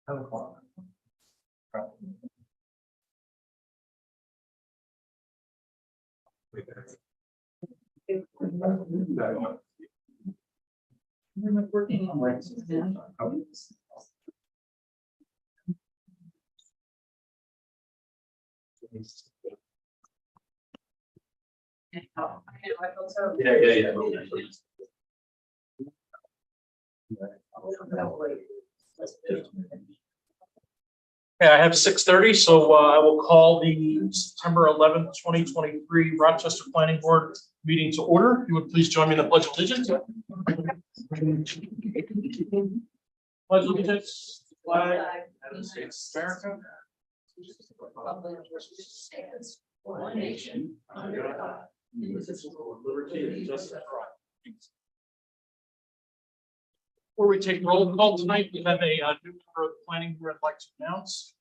10 o'clock. Working on it. Yeah. Okay, I have 6:30, so I will call the September 11th, 2023 Rochester Planning Board meeting to order. If you would please join me in the Pledge of Allegiance. Pledge of Allegiance, to the flag of the United States of America. One nation under God, indivisible, with liberty and justice for all. Before we take roll call tonight, we have a new member of the planning board I'd like to announce.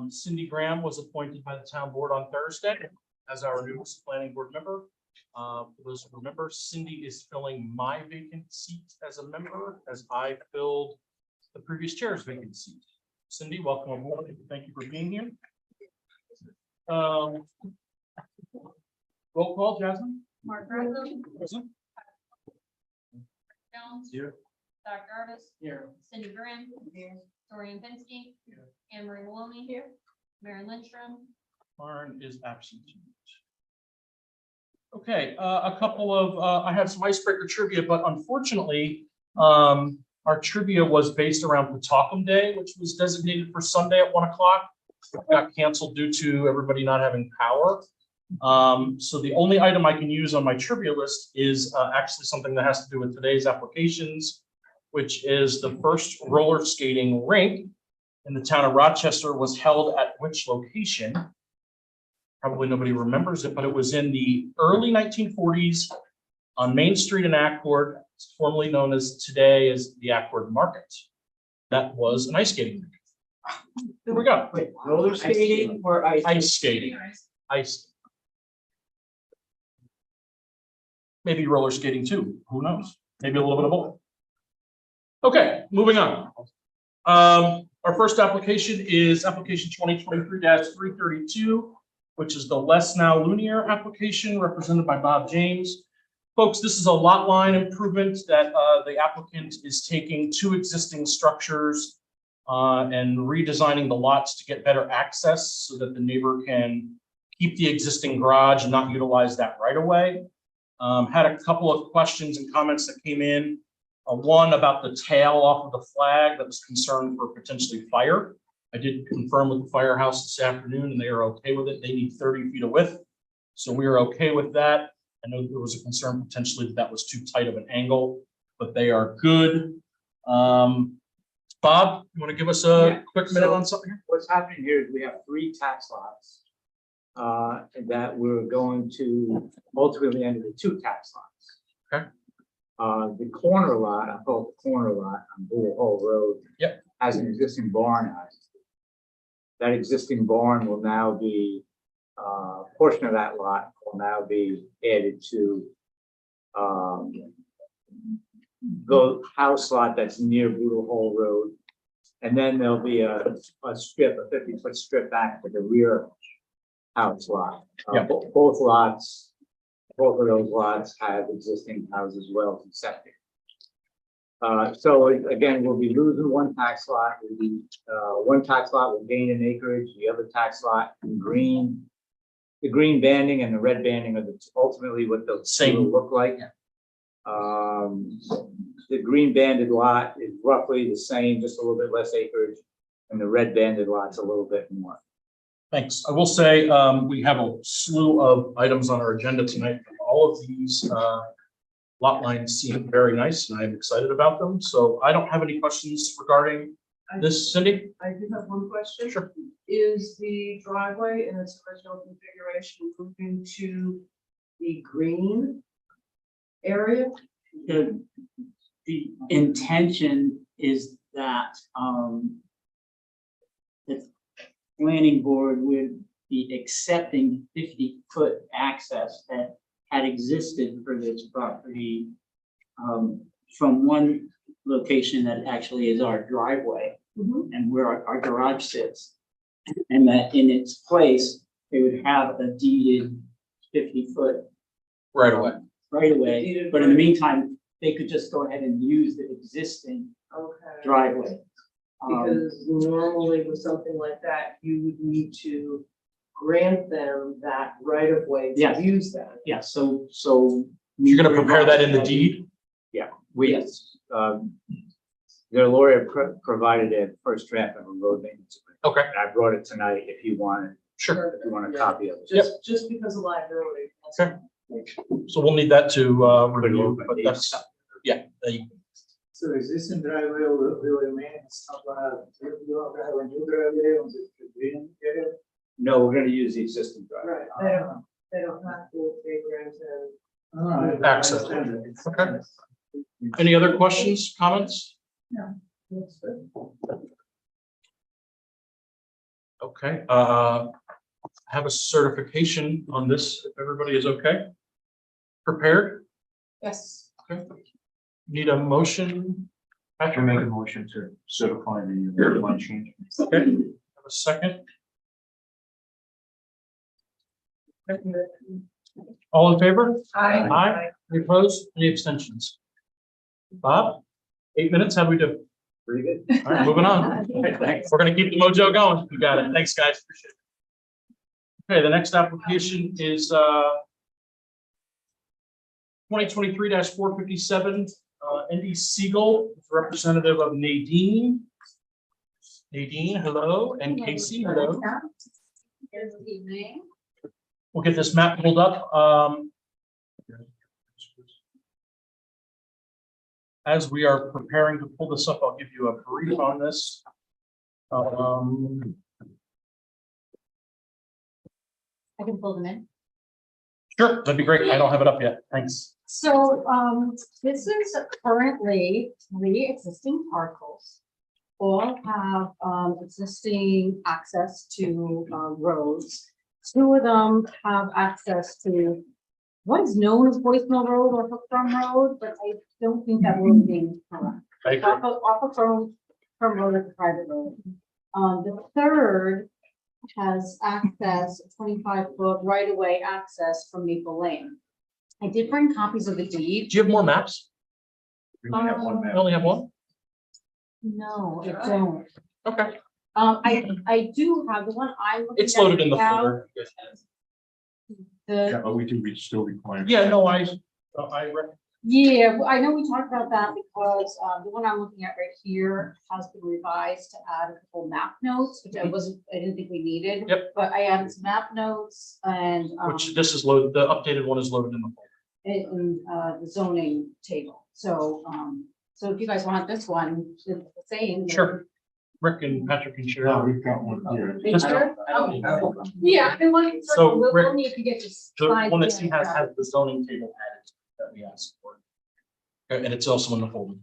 Cindy Graham was appointed by the town board on Thursday as our newest planning board member. For those who remember, Cindy is filling my vacant seat as a member, as I filled the previous chair's vacant seat. Cindy, welcome aboard. Thank you for being here. Roll call, Jasmine. Mark Russell, Present. Jones, Here. Doc Jarvis, Here. Cindy Graham, Dorian Pinsky, Anne Marie Maloney here, Maren Lindstrom. Lauren is absent. Okay, a couple of, I have some icebreaker trivia, but unfortunately, our trivia was based around Pawtucket Day, which was designated for Sunday at 1 o'clock. Got canceled due to everybody not having power. So the only item I can use on my trivia list is actually something that has to do with today's applications, which is the first roller skating rink in the town of Rochester was held at which location? Probably nobody remembers it, but it was in the early 1940s on Main Street in Accord, formerly known as today as the Accord Market. That was an ice skating rink. There we go. Wait, roller skating or ice? Ice skating. Ice. Maybe roller skating too. Who knows? Maybe a little bit of both. Okay, moving on. Our first application is application 2023-332, which is the Less Now Linear application represented by Bob James. Folks, this is a lot line improvement that the applicant is taking two existing structures and redesigning the lots to get better access so that the neighbor can keep the existing garage and not utilize that right away. Had a couple of questions and comments that came in. One about the tail off of the flag that was concerned for potentially fire. I did confirm with the firehouse this afternoon and they are okay with it. They need 30 feet of width. So we are okay with that. I know there was a concern potentially that was too tight of an angle, but they are good. Bob, you want to give us a quick minute on something here? What's happening here is we have 3 tax lots that we're going to ultimately end into 2 tax lots. Okay. The corner lot, I call it the corner lot on Bull Hole Road. Yep. Has an existing barn on it. That existing barn will now be, portion of that lot will now be added to the house lot that's near Bull Hole Road. And then there'll be a strip, a 50-foot strip back to the rear house lot. Yep. Both lots, both of those lots have existing houses, wells and septic. So again, we'll be losing one tax lot. One tax lot will gain an acreage. The other tax lot in green, the green banding and the red banding are ultimately what the Same. will look like. The green banded lot is roughly the same, just a little bit less acreage, and the red banded lot's a little bit more. Thanks. I will say we have a slew of items on our agenda tonight. All of these lot lines seem very nice and I'm excited about them. So I don't have any questions regarding this, Cindy. I do have one question. Sure. Is the driveway in its original configuration moving to the green area? The intention is that the planning board would be accepting 50-foot access that had existed for this property from one location that actually is our driveway. Mhm. and where our garage sits. And that in its place, they would have a deeded 50-foot Right away. right away. Deeded But in the right- meantime, they could just go ahead and use the existing Okay. driveway. Because normally with something like that, you would need to grant them that right of way to Yes. use that. Yeah, so. You're gonna prepare that in the deed? We, Yes. their lawyer provided a first draft of a road maintenance agreement. Okay, And I brought it tonight if you want, sure. if you want a copy of it. Just because of liability. that's Okay. all. So we'll need that to review, but that's, yeah. So existing driveway will remain, it's not gonna, you don't have a new driveway on the green area? No, we're gonna use the existing driveway. Right, they don't have to, they grant them. No, I Access. understand that. It's- Okay. Any other questions, comments? That's good. Okay, have a certification on this, if everybody is okay? Prepared? Yes. Okay. Need a motion? I Patrick, make a motion to certify the one change. okay, have a second? All in favor? Aye. Any opposed? Any abstentions? Bob, 8 minutes, how do we do? Pretty good. All right, moving on. Thanks. We're gonna keep the mojo going. You got it. Thanks, guys. Appreciate it. Okay, the next application is 2023-457, Andy Siegel, representative of Nadine. Nadine, hello, and Casey, hello. Good evening. We'll get this map pulled up. As we are preparing to pull this up, I'll give you a brief on this. I can pull them in. Sure, that'd be great. I don't have it up yet. Thanks. So, this is currently 3 existing parcels. All have, existing access to, roads. 2 of them have access to what's known as Boys Mill Road or Hook Farm Road, but I don't think that road being correct. I agree. Off of Farm Road is a private road. The third has access, 25-foot right-of-way access from Maple Lane. I did bring copies of the deed. Do you have more maps? We only have one I map. only have one? No, I don't. Okay. I do have the one I'm looking at. It's loaded in the now, folder. The, But we still require. Yeah, no, I yeah, I know we talked about that because, the one I'm looking at right here has been revised to add a couple map notes, which I didn't think we needed. Yep. But I added some map notes and, which this is loaded, the updated one is loaded in the folder. in, the zoning table. So, so if you guys want this one, it's the same. Sure. Rick and Patrick can share. No, we've got one here. They Just- sure? I don't Okay. have Yeah, I want, So, we'll Rick, need to get this. The signed one that in. he has the zoning table added that we asked for. And it's also in the folder.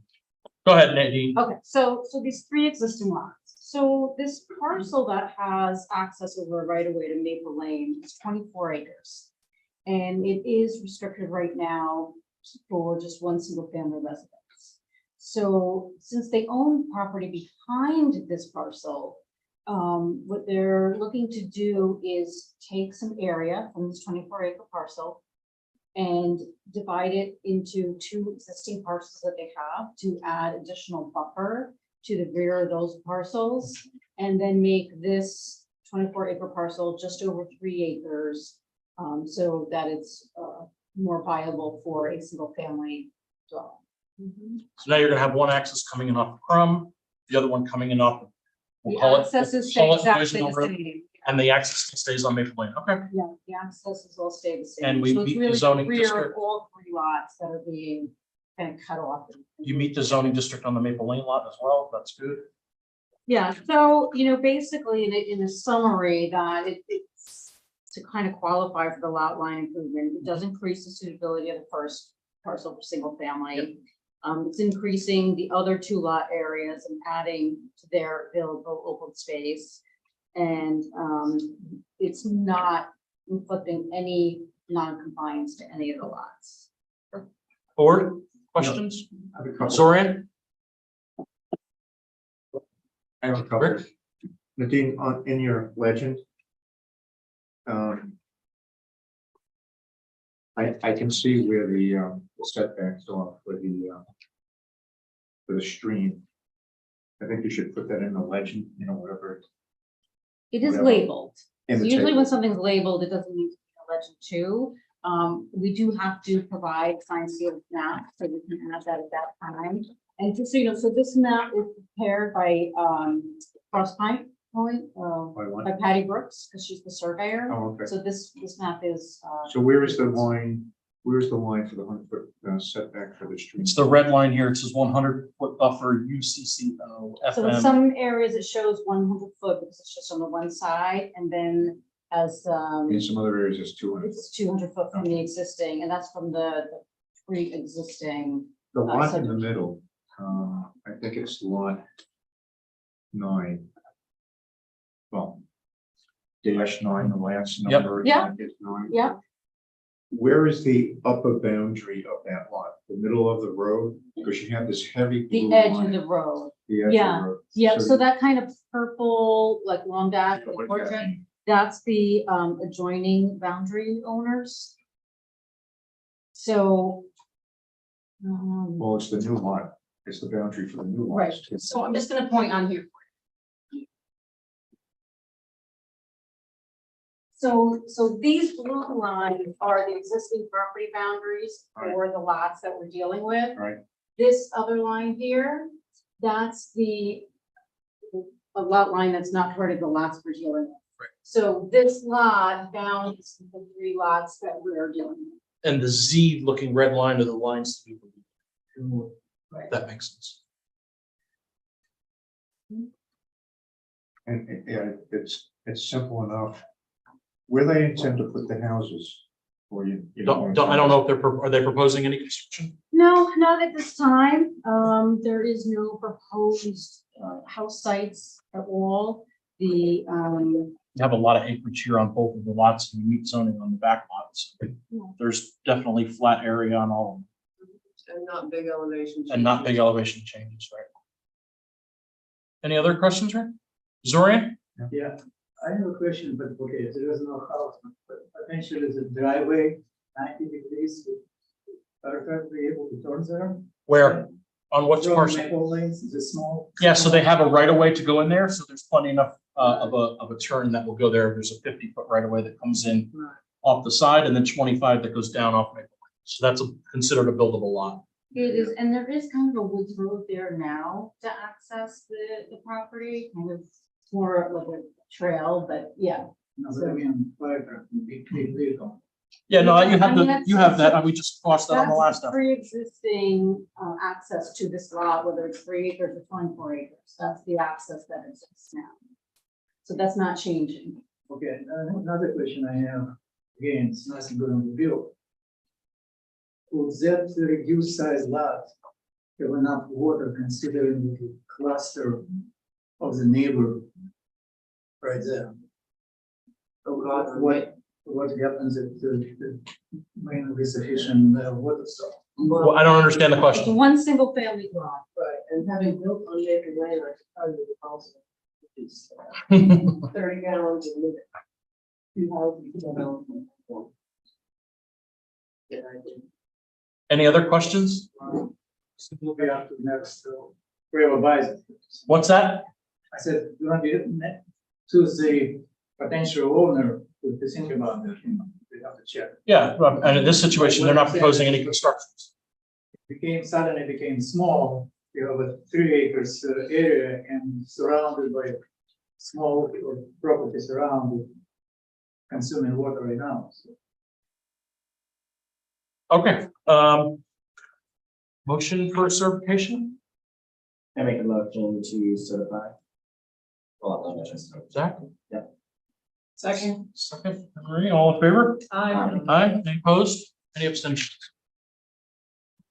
Go ahead, Nadine. Okay, so these 3 existing lots. So this parcel that has access over a right of way to Maple Lane is 24 acres. And it is restricted right now for just one single family residence. So since they own property behind this parcel, what they're looking to do is take some area from this 24-acre parcel and divide it into 2 existing parcels that they have to add additional buffer to the rear of those parcels, and then make this 24-acre parcel just over 3 acres, so that it's more viable for a single family dwelling. So now you're gonna have one access coming in off of Crum, the other one coming in off. We'll The call it- access is we'll call it exactly Divisional the Road, same. And the access stays on Maple Lane. Okay. Yeah, the accesses all stay the same. And we So it's meet the really zoning rear of district. all 3 lots that are being kind of cut off. You meet the zoning district on the Maple Lane lot as well. That's good. Yeah, so, basically in a summary that it's to kind of qualify for the lot line improvement, it does increase the suitability of the first parcel for single family. It's increasing the other 2 lot areas and adding to their available open space. And, it's not inflicting any non-compliance to any of the lots. Board, questions? Zorian? I have a couple. Nadine, in your legend. I can see where the setbacks are for the stream. I think you should put that in the legend, whatever. It is Whatever. labeled. in So the usually table. when something's labeled, it doesn't need to be a legend too. We do have to provide science field map, so we can add that at that time. And just so you know, so this map is prepared by Cross Pine Point, By one? by Patty Brooks, because she's the surveyor. Oh, okay. So this map is. So where is the line? Where's the line for the 100-foot setback for the stream? It's the red line here. It says 100-foot buffer UCCO So in FM. some areas it shows 100 foot because it's just on the one side, and then as In some other areas, it's 200. it's 200 foot from the existing, and that's from the pre-existing. The lot in the subdivision. middle, I think it's lot 9. Well, -9, the last Yep. number. Yeah. is 9. Yeah. Where is the upper boundary of that lot? The middle of the road? Because you have this heavy. The blue edge of line, the road. the edge of yeah, the road. Yeah, so that kind of purple, like long dash, What does that portrait, mean? that's the adjoining boundary owners. So. Well, it's the new lot. It's the boundary for the new lot. Right, so I'm just gonna point on here. So these blue lines are the existing property boundaries for the lots that we're dealing with. Right. This other line here, that's a lot line that's not part of the lots we're dealing with. Right. So this lot bounds the 3 lots that we're dealing with. And the Z looking red line are the lines to be removed. Right. That makes sense. And it's simple enough. Where they intend to put the houses? Or you I don't know if are they proposing any construction? No, not at this time. There is no proposed house sites at all. The You have a lot of acreage here on both of the lots and you meet zoning on the back lots. There's definitely flat area on all of them And not big elevation. and not big elevation changes, right? Any other questions, Rick? Zorian? Yeah, I have a question, but okay, there is no house, but potentially is a driveway 90 degrees. Perfectly able to turn there. Where? On what From parcel? Maple Lanes, is a small. Yeah, so they have a right of way to go in there, so there's plenty enough of a turn that will go there. There's a 50-foot right of way that comes in Right. off the side and then 25 that goes down off Maple Lane. So that's considered a buildable lot. It is, and there is kind of a woods road there now to access the property, kind of more like a trail, but yeah. No, but I mean, fire, big vehicle. Yeah, no, you have I mean, you have that. We just crossed that on the last That's stuff. pre-existing access to this lot, whether it's 3 acres or 24 acres. That's the access that exists now. So that's not changing. Okay, another question I have, again, it's nothing going to build. Would that reduced size lot have enough water considering the cluster of the neighbor right there? What happens if the mainly sufficient water source? Well, I don't understand the It's question. one single family lot. Right, and having built on Maple Lane, I can tell you the house is 30 gallons a minute. 2,000 gallons. Yeah, I did. Any other questions? Moving on to the next, whoever buys it. What's that? I said, you want to to the potential owner to think about it, they have to check. Yeah, and in this situation, they're not proposing any constructions. Suddenly became small, you have a 3 acres area and surrounded by small properties around it, consuming water right now. So Okay, motion for certification? I make a motion to certify. Well, Zach? Second. Second, Marie, all in favor? Aye. Aye, any opposed? Any abstentions?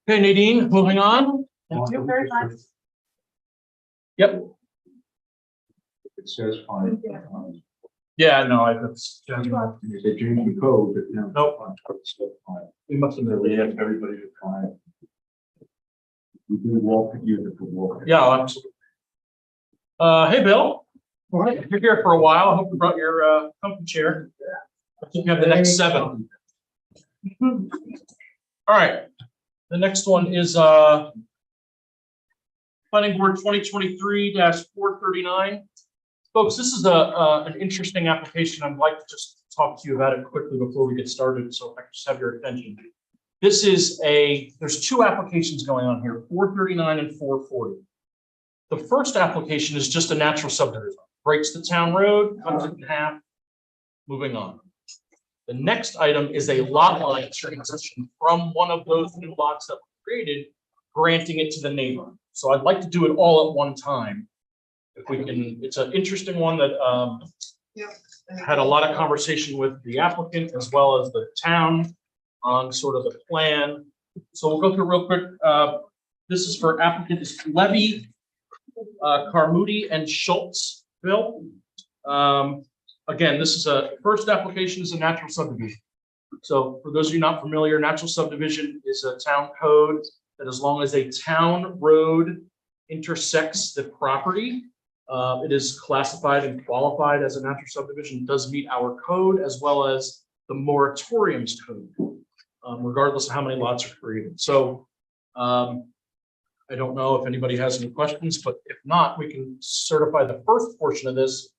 Okay, Nadine, moving on. Thank you very much. Yep, It says fine. yeah, no, it's, If they change the code, but no. Nope. It's still fine. we must have, We ask everybody to fine. You can walk, you can walk. yeah, absolutely. Hey, Bill. You're here for a while. I hope you brought your comfy chair. I think you have the next 7. All right. The next one is Planning Board 2023-439. Folks, this is an interesting application. I'd like to just talk to you about it quickly before we get started, so if I can just have your attention. This is there's 2 applications going on here, 439 and 440. The first application is just a natural subdivision, breaks the town road, cuts it in half, moving on. The next item is a lot line transition from one of those new lots that were created, granting it to the neighbor. So I'd like to do it all at one time. If we can, it's an interesting one that had a lot of conversation with the applicant as well as the town on sort of the plan. So we'll go through real quick. This is for applicant is Levy, Carmody and Schultz, Bill. Again, this is first application is a natural subdivision. So for those of you not familiar, natural subdivision is a town code that as long as a town road intersects the property, it is classified and qualified as a natural subdivision. It does meet our code as well as the moratoriums code, regardless of how many lots are created. So I don't know if anybody has any questions, but if not, we can certify the first portion of this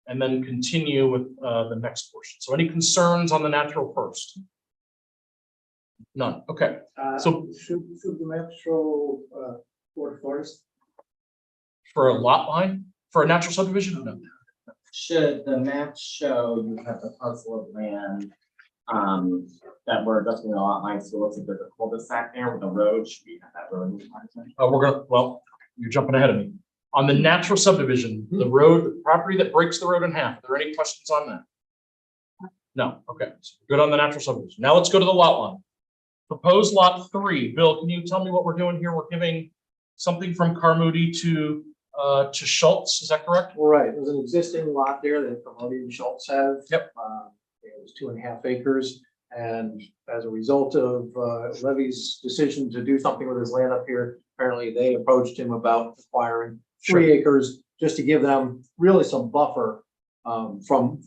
and then continue with the next portion. So any concerns on the natural first? None. Okay. So Should the map show, Fort Forest? for a lot line, for a natural subdivision? No. Should the map show you have the parcel of land that we're adjusting the lot line, so it looks like there's a cul-de-sac there with a road, should we have that road? Well, you're jumping ahead of me. On the natural subdivision, the road, the property that breaks the road in half, are there any questions on that? No, okay, so good on the natural subdivision. Now let's go to the lot line. Proposed lot 3, Bill, can you tell me what we're doing here? We're giving something from Carmody to Schultz, is that correct? Right, there's an existing lot there that Carmody and Schultz have. Yep. It was 2.5 acres, and as a result of Levy's decision to do something with his land up here, apparently they approached him about acquiring 3 acres, just to give them really some buffer from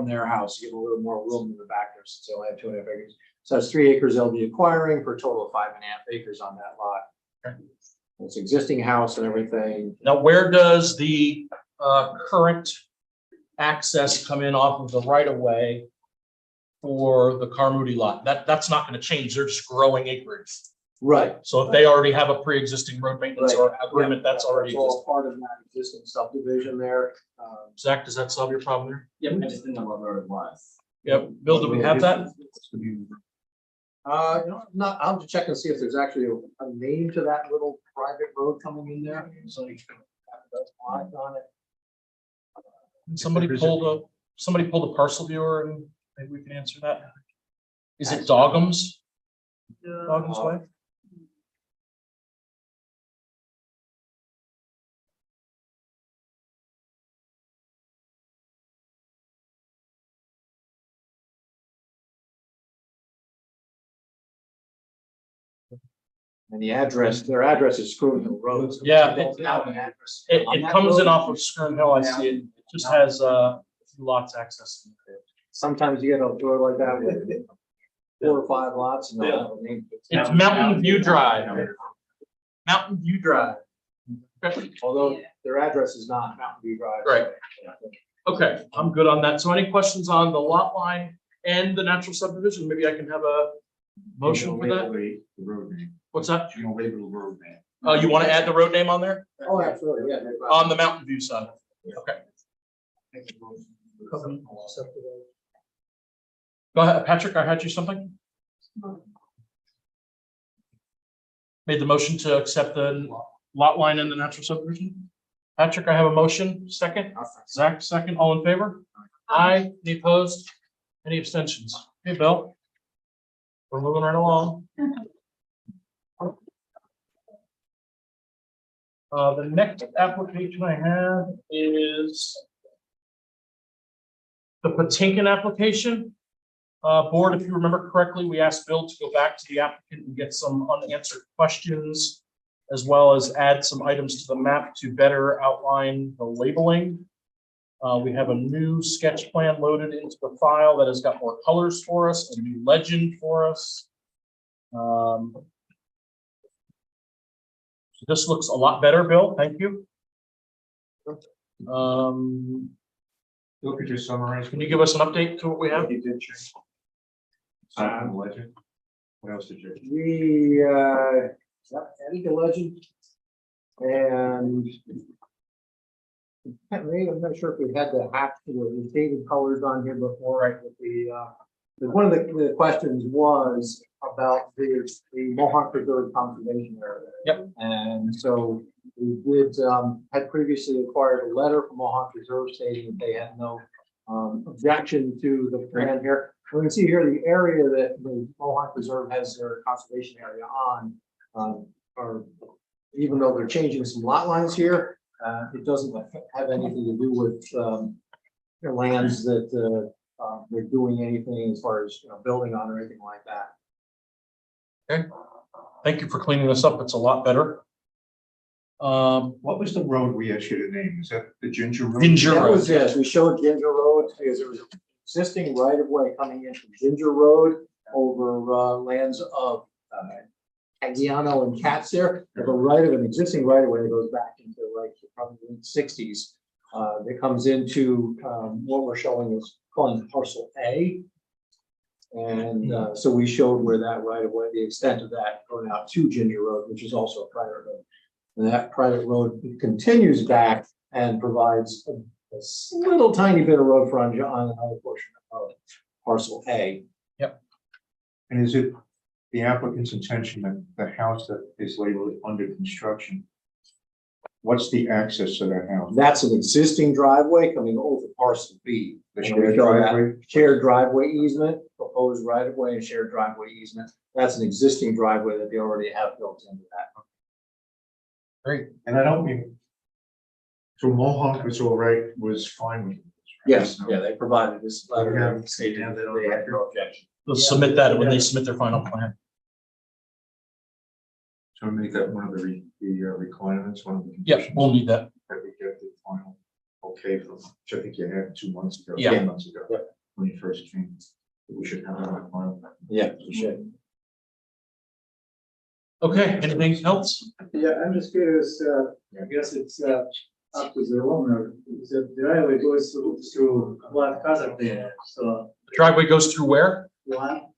their house, to give them a little more room in the back there, since they only have 2.5 acres. So that's 3 acres they'll be acquiring for a total of 5.5 acres on that lot. Okay. It's existing house and everything. Now, where does the current access come in off of the right of way for the Carmody lot? That's not going to change. They're just growing acreage. Right. So if they already have a pre-existing road maintenance or agreement, that's already all existing. part of that existing subdivision there. Zach, does that solve your problem there? Yep, I just didn't know what road it was. Yep. Bill, do we have that? I'll have to check and see if there's actually a name to that little private road coming in there. So you can have those lines on it. Somebody pulled a parcel viewer and maybe we can answer that. Is it Doggums? Doggums Way? And the address, their address is Screw Hill Road. so Yeah, they don't have an address. It on that comes in road. off of Skirm Hill. I see it. It just has lots access. Sometimes you get a door like that with 4 or 5 lots and they'll have a name. It's Mountain View Drive. Mountain View Drive. Okay. Although their address is not Mountain View Drive. Right. Okay, I'm good on that. So any questions on the lot line and the natural subdivision? Maybe I can have a motion for that? The road name. What's that? You don't label the road name. Oh, you want to add the road name on there? Oh, absolutely, yeah. no problem. On the Mountain View side? Okay. Go ahead, Patrick, I had you something? Made the motion to accept the lot line and the natural subdivision? Patrick, I have a motion, second. Zach, second, all in favor? Aye, any opposed? Any abstentions? Hey, Bill. We're moving right along. The next application I have is the Patinkin application. Board, if you remember correctly, we asked Bill to go back to the applicant and get some unanswered questions as well as add some items to the map to better outline the labeling. We have a new sketch plan loaded into the file that has got more colors for us, a new legend for us. So this looks a lot better, Bill. Thank you. Bill, could you summarize? Can you give us an update to what we have? You did change. Aside from the legend. What else did you? We, added the legend. And I'm not sure if we had the the dated colors on here before, right, with one of the questions was about the Mohawk Preserve Conservation Area. Yep. And so we did, had previously acquired a letter from Mohawk Reserve stating that they had no objection to the plan here. We can see here the area that the Mohawk Reserve has their conservation area on, or even though they're changing some lot lines here, it doesn't have anything to do with their lands that they're doing anything as far as building on or anything like that. Okay. Thank you for cleaning this up. It's a lot better. What was the road we asked you to name? Is that the Ginger Road? Ginger That Road. was, yes, we showed Ginger Road because there was an existing right of way coming in from Ginger Road over lands of Tagliano and Katz there. There's a right of an existing right of way that goes back into like probably the 60s. That comes into what we're showing is calling parcel A. And so we showed where that right of way, the extent of that going out to Ginger Road, which is also a private road. And that private road continues back and provides a little tiny bit of road frontage on another portion of parcel A. And is it the applicant's intention that the house that is labeled under construction, what's the access to that house? That's an existing driveway coming over parcel B. The And we shared show that driveway? Shared driveway easement, proposed right of way and shared driveway easement. That's an existing driveway that they already have built into that. Great. And I don't mean, so Mohawk was all right, was fine with it. Yes, yeah, they provided this letter Yeah. and stated that they had no objection. They'll submit that when they submit their final plan. So make that one of the requirements, one of the. Yeah, conditions we'll need that. That we get the final, okay, from, which I think you had 2 months ago. Yeah. 3 months ago. Yeah. When you first came, we should have that on file. Yeah, you should. Okay, anything else? Yeah, I'm just curious, I guess it's up to the owner, the driveway goes through Vlad Kazakh, so The driveway goes through where? Vlad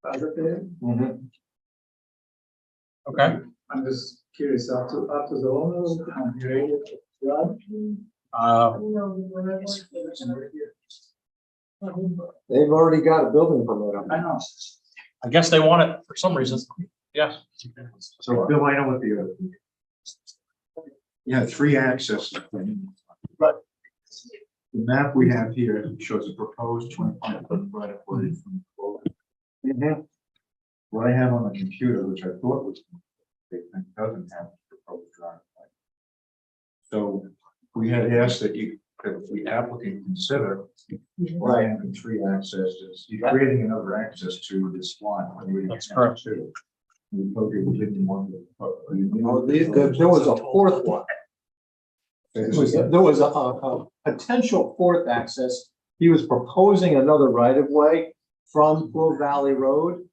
Kazakh, Okay. I'm just curious, up to the owner, Vlad? They've already got a building permit on I that. know. I guess they want it for some reason. Yeah. So Bill, I know what the other. Yeah, 3 accesses. But the map we have here shows a proposed 25-foot right of way from the road. What I have on the computer, which I thought was, it doesn't have a proposed driveway. So we had asked that the applicant consider. Right. Having 3 accesses, you're creating another access to this lot. That's correct. We told you we didn't want to. There was a fourth one. There was a potential fourth access. He was proposing another right of way from Flow Valley Road.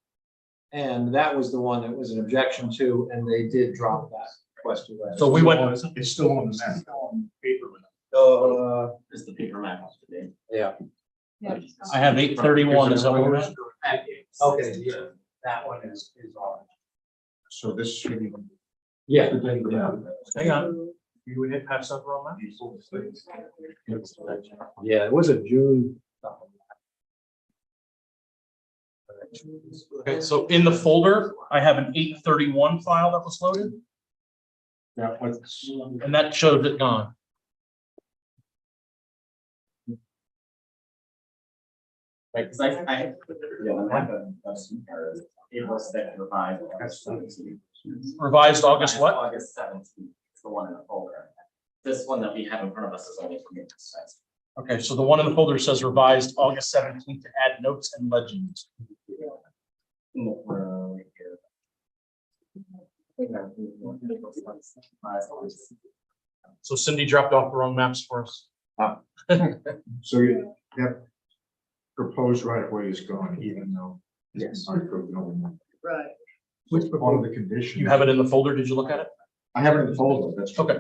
And that was the one that was an objection to, and they did drop that question. So we went, It's still on the map. Is the paper map up to date? Yeah. I have 831 as a. Okay, yeah, that one is on. So this should be. Yeah. Hang on. You would hit pass over on that? Yeah, it was a June. Okay, so in the folder, I have an 831 file that was loaded, Yeah, what's, and that showed it gone. Right, because I have a April 6th revised. Revised August what? August 17th, it's the one in the folder. This one that we have in front of us is only from April 6th. Okay, so the one in the folder says revised August 17th to add notes and legends. Right here. So Cindy dropped off the wrong maps for us. So that proposed right of way is gone, even though. Yes. Right. Which one of the conditions? You have it in the folder. Did you look at it? I have it in the folder, that's. Okay.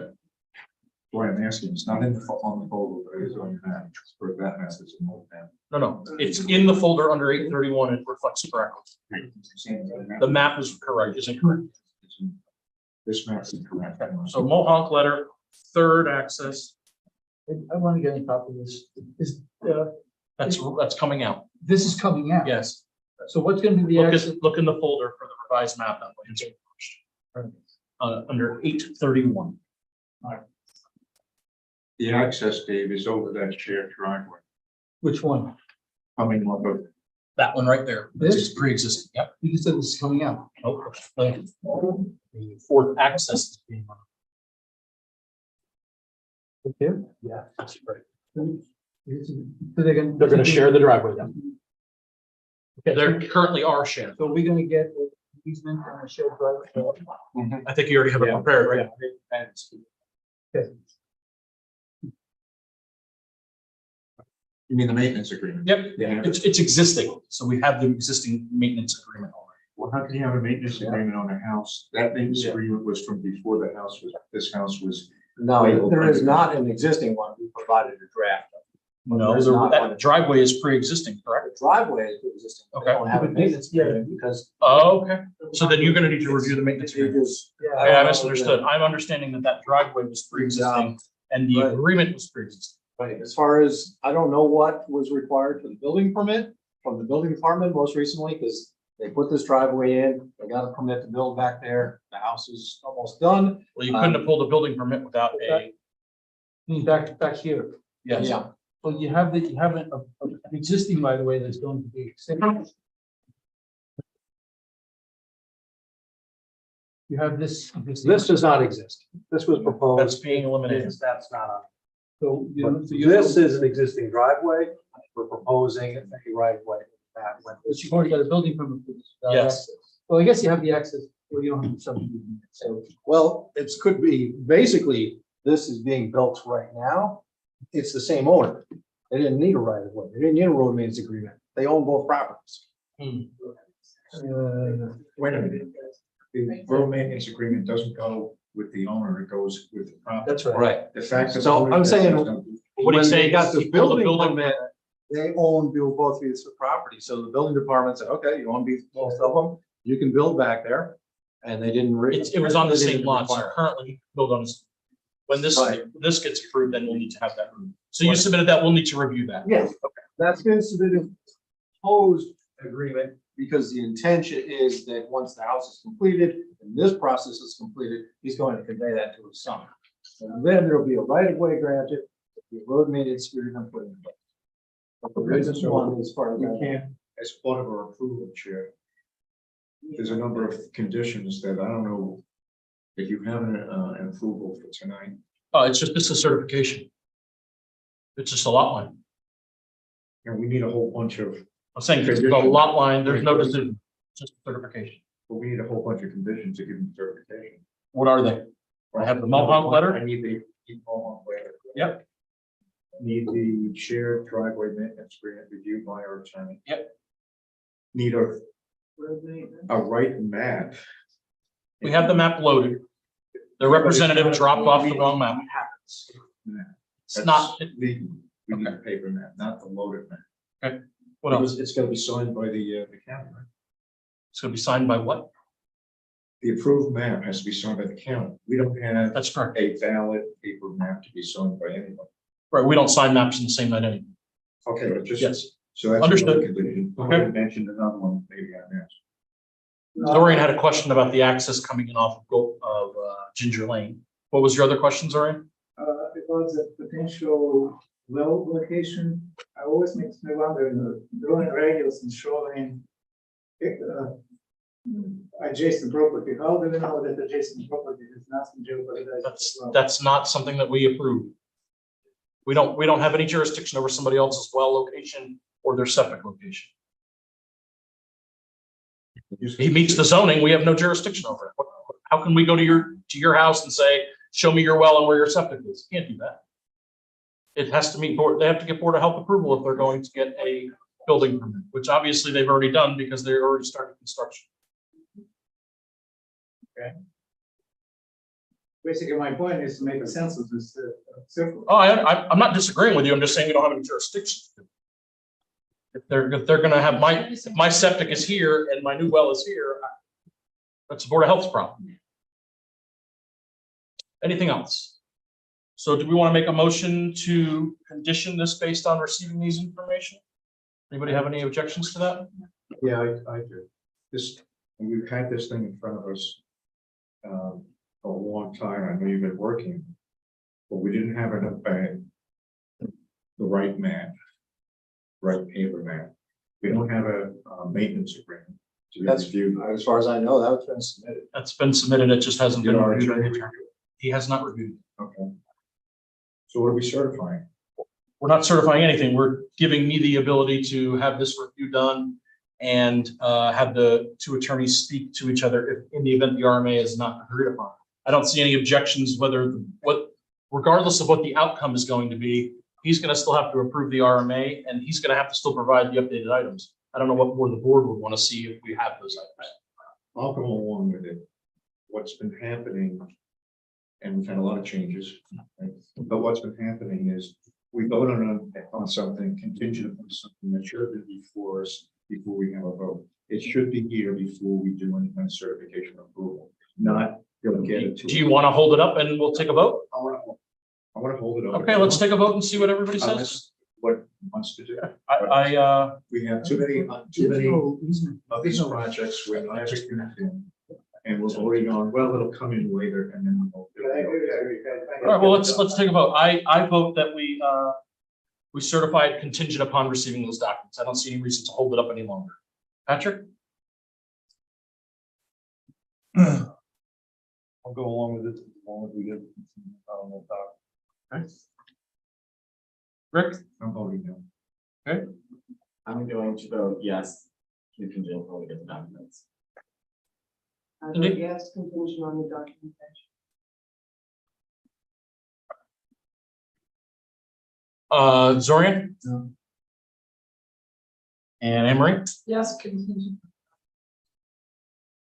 Why I'm asking, it's not in the, on the folder, but it is on the map, for that map, it's an old map. No, it's in the folder under 831. It reflects correctly. The map is correct, is incorrect. This map is incorrect. So Mohawk letter, third access, I want to get a copy of this. that's coming out. This is coming out. Yes. So what's going to be the access? Look in the folder for the revised map. That way it's under 831. The access, Dave, is over that shared driveway, Which one? coming off of. That one right there. This is This? pre-existing. Yep. You just said this is coming out. Nope. The fourth access is being. Okay. Yeah, that's right. So they're They're gonna share the driveway then. Okay, there currently are shared. So we're gonna get an easement on a shared driveway. I think you already have it prepared, right? Okay. You mean the maintenance agreement? Yep, Yeah. it's existing, so we have the existing maintenance agreement already. Well, how can you have a maintenance agreement on a house? That maintenance Yeah. agreement was from before the house was, this house was. No, there is not an existing one. We provided a draft. No, There's not one. that driveway is pre-existing, correct? The driveway is existing. They Okay. don't have a maintenance agreement because. Oh, okay, so then you're gonna need to review the maintenance They agreement. just- Yeah, I misunderstood. I'm understanding that driveway was pre-existing and the Right. agreement was pre-existing. Right, as far as, I don't know what was required for the building permit from the building department most recently, because they put this driveway in, they got a permit to build back there, the house is almost done. Well, you couldn't have pulled a building permit without a, Back here. yes. Yeah, So you have an existing right of way that's going to be extended. You have this. this does not exist. This was That's proposed. being eliminated. That's not on. So This is an existing driveway. We're proposing a right of way. But you've already got a building permit for this. Yes. Well, I guess you have the access, well, you don't have something. So Well, it could be, basically, this is being built right now. It's the same owner. They didn't need a right of way. They didn't need a road maintenance agreement. They own both properties. Wait a minute. The road maintenance agreement doesn't go with the owner, it goes with the property. that's right. Right. The fact that. So I'm saying- What do you When say? they got this You pulled the building permit, they own both these properties. So the building department said, okay, you own both of them, you can build back there. And they didn't. It was on the they didn't same lot, so require- currently build on this. When this Right. gets approved, then we'll need to have that. So you submitted that, we'll need to review that. Yes, that's been submitted proposed agreement because the intention is that once the house is completed and this process is completed, he's going to convey that to his son. And then there'll be a right of way granted, the road maintenance agreement put in place. But the reason one is part of We that. can't, as part of our approval, Chair. There's a number of conditions that I don't know if you have an approval for tonight. It's just a certification. It's just a lot line. And we need a whole bunch of, I'm saying it's a lot line, there's no decision, just certification. but we need a whole bunch of conditions to give them certification. What are they? I have the Mohawk letter. I need the Mohawk letter. Yep. Need the shared driveway maintenance agreement reviewed by our attorney. Yep. Need a right map. We have the map loaded. The representative dropped off the wrong map. It's not, We need a paper map, not the loaded map. what else? Because it's gonna be signed by the county, right? It's gonna be signed by what? The approved map has to be signed by the county. We don't have That's correct. a valid paper map to be signed by anyone. Right, we don't sign maps in the same night anyway. Okay, but just, Yes. so that's. Understood. another condition. I Okay. had mentioned another one, maybe I missed. Dorian had a question about the access coming in off of Ginger Lane. What was your other question, Dorian? About the potential well location, I always makes me wonder, drawing radius and showing adjacent property, how do we know that adjacent property is nothing jeopardized? That's not something that we approve. We don't have any jurisdiction over somebody else's well location or their septic location. He meets the zoning, we have no jurisdiction over it. How can we go to your house and say, show me your well and where your septic is? Can't do that. It has to meet board, they have to get Board of Health approval if they're going to get a building permit, which obviously they've already done because they're already started construction. Basically, my point is to make a census instead of circle. Oh, I'm not disagreeing with you. I'm just saying we don't have any jurisdiction. If they're gonna have if my septic is here and my new well is here, that's a Board of Health's problem. Anything else? So do we want to make a motion to condition this based on receiving these information? Anybody have any objections to that? Yeah, I do. This, and we've had this thing in front of us a long time. I know you've been working, but we didn't have the right map, right paper map. We don't have a maintenance agreement to be That's reviewed. As far as I know, that's been submitted. That's been submitted. It just hasn't Did been our reviewed. attorney review it? He has not reviewed it. Okay. So what are we certifying? We're not certifying anything. We're giving me the ability to have this review done and have the two attorneys speak to each other if in the event the RMA is not agreed upon. I don't see any objections regardless of what the outcome is going to be, he's going to still have to approve the RMA and he's going to have to still provide the updated items. I don't know what more the board would want to see if we have those items. I'll go along with it. What's been happening, and we've had a lot of changes, right? But what's been happening is we vote on something contingent upon something that should have been before us, before we have a vote. It should be here before we do any kind of certification or approval, not go get it to. Do you want to hold it up and we'll take a vote? I want to hold it up. Okay, let's take a vote and see what everybody says. Unless what it wants to do. We have too many of these projects where not everything is in. And we're voting on, well, it'll come in later and then we'll. All right, well, let's take a vote. I vote that we certify it contingent upon receiving those documents. I don't see any reason to hold it up any longer. Patrick? I'll go along with it as long as we get. Okay. Rick? I'm voting no. I'm going to vote yes, contingent until we get the documents. I vote yes, contingent on the documentation. Zorian? No. And Emery? Yes, contingent.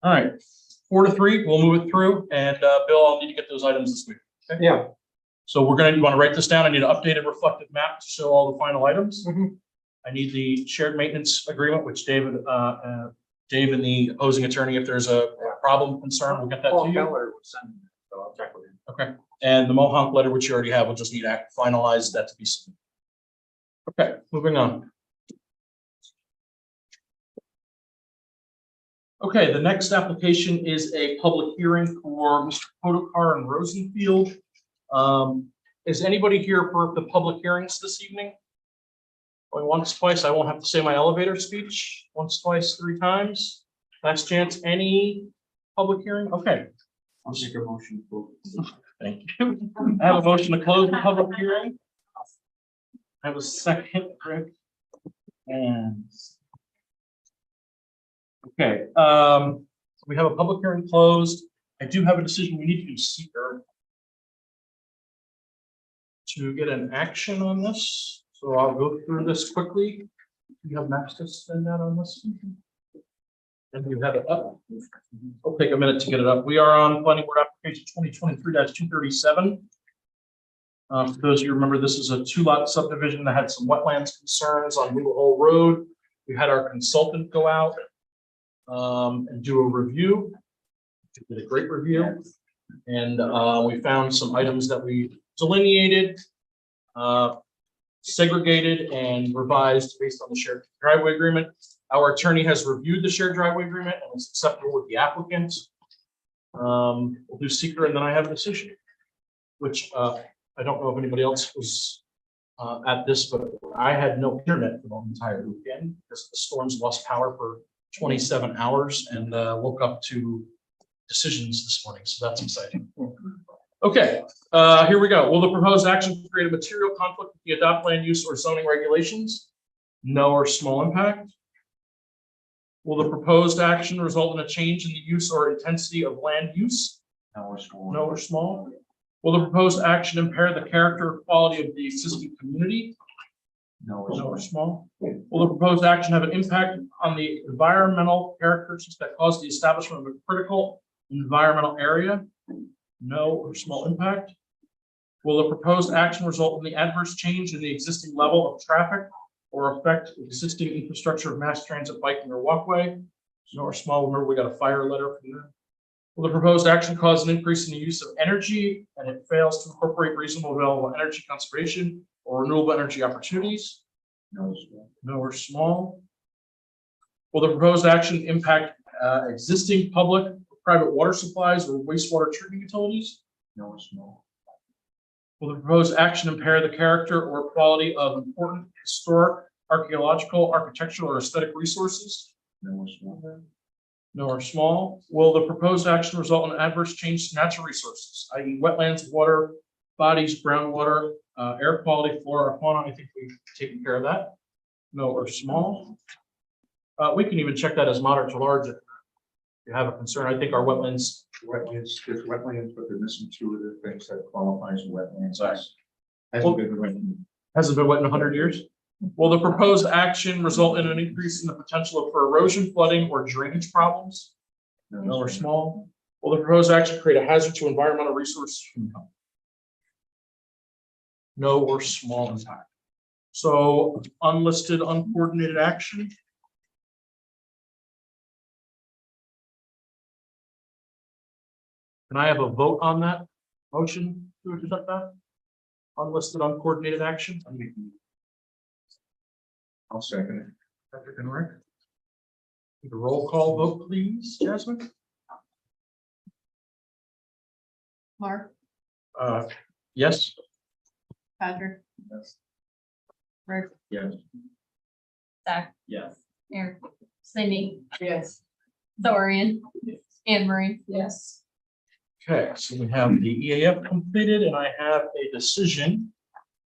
All right, 4-3, we'll move it through, and Bill, I'll need to get those items this week. Okay? Yeah. So we're gonna, you wanna write this down? I need an updated reflective map to show all the final items. I need the shared maintenance agreement, which Dave and the opposing attorney, if there's a problem, concern, we'll get that to Paul you. Keller was sending it, so I'll check with him. Okay, and the Mohawk letter, which you already have, we'll just need to finalize that to be submitted. Okay, moving on. Okay, the next application is a public hearing for Mr. Podokar and Rosenfield. Is anybody here for the public hearings this evening? Going once, twice, I won't have to say my elevator speech. Once, twice, 3 times. Last chance, any public hearing? Okay. I'll make a motion. Thank you. I have a motion to close the public hearing. I have a second, Rick. And. Okay, we have a public hearing closed. I do have a decision. We need to do seeker to get an action on this. So I'll go through this quickly. You have Max to send out on this. And you have it up. I'll take a minute to get it up. We are on planning board application 2023-237. For those of you who remember, this is a 2-lot subdivision that had some wetlands concerns on New Hole Road. We had our consultant go out and do a review. He did a great review. And we found some items that we delineated, segregated, and revised based on the shared driveway agreement. Our attorney has reviewed the shared driveway agreement and is acceptable with the applicant. We'll do seeker and then I have a decision, which I don't know if anybody else was at this, but I had no internet for the entire weekend because the storms lost power for 27 hours and woke up to decisions this morning. So that's exciting. Okay, here we go. Will the proposed action create a material conflict with the adopt land use or zoning regulations? No or small impact. Will the proposed action result in a change in the use or intensity of land use? No or small. No or small? Will the proposed action impair the character or quality of the existing community? No or No small. or small? Will the proposed action have an impact on the environmental characteristics that cause the establishment of a critical environmental area? No or small impact? Will the proposed action result in the adverse change in the existing level of traffic or affect existing infrastructure of mass transit, biking, or walkway? No or small? Remember, we got a fire letter from them. Will the proposed action cause an increase in the use of energy and it fails to incorporate reasonable available energy conservation or renewable energy opportunities? No or small. No or small? Will the proposed action impact existing public, or private water supplies or wastewater treatment utilities? No or small. Will the proposed action impair the character or quality of important historic, archaeological, architectural, or aesthetic resources? No or small. No or small? Will the proposed action result in adverse change to natural resources, i.e. wetlands, water, bodies, groundwater, air quality, flora, fauna? I think we've taken care of that. No or small? We can even check that as moderate to large if you have a concern. I think our wetlands, Wetlands, there's wetlands, but they're missing two of the things that qualifies as wetlands. Right. Hasn't been written. hasn't been wet in 100 years. Will the proposed action result in an increase in the potential for erosion, flooding, or drainage problems? No or small? Will the proposed action create a hazard to environmental resources? No or small impact. So unlisted, uncoordinated action. Can I have a vote on that motion to accept that? Unlisted, uncoordinated action? I'll second it. Patrick and Rick. The roll call vote, please, Jasmine? Mark, Yes. Patrick. Yes. Rick, Yes. Zach, Yes. Aaron, Cindy, Yes. Dorian, Anne Marie. Yes. Okay, so we have the EAF completed and I have a decision.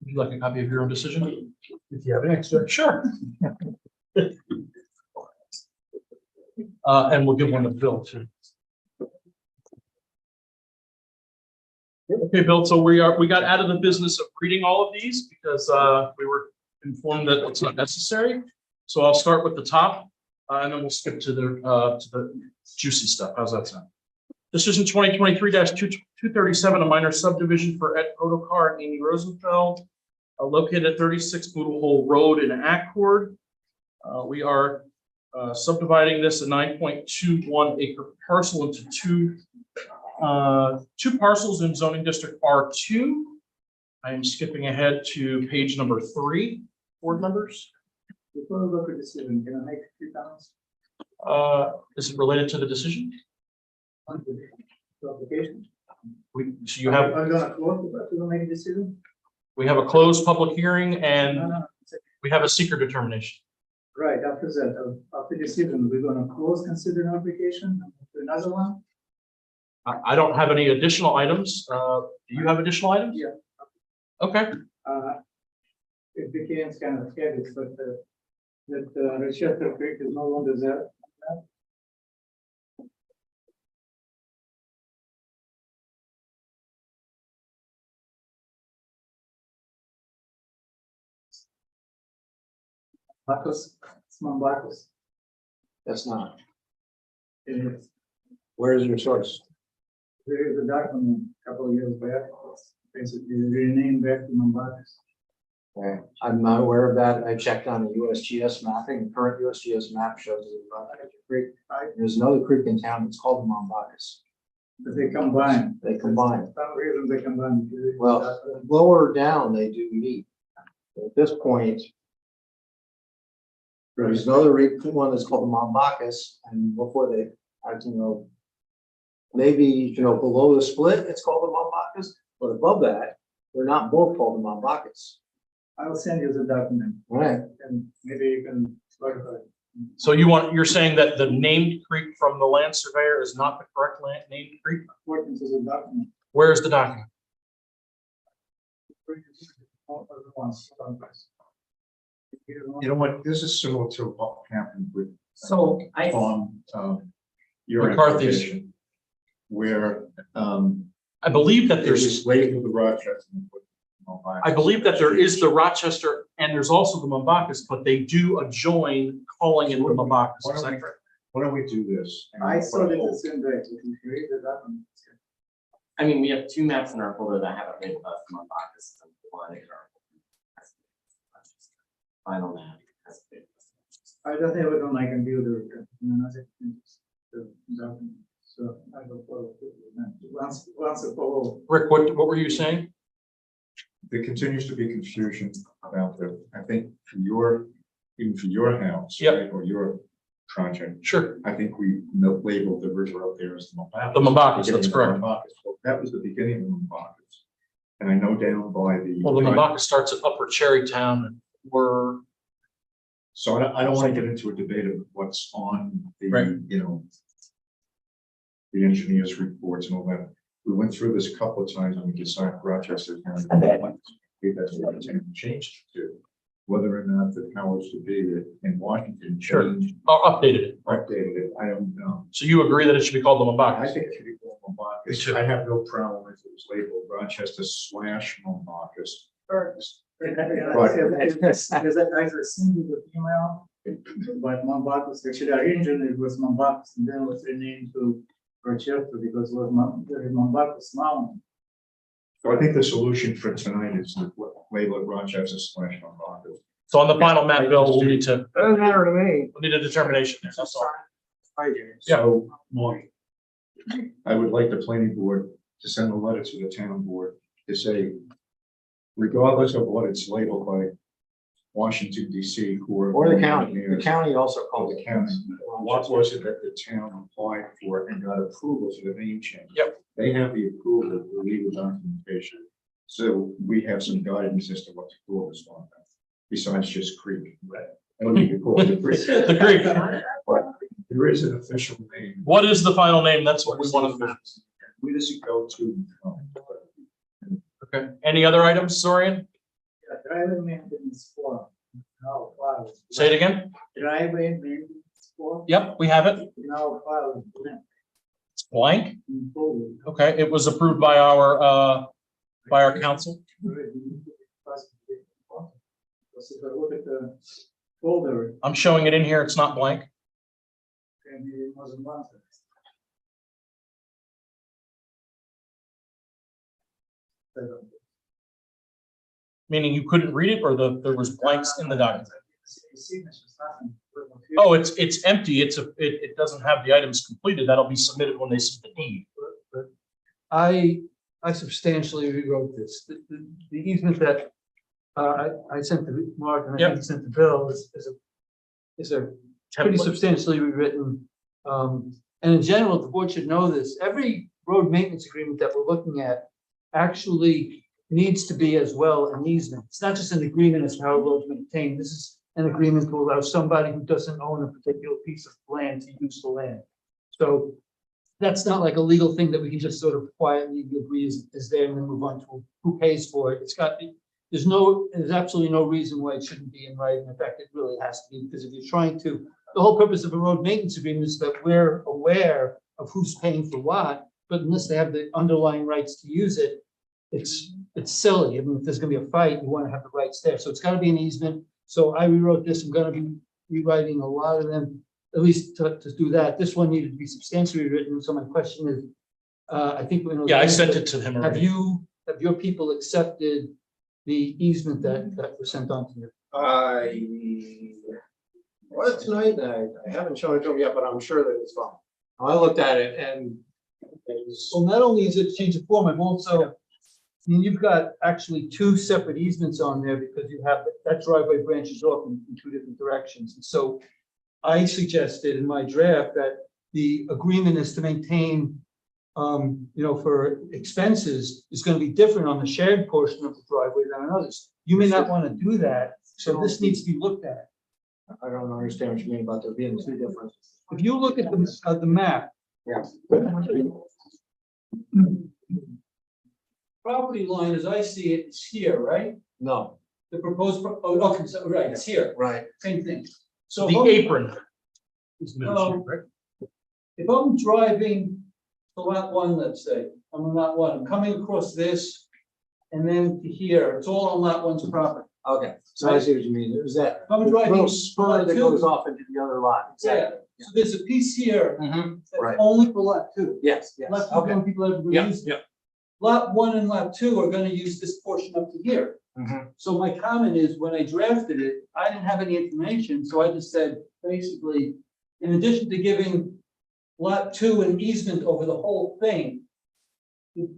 Would you like a copy of your own decision? If you have an extra, sure. And we'll give one to Bill too. Okay, Bill, so we got out of the business of reading all of these because we were informed that it's not necessary. So I'll start with the top and then we'll skip to the juicy stuff. How's that sound? Decision 2023-237, a minor subdivision for Ed Odokar and Amy Rosenfeld, located at 36 Boodle Hole Road in Accord. We are subdividing this a 9.21 acre parcel into two parcels in zoning district R2. I am skipping ahead to page number 3, board members. Before we go to decision, can I make a few comments Is it related to the decision? on the application? So you have, I'm gonna close, but we will make a decision? we have a closed public hearing No, and no, we have a seeker determination. right, after that, after decision, we're gonna close consider application, another one? I don't have any additional items. Do you have additional items? Yeah. Okay, It became kind of heavy, but that Rochester Creek is no longer there. Bacchus, small Bacchus. That's not. It is. Where is your source? There is a document a couple of years back, basically renamed back to Mombacus. Okay, I'm not aware of that. I checked on the USGS mapping. The current USGS map shows a creek. There's another creek in town. It's called the Mombacus. But they combine. They combine. For some reason they combine. Well, lower down, they do meet. At this point, there's another one that's called the Mombacus, and before they, I don't know, maybe, below the split, it's called the Mombacus, but above that, they're not both called the Mombacus. I will send you the document All right. and maybe you can verify. so you're saying that the named creek from the land surveyor is not the correct named creek? According to the document. Where is the document? You know what, this is similar to what happened with So I, on, your McCarthy's. application, where, I believe that it there's, was labeled the Rochester. I believe that there is the Rochester and there's also the Mombakas, but they do adjoin calling it the Mombakas. Is that correct? Why don't we do this? And I we'll saw put a it whole- the same day, if you read it up. I mean, we have two maps in our folder that have it labeled as Mombakas and one in our. Final map. has it. I don't have it on my computer, the document, so I will follow it. Once I follow. Rick, what were you saying? There continues to be confusion about I think for your, even for your house. Yep. right, or your project, Sure. I think we labeled the river out there as the Mombakas. The Mombakas, Beginning that's of the correct. Mombakas. Well, that was the beginning of the Mombakas. And I know down by the. Well, the Mombaka starts at Upper Cherrytown and we're, So I don't want to get into a debate of what's on Right. the, you know, the engineers' reports and all that. We went through this a couple of times and we decided Rochester County. That's what the town changed to, whether or not the powers to be in Washington Sure. changed, updated it. updated it, I don't know. So you agree that it should be called the I Mombakas? think it should be called Me Mombakas. too. I have no problem if it was labeled Rochester / Mombakas. Because I received the email, but Mombakas, actually originally it was Mombakas and then it was renamed to Rochester because it was Mombakas Mountain. So I think the solution for tonight is to label it Rochester / Mombakas. So on the final map, Bill, we'll need to, Doesn't matter to me. we'll need a determination there. That's all. So, Mark, I would like the planning board to send a letter to the town board to say, regardless of what it's labeled by Washington DC, Or the county also Of calls the it. county, what was it that the town applied for and got approval for the name change? Yep. They have the approval, the legal documentation, so we have some guidance as to what to call this one, besides just creek. I don't think you call it the creek. The creek. But there is an official name. What is the final name? That's what we want to know. Where does it go to? Okay. Any other items, Sorian? Driveway maintenance form. Now filed. Say it again? Driveway maintenance form. Yep, we have it. Now filed. It's blank. In full. Okay, it was approved by our council. So if I look at the folder, I'm showing it in here. It's not blank. and it wasn't one. Meaning you couldn't read it or there was blanks in the document? Oh, it's empty. It doesn't have the items completed. That'll be submitted when they submit the deed. I substantially rewrote this. The easement that I sent to Mark and I think sent to Bill is a pretty Template. substantially rewritten. And in general, the board should know this. Every road maintenance agreement that we're looking at actually needs to be as well an easement. It's not just an agreement as to how a road's maintained. This is an agreement to allow somebody who doesn't own a particular piece of land to use the land. So that's not like a legal thing that we can just sort of quietly agree is there and then move on to who pays for it. There's absolutely no reason why it shouldn't be in writing. In fact, it really has to be, because if you're trying to, the whole purpose of a road maintenance agreement is that we're aware of who's paying for what, but unless they have the underlying rights to use it, it's silly. I mean, if there's gonna be a fight, you want to have the rights there. So it's gotta be an easement. So I rewrote this. I'm gonna be rewriting a lot of them, at least to do that. This one needed to be substantially written. So my question is, I think. Yeah, I sent it to him Have already. have your people accepted the easement that was sent on to you? Well, tonight, I haven't shown it to him yet, but I'm sure that it's fine. I looked at it and it was, Well, not only is it a change of form, I've also, I mean, you've got actually two separate easements on there because you have, that driveway branches off in two different directions. And so I suggested in my draft that the agreement is to maintain, for expenses is going to be different on the shared portion of the driveway than on others. You may not want to do that, so this needs to be looked at. I don't understand what you mean about there being two different. If you look at the map, Yeah. property line, as I see it, is here, right? No, The proposed, okay, so, right, it's here, right. same thing. So The apron. It's the middle sheet, right? If I'm driving to lot one, let's say, I'm on lot one, I'm coming across this and then to here, it's all on lot one's property. Okay, so I see what you mean. There's that If I'm driving. little spur that two- goes off into the other lot. Yeah, so there's a piece here Mhm, that's right. only for lot two. Yes, yes, Lot two, okay. don't people ever Yeah, use. yeah. Lot one and lot two are gonna use this portion up to here. Mhm. So my comment is, when I drafted it, I didn't have any information, so I just said, basically, in addition to giving lot two an easement over the whole thing,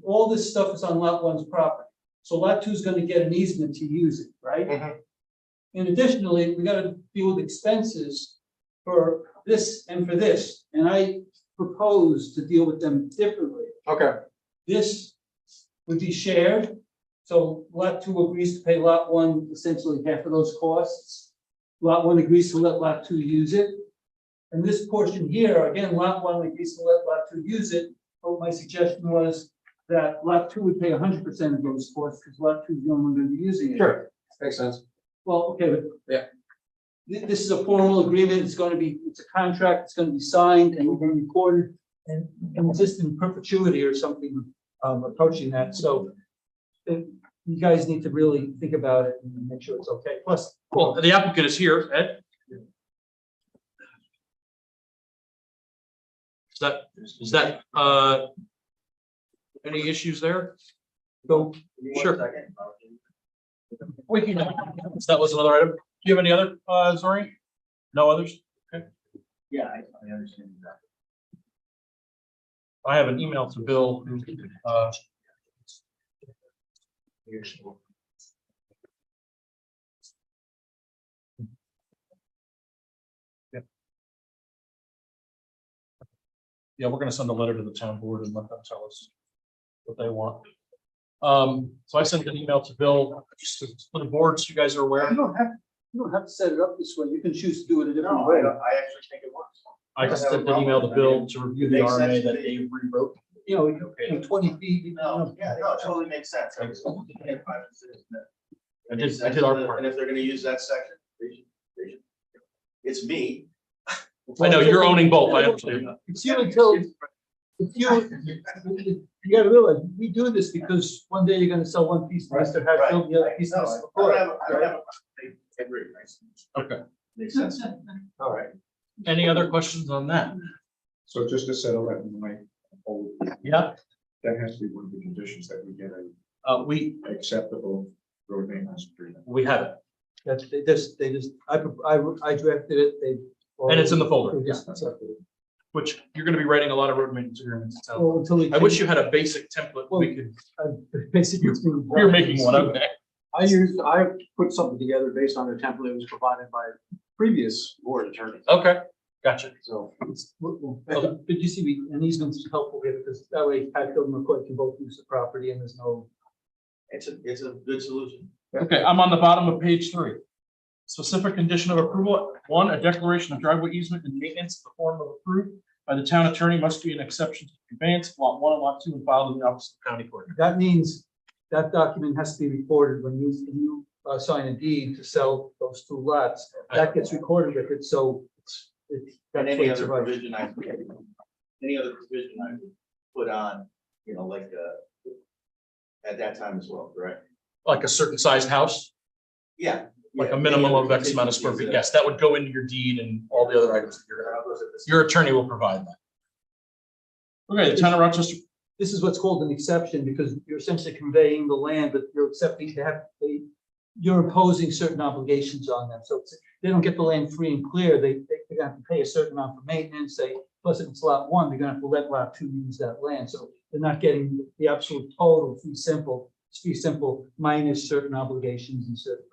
all this stuff is on lot one's property. So lot two is gonna get an easement to use it, right? Mhm. And additionally, we gotta deal with expenses for this and for this, and I propose to deal with them differently. Okay, This would be shared, so lot two agrees to pay lot one essentially half of those costs. Lot one agrees to let lot two use it. And this portion here, again, lot one agrees to let lot two use it, but my suggestion was that lot two would pay 100% of those costs, because lot two is the only one going to be using it. sure, makes sense. Well, okay, but. Yeah. This is a formal agreement, it's gonna be, it's a contract, it's gonna be signed and we're gonna record it and exist in perpetuity or something, approaching that, so. You guys need to really think about it and make sure it's okay, plus. Well, the applicant is here, Ed. Is that, any issues there? Go. Sure. We can, that was another item. Do you have any other, Zori? No others? Okay. Yeah, I understand that. I have an email to Bill, yeah, we're gonna send a letter to the town board and let them tell us what they want. So I sent an email to Bill, just for the board, so you guys are aware. You don't have to set it up this way, you can choose to do it a different way. I actually think it works. I just sent an email to Bill to review the RMA that Dave rewrote. You know, 20 feet, you know. Yeah, no, it totally makes sense. I did our part. And if they're gonna use that section, it's me. I know, you're owning both, I understand. It's you until, if you gotta realize, we do this because one day you're gonna sell one piece to Mr. Hatfield, the other piece to Mr. McCoy. I agree, Okay, makes sense. All right. any other questions on that? So just to settle that in my, Yeah, that has to be one of the conditions that we get we a acceptable road maintenance agreement. have it, That they just, I drafted it, they. and it's in the folder, They just accepted it. which you're gonna be writing a lot of road maintenance agreements. it sounds like. Well, until we. I wish you had a basic template we could, Basically. you're making one, okay. I put something together based on the template that was provided by previous board attorneys, Okay, gotcha. so. But you see, an easement's helpful here, because that way Hatfield and McCoy can both use the property and there's no. It's a good solution. Okay, I'm on the bottom of page 3. Specific condition of approval, 1, a declaration of driveway easement and maintenance in the form of approved by the town attorney must be an exception to conveyance, lot 1 and lot 2, and filed in the office of the county clerk. That means that document has to be recorded when you sign a deed to sell those two lots. That gets recorded with it, so it's. And that's any what it's other about. provision I would put on, at that time as well, correct? Like a certain sized house, Yeah. like a minimum of X amount of square feet. Yes, that would go into your deed and all the other items that you're gonna have. Your attorney will provide that. Okay, the town of Rochester, This is what's called an exception, because you're essentially conveying the land, but you're accepting to have, you're imposing certain obligations on them. So they don't get the land free and clear. They're gonna have to pay a certain amount for maintenance, plus if it's lot 1, they're gonna have to let lot 2 use that land. So they're not getting the absolute total fee simple. It's fee simple minus certain obligations and certain.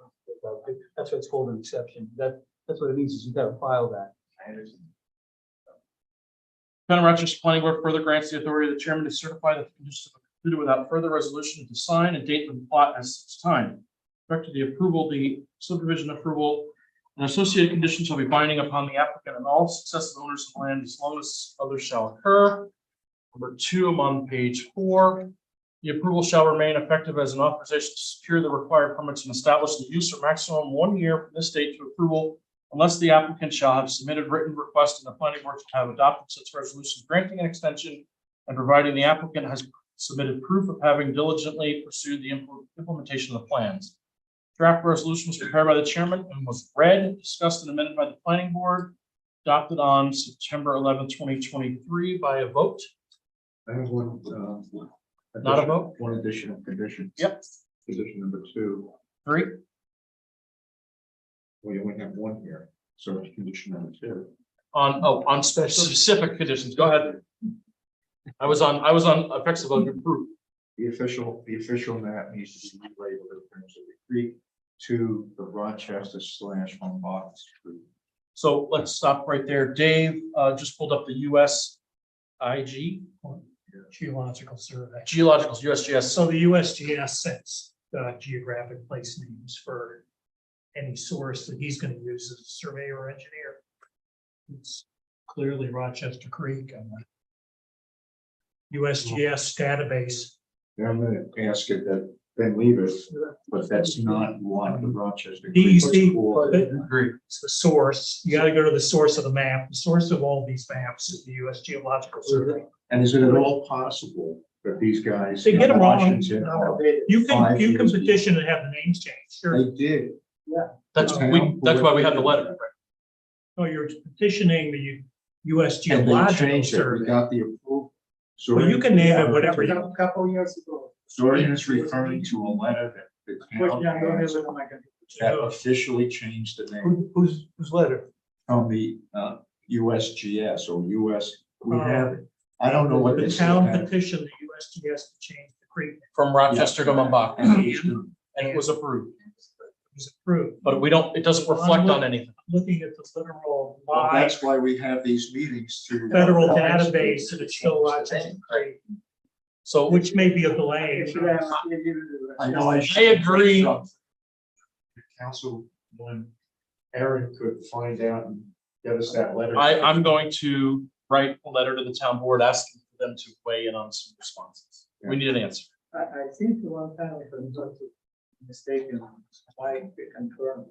That's what's called an exception. That's what it means, is you gotta file that. I understand. town of Rochester Planning Board further grants the authority of the chairman to certify that the conditions are completed without further resolution to sign and date the plot as such time. Directed the approval, the subdivision approval, and associated conditions shall be binding upon the applicant and all successive owners of land as long as others shall occur. Number 2, I'm on page 4. The approval shall remain effective as an authorization to secure the required permits and establish the use for maximum 1 year from this date to approval unless the applicant shall have submitted written request and the planning board shall have adopted such resolution granting an extension and providing the applicant has submitted proof of having diligently pursued the implementation of the plans. Draft resolution was prepared by the chairman and was read, discussed and amended by the planning board, adopted on September 11, 2023 by a vote. I have one. Not a vote? One additional condition. Yep. Condition number 2. 3. Well, you only have one here, so it's condition number 2. On specific conditions. Go ahead. I was on effects of approved. The official map needs to be relabeled in terms of the creek to the Rochester/Mombasa Street. So let's stop right there. Dave just pulled up the USIG, Geological survey. geological USGS. So the USGS sets geographic place names for any source that he's gonna use as a surveyor or engineer. It's clearly Rochester Creek and the USGS database. I'm gonna ask it that then leave it, but that's not what the Rochester. DEC, Creek was for. Agree. it's the source. You gotta go to the source of the map. The source of all these maps is the US Geological Survey. And is it at all possible that these guys? They get them in wrong. Washington are- You can 5 years ago. petition to have the names changed, sure. They did. That's why we have the letter. No, you're petitioning the US And they Geological changed it. We Survey. got the approval. Well, you can name it whatever you. A couple years ago. Zorian is referring to a letter that the town has that officially changed the name Whose letter? from the USGS or US. We Oh. have it. I don't know what The this is. town petitioned the USGS to change the creek. From Rochester to Mombasa, And and it was approved. It was approved. But it doesn't reflect on anything. Looking at the literal well, live that's why we have these meetings to. federal database and it's still Rochester Creek, So which may be a delay. I know. I agree. Councilman Aaron could find out and get us that letter. I'm going to write a letter to the town board asking for them to weigh in on some responses. We need an answer. I think the one time if I'm not mistaken, I confirm.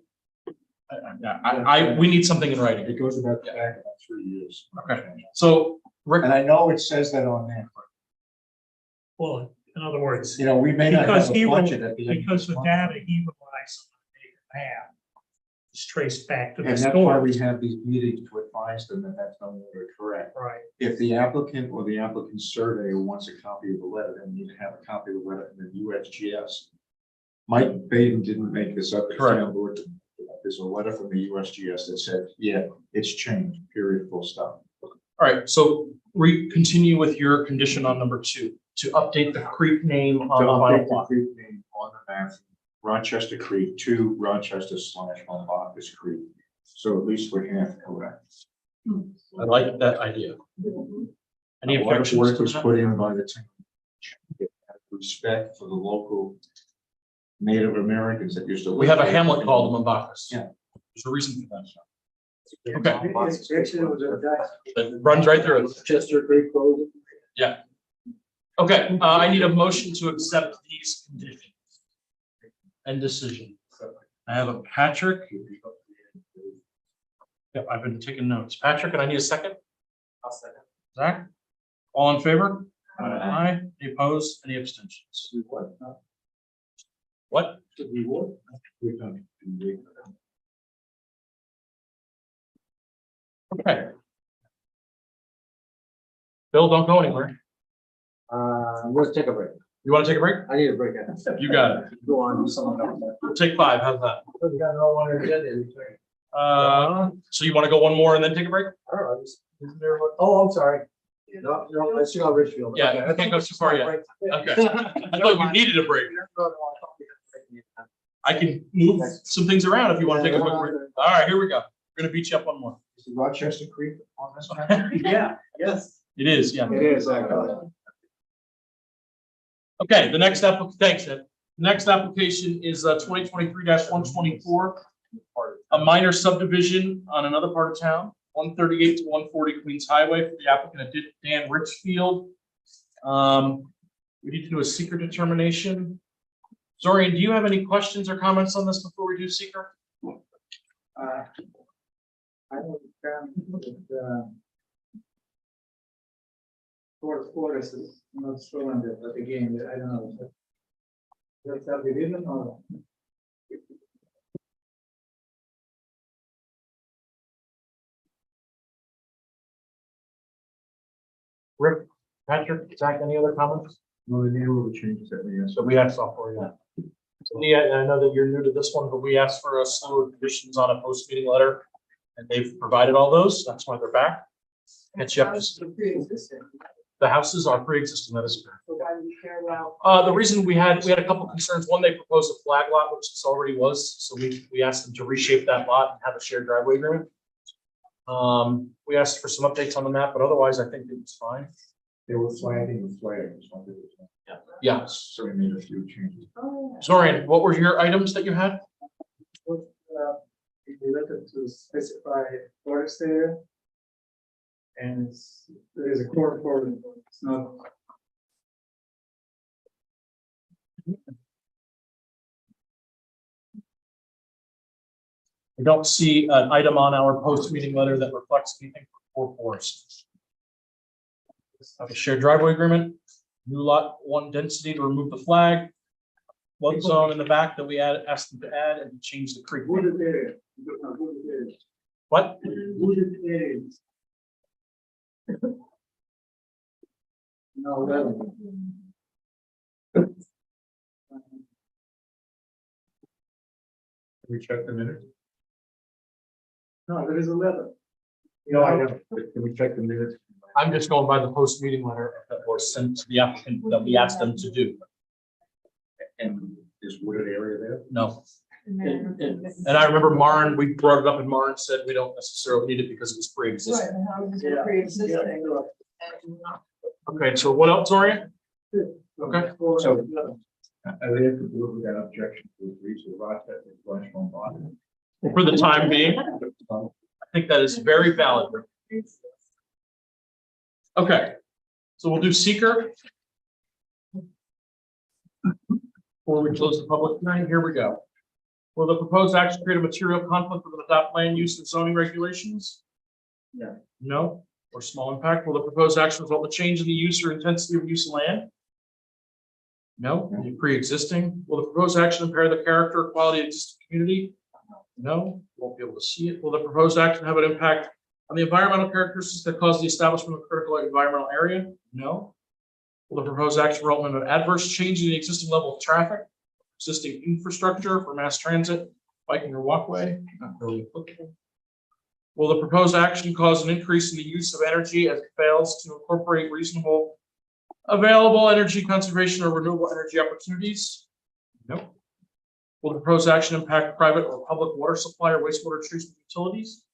We need something in writing. It goes about back about 3 years. Okay. So Rick, And I know it says that on there, but Well, in other words, you know, we may not Because have he a will- budget at the end. because the data he relies on map is traced back to the And that's why store. we have these meetings to advise them that that's no longer correct. Right. If the applicant or the applicant's surveyor wants a copy of the letter, then you need to have a copy of the letter in the USGS. Mike Baden didn't make this up. Correct. There's a letter from the USGS that said, yeah, it's changed, period, full stop. all right, so continue with your condition on number 2, to update the creek name on the To final update the plot. creek name on the map, Rochester Creek to Rochester/Mombasa Creek. So at least we're half correct. I like that idea. Any A lot of objections work to was that? put in by the town. Respect for the local Native Americans that used to. We have a hamlet called Mombasa. Yeah. There's a reason for that. Okay, Actually, it was a dice. that runs right through it. Chester Creek Road. Yeah. Okay, I need a motion to accept these conditions and decision. I have a Patrick. Yep, I've been taking notes. Patrick, and I need a second. I'll second. Zach? All in favor? Aye. Any opposed? Any abstentions? What? We've done it. Okay. Bill, don't go anywhere. Let's take a break. You want to take a break? I need a break. You got it. Go on, do someone else. We'll take 5. How's that? We got no one agenda. So you want to go one more and then take a break? Isn't there one? Oh, I'm sorry. No, let's see how Richfield. Yeah, I can't go too far yet. Okay. I thought you needed a break. I can move some things around if you want to take a quick break. All right, here we go. We're gonna beat you up one more. Is the Rochester Creek on this map? Yeah, yes. It is, yeah. It is, actually. Okay, the next thanks, Ed. The next application is 2023-124. A minor subdivision on another part of town, 138 to 140 Queens Highway for the applicant Dan Richfield. We need to do a secret determination. Zorian, do you have any questions or comments on this before we do secret? I don't count with, forest is not showing that, but again, I don't know. That's how we did it, or? Rick, Patrick, Zach, any other comments? No, the name of the changes that we asked. So we asked all for you. So Leah, I know that you're new to this one, but we asked for a slew of conditions on a post-meeting letter. And they've provided all those. That's why they're back. Catch you up to The pre-existing, the houses are pre-existing, that is correct. so why do we care about? The reason we had a couple concerns. One, they proposed a flag lot, which this already was, so we asked them to reshape that lot and have a shared driveway agreement. We asked for some updates on the map, but otherwise I think it was fine. They were flagging the flags. Yeah. So we made a few changes. Zorian, what were your items that you had? If you look to specify forest area. And there is a core for it, it's not. I don't see an item on our post-meeting letter that reflects anything for forest. Okay, shared driveway agreement, new lot one density to remove the flag. Flood zone in the back that we asked them to add and change the creek. Wooded area. Wooded area. What? Wooded areas. No, well. Can we check the minutes? No, there is a letter. No, I know. Can we check the minutes? I'm just going by the post-meeting letter that was sent to the applicant that we asked them to do. And is wooded area there? No. And- And I remember Maren, we brought it up and Maren said we don't necessarily need it because it was Right, pre-existing. and how is Yeah. it pre-existing? Okay, so what else, Zorian? Okay. So, are they have to do it with that objection to agree to the Rochester flush on bottom? For the time being, I think that is very valid. Okay, so we'll do seeker. Before we close the public hearing, here we go. Will the proposed action create a material conflict with the adopt land use and zoning regulations? No. No, or small impact. Will the proposed action result in a change in the use or intensity of use of land? No, pre-existing. Will the proposed action impair the character or quality of the existing community? No, won't be able to see it. Will the proposed action have an impact on the environmental characteristics that cause the establishment of a critical environmental area? No. Will the proposed action result in an adverse change in the existing level of traffic, existing infrastructure for mass transit, biking or walkway? Not really applicable. Will the proposed action cause an increase in the use of energy as it fails to incorporate reasonable available energy conservation or renewable energy opportunities? No. Will the proposed action impact private or public water supply or wastewater treatment utilities?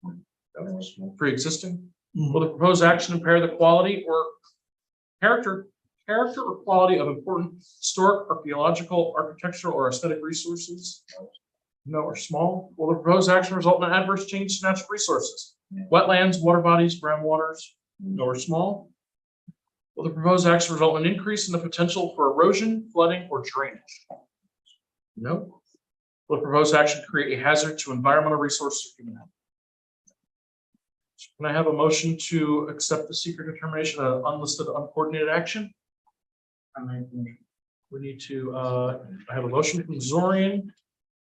No. Pre-existing. Will the proposed action impair the quality or character or quality of important historic, archaeological, architectural, or aesthetic resources? No, or small. Will the proposed action result in an adverse change to natural resources? Wetlands, water bodies, groundwaters? No, or small. Will the proposed action result in an increase in the potential for erosion, flooding, or drainage? No. Will the proposed action create a hazard to environmental resources or human health? Can I have a motion to accept the secret determination of unlisted uncoordinated action? We need to, I have a motion from Zorian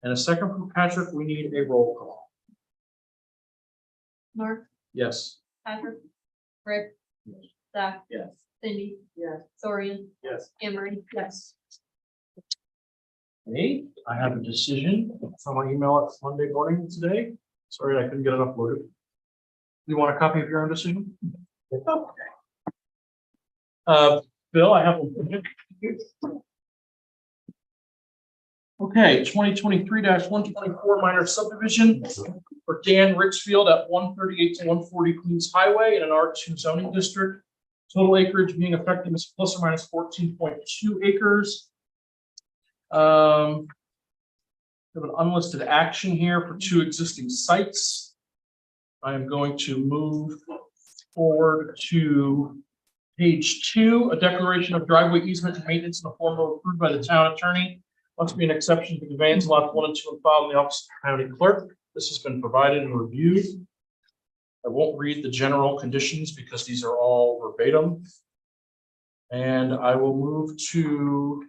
and a second from Patrick. We need a roll call. Mark, Yes. Patrick, Rick, Zach. Yes. Cindy, Yes. Zorian, Yes. Anne Marie. Yes. Hey, I have a decision from my email Monday morning today. Sorry, I couldn't get it uploaded. You want a copy of your own decision? Bill, I have one. Okay, 2023-124 minor subdivision for Dan Richfield at 138 to 140 Queens Highway in an R2 zoning district. Total acreage being affected is plus or minus 14.2 acres. We have an unlisted action here for two existing sites. I am going to move forward to page 2, a declaration of driveway easement and maintenance in the form of approved by the town attorney. Must be an exception to conveyance lots 1 and 2 and filed in the office of the county clerk. This has been provided and reviewed. I won't read the general conditions because these are all verbatim. And I will move to.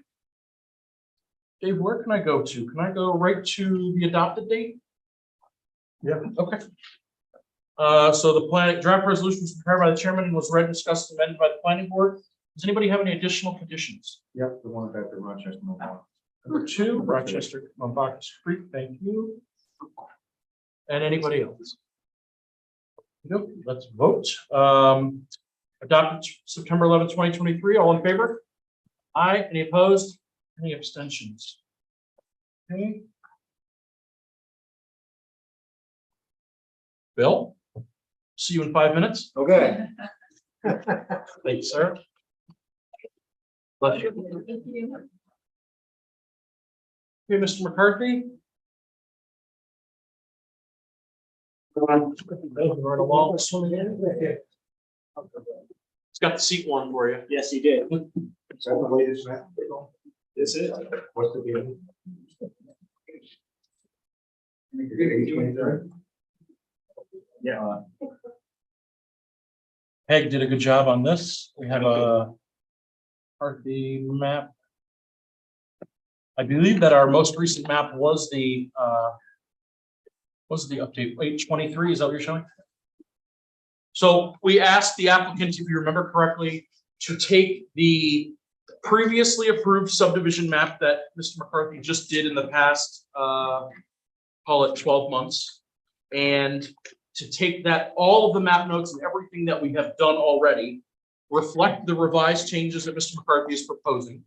Dave, where can I go to? Can I go right to the adopted date? Yeah. Okay. So the plan, draft resolution was prepared by the chairman and was read, discussed, and amended by the planning board. Does anybody have any additional conditions? Yep, the one about the Rochester. Number 2, Rochester, Mombacas Creek, thank you. And anybody else? Nope, let's vote. Adopted September 11, 2023, all in favor? Aye, any opposed? Any abstentions? Okay. Bill, see you in 5 minutes. Okay. Thanks, sir. Bless you. Okay, Mr. McCarthy. Right along this one again. It's got the seat one for you. Yes, he did. Is that the latest map? Is it? What's the deal? Yeah. Peg did a good job on this. We have a McCarthy map. I believe that our most recent map was the update, 823, is that what you're showing? So we asked the applicant, if you remember correctly, to take the previously approved subdivision map that Mr. McCarthy just did in the past, call it 12 months, and to take that, all of the map notes and everything that we have done already, reflect the revised changes that Mr. McCarthy is proposing,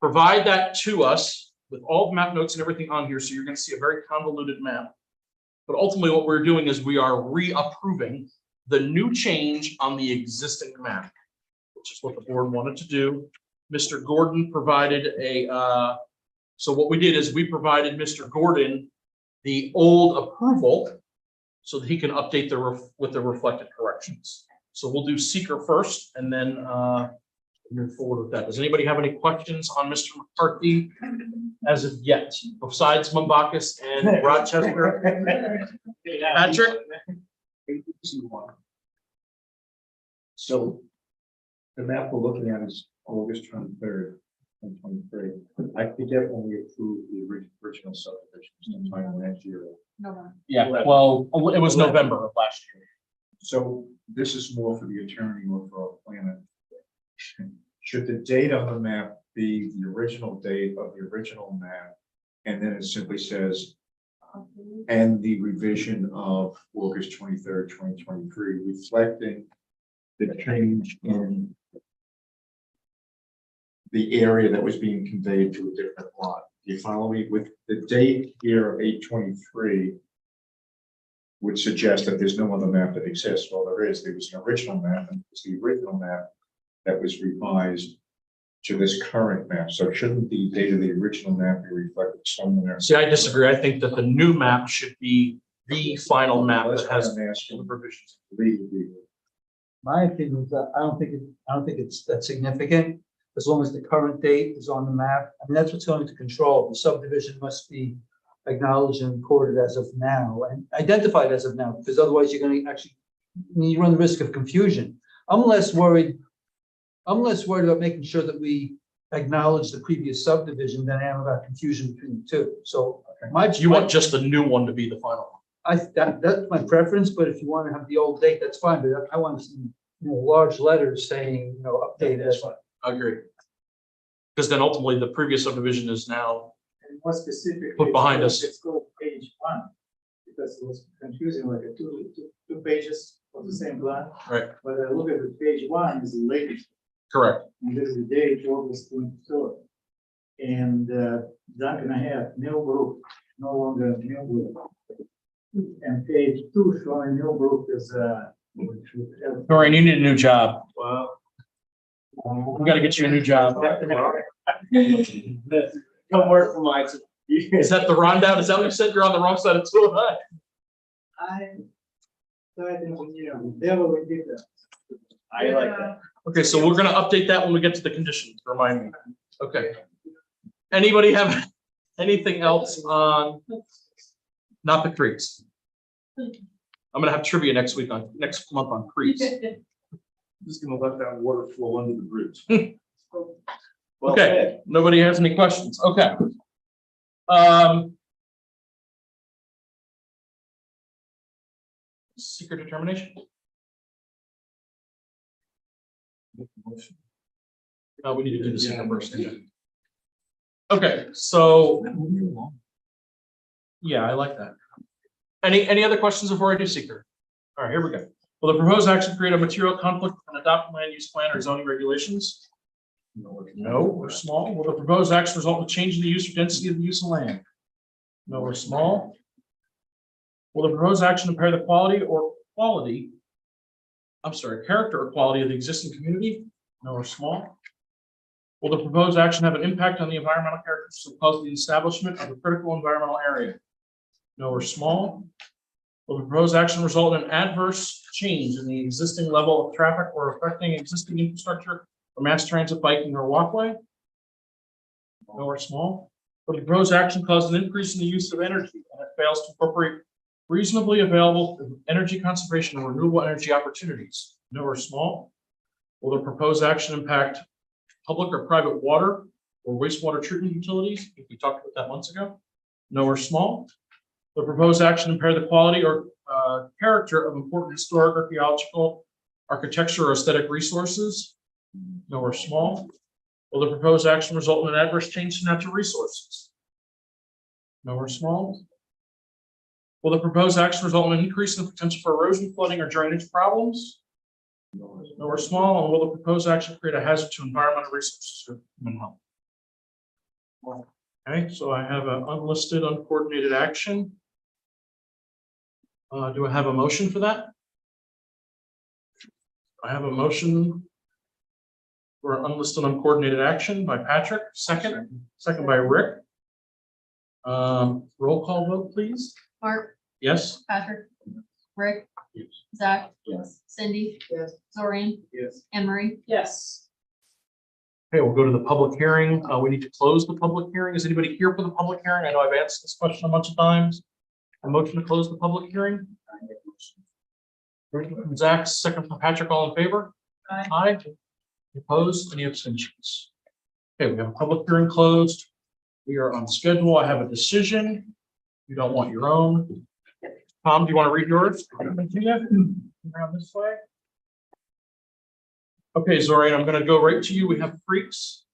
provide that to us with all the map notes and everything on here, so you're going to see a very convoluted map. But ultimately what we're doing is we are reapproving the new change on the existing map, which is what the board wanted to do. Mr. Gordon provided a, so what we did is we provided Mr. Gordon the old approval so that he can update with the reflected corrections. So we'll do seeker first and then move forward with that. Does anybody have any questions on Mr. McCarthy as of yet, besides Mombacas and Rochester? Patrick? So the map we're looking at is August 23rd, 2023. I forget when we approved the original subdivision, sometime last year. Yeah, well, it was November of last year. So this is more for the attorney or for a planner. Should the date on the map be the original date of the original map? And then it simply says, and the revision of August 23rd, 2023, reflecting the change in the area that was being conveyed to a different lot. You follow me? With the date here of 8/23 would suggest that there's no other map that exists. Well, there is. There was an original map, and it's the original map that was revised to this current map. So shouldn't the date of the original map be reflected somewhere? See, I disagree. I think that the new map should be the final map that has I'm asking. the provisions. My opinion is that I don't think it's that significant, as long as the current date is on the map. I mean, that's what's going to control. The subdivision must be acknowledged and recorded as of now and identified as of now, because otherwise you're going to actually, you run the risk of confusion. I'm less worried about making sure that we acknowledge the previous subdivision than I am about confusion between the two. So You want just the new one to be the final one? that's my preference, but if you want to have the old date, that's fine. But I want to see, large letters saying, update this one. I agree. Because then ultimately the previous subdivision is now And more specifically. put behind us. Let's go page 1, because it was confusing, like two pages of the same plan. Right. But I look at the page 1 is the latest, Correct. and this is the date, August 23rd. And Duncan I have Millbrook, no longer Millbrook. And page 2 showing Millbrook is Dorian, you need a new job. Wow. We got to get you a new job. Don't work for mine. Is that the rundown? Is that what you said? You're on the wrong side of 209. I'm site engineer, devil we did that. I like that. Okay, so we're gonna update that when we get to the conditions, remind me. Okay. Anybody have anything else on not the creeks. I'm gonna have trivia next month on creeks. Just gonna let that water flow under the bridge. Well Okay, said. nobody has any questions, okay. Secret determination? We need to do this first. Okay, so. Yeah, I like that. Any other questions before I do secret? All right, here we go. Will the proposed action create a material conflict and adopt land use plan or zoning regulations? No, or small. Will the proposed action result in a change in the use or density of the use of land? No, or small. Will the proposed action impair the character or quality of the existing community? No, or small. Will the proposed action have an impact on the environmental characteristics that cause the establishment of a critical environmental area? No, or small. Will the proposed action result in an adverse change in the existing level of traffic or affecting existing infrastructure for mass transit, biking, or walkway? No, or small. Will the proposed action cause an increase in the use of energy and it fails to incorporate reasonably available energy conservation and renewable energy opportunities? No, or small. Will the proposed action impact public or private water or wastewater treatment utilities? I think we talked about that months ago. No, or small. The proposed action impair the quality or character of important historic, archaeological, architecture, or aesthetic resources? No, or small. Will the proposed action result in an adverse change to natural resources? No, or small. Will the proposed action result in an increase in the potential for erosion, flooding, or drainage problems? No, or small. And will the proposed action create a hazard to environmental resources or human health? Okay, so I have an unlisted, uncoordinated action. Do I have a motion for that? I have a motion for unlisted, uncoordinated action by Patrick, second by Rick. Roll call vote, please. Mark, Yes? Patrick, Rick, Yes. Zach, Yes. Cindy, Yes. Zorian, Yes. Anne Marie. Yes. Okay, we'll go to the public hearing. We need to close the public hearing. Is anybody here for the public hearing? I know I've asked this question a bunch of times. A motion to close the public hearing? Motion from Zach, second from Patrick, all in favor? Aye. Aye. Opposed? Any abstentions? Okay, we have a public hearing closed. We are on schedule. I have a decision. You don't want your own. Tom, do you want to read yours? Around this way. Okay, Zorian, I'm going to go right to you. We have freaks.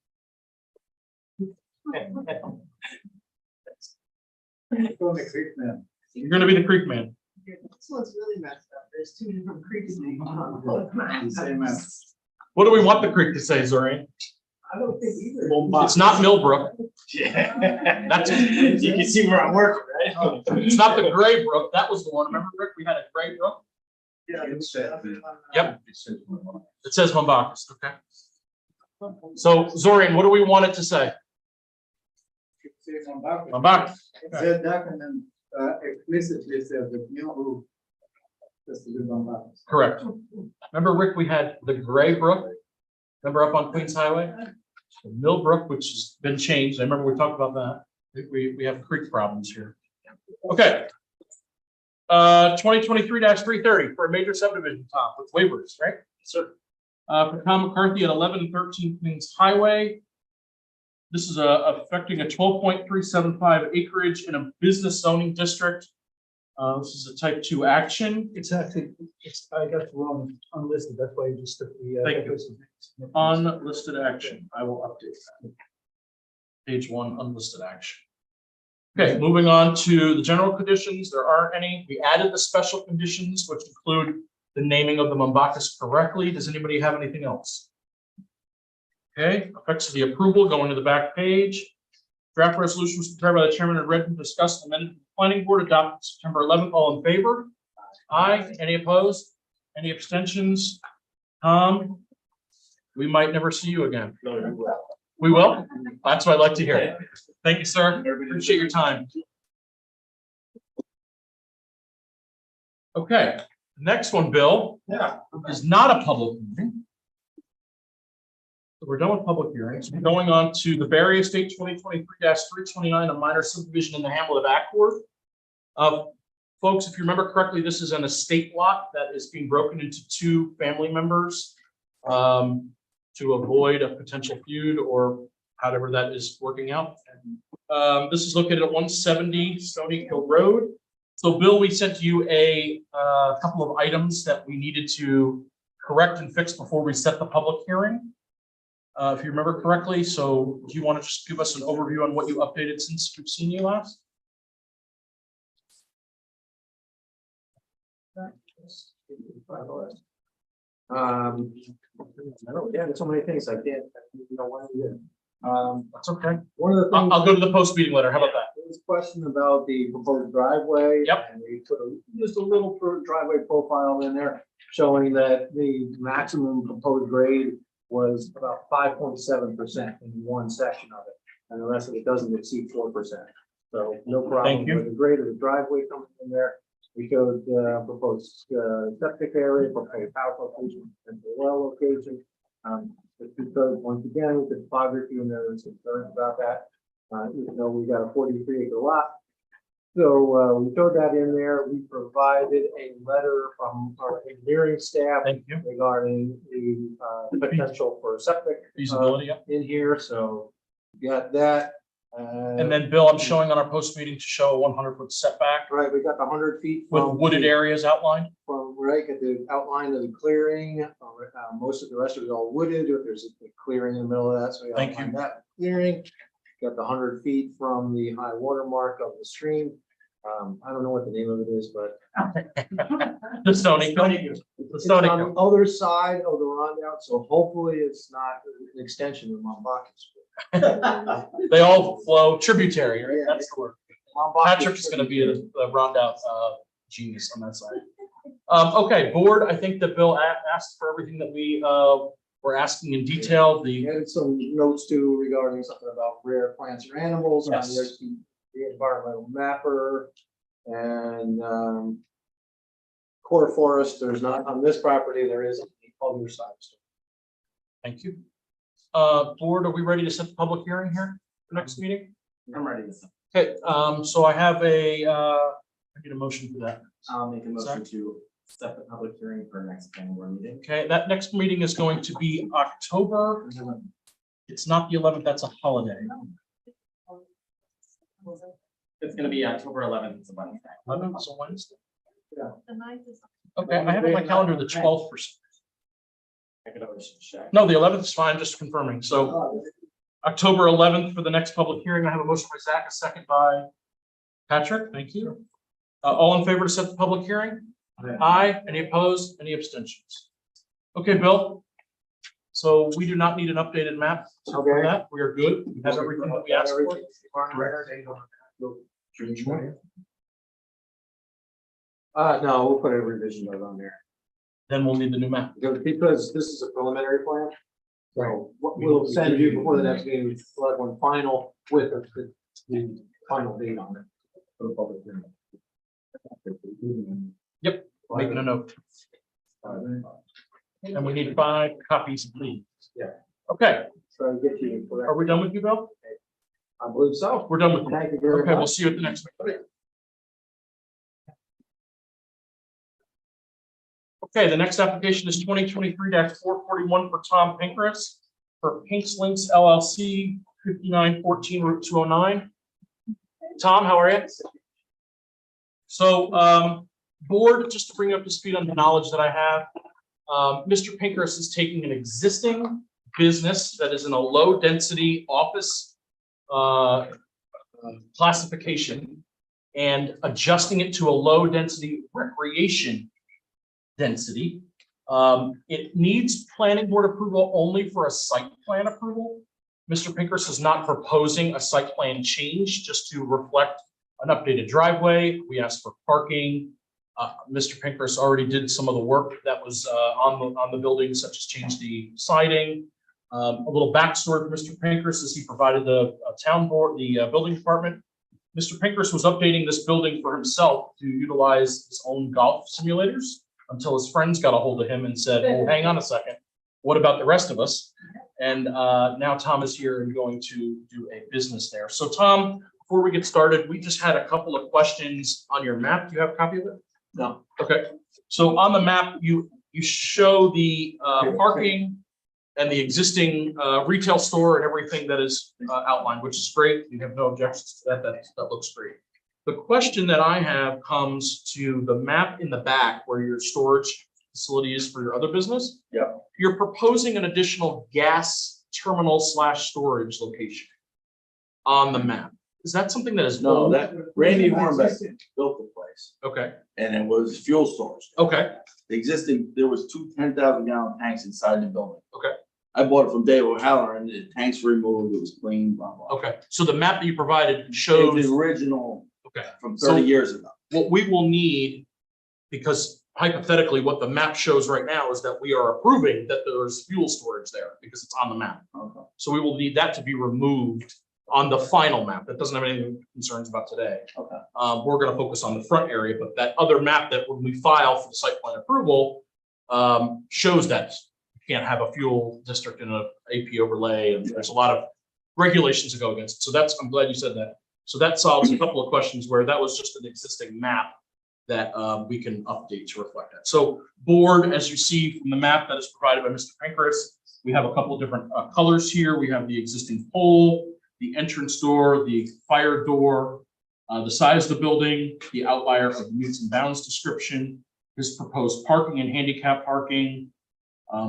You're going to be the creek man. This one's really messed up. There's two different creeks named on both. What do we want the creek to say, Zorian? I don't think either. It's not Millbrook. Yeah. That's You can see where I'm working, right? It's not the Gray Brook. That was the one. Remember, Rick? We had a Gray Brook. Yeah. Yep. It says Mombacas. Okay. So Zorian, what do we want it to say? Mombacas. The document explicitly says that new roof has to be Mombacas. Correct. Remember, Rick, we had the Gray Brook. Remember up on Queens Highway? Millbrook, which has been changed. I remember we talked about that. We have creek problems here. Okay. 2023-330 for a major subdivision, Tom, with waivers, right? Sir. For Tom McCarthy at 1113 Queens Highway. This is affecting a 12.375 acreage in a business zoning district. This is a type 2 action. It's actually, I got it wrong, unlisted, that's why you just took the. Thank you. Unlisted action. I will update that. Page 1, unlisted action. Okay, moving on to the general conditions. There aren't any. We added the special conditions, which include the naming of the Mombacas correctly. Does anybody have anything else? Okay, effects of the approval going to the back page. Draft resolution was prepared by the chairman and read and discussed and amended to the planning board adopted September 11th. All in favor? Aye. Any opposed? Any abstentions? Tom, we might never see you again. We will? That's what I'd like to hear. Thank you, sir. Appreciate your time. Okay, next one, Bill. Yeah. Is not a public hearing. So we're done with public hearings. We're going on to the Barry Estate 2023-329, a minor subdivision in the hamlet of Ackworth. Folks, if you remember correctly, this is an estate lot that is being broken into two family members to avoid a potential feud or however that is working out. This is located at 170 Stony Hill Road. So Bill, we sent you a couple of items that we needed to correct and fix before we set the public hearing. If you remember correctly, so do you want to just give us an overview on what you updated since we've seen you last? I don't, yeah, there's so many things I can't, you know, what to do. That's okay. One of the things. I'll go to the post-meeting letter. How about that? There was a question about the proposed driveway. Yep. And we put just a little driveway profile in there showing that the maximum proposed grade was about 5.7% in one section of it. And the rest of it doesn't exceed 4%. So no problem Thank you. with the grade of the driveway coming in there. We showed proposed septic area, proposed house location, and the well location. Because once again, with the topography and there was concerns about that, even though we got a 43-acre lot. So we showed that in there. We provided a letter from our engineering staff Thank you. regarding the potential for septic Feasibility. Yeah. in here. So we got that. And then Bill, I'm showing on our post-meeting to show a 100-foot setback right, we got the 100 feet with from wooded areas outlined. from right at the outline of the clearing. Most of the rest of it is all wooded. There's a clearing in the middle of that, so we Thank outlined you. that clearing. Got the 100 feet from the high water mark of the stream. I don't know what the name of it is, but The Stony. The it's Stony. on the other side of the rundown, so hopefully it's not an extension of Mombaka. They all flow tributary, right? Yeah. That's the word. Mombaka Patrick is going to be the roundout genius on that side. Okay, board, I think that Bill asked for everything that we were asking in detail. The And some notes too regarding something about rare plants or animals. Yes. There's the environmental mapper and core forest. There's not on this property. There is on the other side. Thank you. Board, are we ready to set the public hearing here for next meeting? I'm ready to. Okay, so I have I need a motion for that. I'll make a motion to set the public hearing for next planning board meeting. Okay, that next meeting is going to be October. It's not the 11th, that's a holiday. It's gonna be October 11th, it's a Wednesday. 11th is a Wednesday. The ninth is. Okay, I have on my calendar the 12th for some. I could always check. No, the 11th is fine, just confirming. So October 11th for the next public hearing. I have a motion by Zach, a second by Patrick. Thank you. All in favor to set the public hearing? Aye. Any opposed? Any abstentions? Okay, Bill. So we do not need an updated map for Okay. that. We are good. We have everything that we asked for. No, we'll put a revision note on there Then we'll need the new map. because this is a preliminary plan. So what we'll send you before the next meeting, we'll have one final with the final date on it. For the public hearing. Yep, making a note. And we need 5 copies, please. Yeah. Okay, So I'll get you. are we done with you, Bill? I believe so. We're done with you. Thank you very Okay, we'll much. see you at the next meeting. Okay, the next application is 2023-441 for Tom Pinkrus for Pinks Links LLC, 5914 Route 209. Tom, how are you? So, board, just to bring you up to speed on the knowledge that I have, Mr. Pinkrus is taking an existing business that is in a low-density office classification and adjusting it to a low-density recreation density. It needs planning board approval only for a site plan approval. Mr. Pinkrus is not proposing a site plan change, just to reflect an updated driveway. We asked for parking. Mr. Pinkrus already did some of the work that was on the building, such as change the siding. A little backstory for Mr. Pinkrus is he provided the town board, the building department. Mr. Pinkrus was updating this building for himself to utilize his own golf simulators until his friends got a hold of him and said, "Oh, hang on a second. What about the rest of us?" And now Tom is here and going to do a business there. So Tom, before we get started, we just had a couple of questions on your map. Do you have a copy of it? No. Okay, so on the map, you show the parking and the existing retail store and everything that is outlined, which is great. You have no objections to that. That looks great. The question that I have comes to the map in the back where your storage facility is for your other business. Yeah. You're proposing an additional gas terminal / storage location on the map. Is that something that is? No, that Randy Hornbeck built the place Okay, and it was fuel storage. okay, The existing, there was two 10,000 gallon tanks inside the building. okay, I bought it from Dave O'Halloran and the tanks were removed, it was clean, blah, blah. okay. So the map that you provided It was shows, the original okay. from So- 30 years ago. What we will need, because hypothetically, what the map shows right now is that we are approving that there's fuel storage there because it's on the map. Okay. So we will need that to be removed on the final map. That doesn't have any concerns about today. Okay. We're gonna focus on the front area, but that other map that when we file for the site plan approval shows that you can't have a fuel district in a AP overlay, and there's a lot of regulations to go against. it. So that's, I'm glad you said that. So that solves a couple of questions where that was just an existing map that we can update to reflect that. So board, as you see from the map that is provided by Mr. Pankhurst, we have a couple of different colors here. We have the existing pole, the entrance door, the fire door, the size of the building, the outlier of the meets and bounds description, his proposed parking and handicap parking,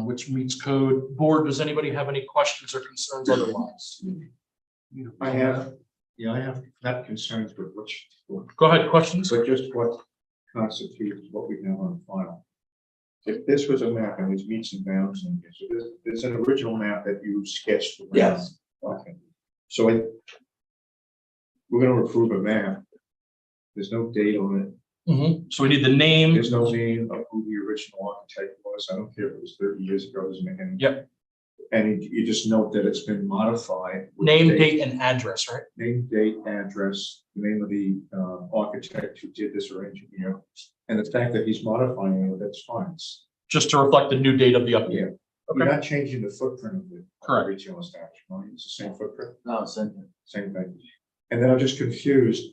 which meets code. Board, does anybody have any questions or concerns otherwise? I have not concerns with which, Go ahead, questions? but just what constitutes what we have on file. If this was a map and it's meets and bounds, and it's an original map that you sketched. around. Yes. Okay, so we're gonna approve a map. There's no date on it. So we need the name. There's no name of who the original architect was. I don't care if it was 30 years ago, doesn't make any. Yep. And you just note that it's been modified. with Name, date, and address, right? Name, date, address, the name of the architect who did this or engineer, and the fact that he's modifying it, that's fine. Just to reflect the new date of the update. Yeah. You're not changing the footprint of the Correct. retail establishment, it's the same footprint, No, same. same thing. And then I'm just confused,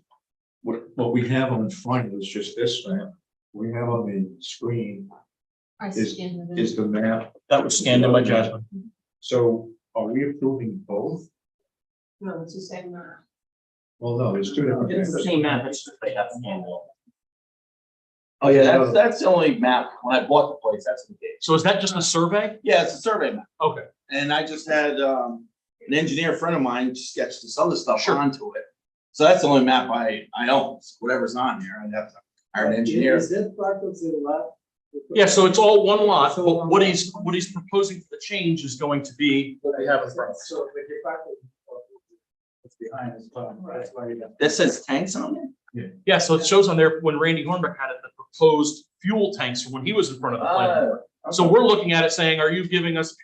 what we have on final is just this map. We have on the screen is the map. That was scanned in by Jasmine. So are we approving both? No, it's the same map. Well, no, there's two different. It's the maps. same map, it's just they have scanned it. Oh, yeah, that's the only map, when I bought the place, that's the case. So is that just a survey? Yeah, it's a survey map. Okay, And I just had an engineer friend of mine sketch this other stuff Sure. onto it. So that's the only map I own. So whatever's on there, I'd have to hire an engineer. Is that part of the lot? yeah, so it's all one lot, but what he's proposing for the change is going to be what we have in front of us. So with the part of what's behind is that's why you got. That says tanks on there? Yeah, so it shows on there when Randy Hornbeck had it, the proposed fuel tanks from when he was in front of the plant. So we're looking at it saying, are you giving us,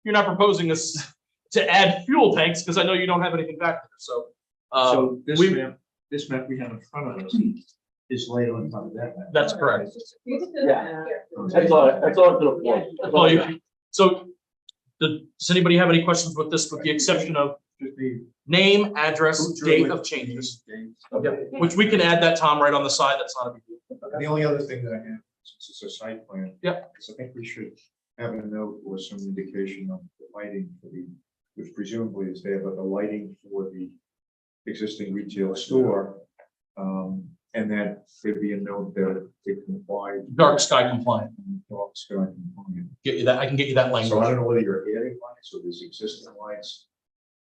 you're not proposing us to add fuel tanks, because I know you don't have anything back there, so. So this we- map we have in front of us is laid on top of that map. That's correct. Yeah. That's all I could afford. That's all I got. So, does anybody have any questions with this, with the exception of Just the. name, address, date of changes? Yep, which we can add that, Tom, right on the side, that's not a big deal. The only other thing that I have, since it's a site plan. Yep. Is I think we should have a note or some indication of the lighting for the, which presumably is there, but the lighting for the existing retail store. And that there'd be a note that it complied. Dark sky compliant, Dark sky compliant. get you that, I can get you that So I language. don't know whether you're adding lights or there's existing lights.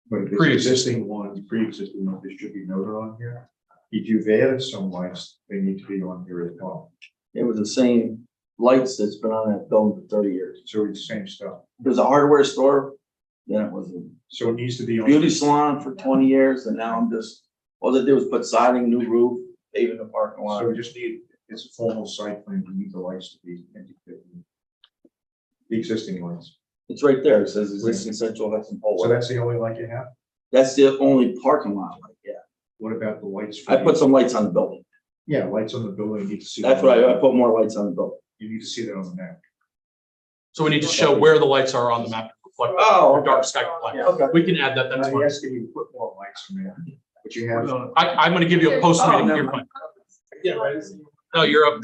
But if there's Pre-existing. existing ones, pre-existing ones, they should be noted on here. If you've added some lights, they need to be on here as well. It was the same lights that's been on that building for 30 years. So it's the same stuff. There's a hardware store, then it was a So it needs to be on. beauty salon for 20 years, and now I'm just, all they did was put siding, new roof, paving the parking lot. So we just need, it's a formal site plan, we need the lights to be indicated. The existing lights. It's right there, it says existing central Hudson So pole. that's the only light you have? That's the only parking lot light, yeah. What about the lights? for I the- put some lights on the building. Yeah, lights on the building, you need to see. That's that. why I put more lights on the building. You need to see that on the map. So we need to show where the lights are on the map. to reflect Oh, our dark sky compliant. okay. We can add that, that's I'm fine. asking you to put more lights in there. But you have, I'm gonna give you a post meeting. never You're mind. fine. Yeah, right. No, you're up.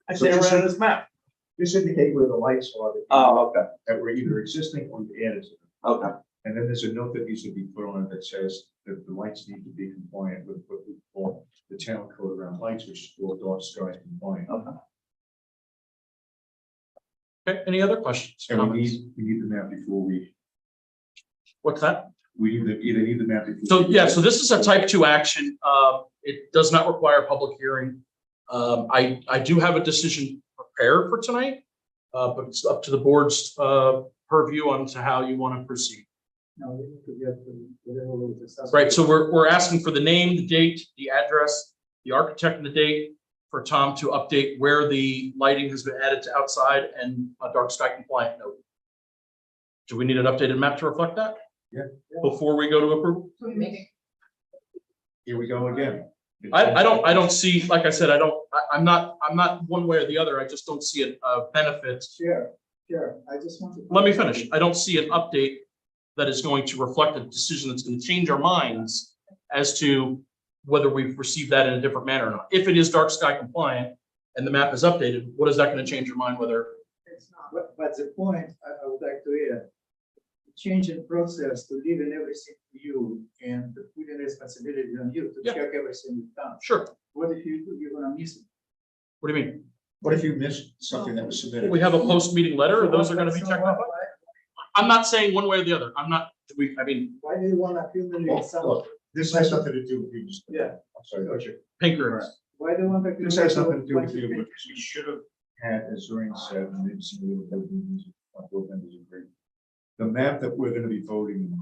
I say around this map. just indicate where the lights are that Oh, okay, that were either existing or you added to them. okay. And then there's a note that needs to be put on it that says that the lights need to be compliant with what we call the town code around lights, which is called dark sky compliant. Okay. Okay, any other questions? And comments? we need the map before we, What's that? we either need the map before. So, yeah, so this is a type 2 action. It does not require a public hearing. I do have a decision prepared for tonight, but it's up to the board's purview on to how you want to proceed. No, we need to get to whatever was discussed. Right, so we're asking for the name, the date, the address, the architect and the date for Tom to update where the lighting has been added to outside and a dark sky compliant note. Do we need an updated map to reflect that? Yeah. Before we go to approval? Here we go again. I don't see, like I said, I'm not one way or the other. I just don't see a benefit. Sure, I just want to. Let me finish. I don't see an update that is going to reflect a decision that's going to change our minds as to whether we've received that in a different manner or not. If it is dark sky compliant and the map is updated, what is that going to change your mind whether? But the point I would like to add, change in process to leave in everything to you and putting responsibility on you to Yeah. check everything you've done. Sure. What if you're gonna miss it? What do you mean? What if you missed something that was submitted? We have a post-meeting letter, or those are going to be So checked why- off? I'm not saying one way or the other. I mean, Why do you want to accumulate some? Look, this has nothing to do with you. Yeah. I'm sorry, Roger. Pinker. Why do you want to? This has nothing to do with you, but we should have had, as Zorin said, and maybe some of the other board members agree. The map that we're gonna be voting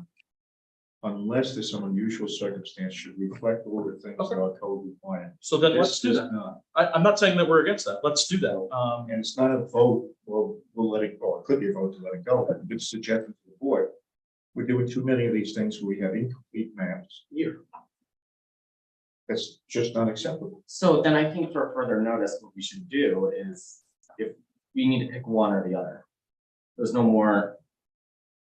on, unless there's some unusual circumstance, should reflect all the things that are code required. So then let's This do does that. not. I'm not saying that we're against that. Let's do that. And it's not a vote, we'll let it go, it could be a vote to let it go, but it's suggested to the board. We're doing too many of these things where we have incomplete maps here. That's just not acceptable. So then I think for further notice, what we should do is if we need to pick one or the other. There's no more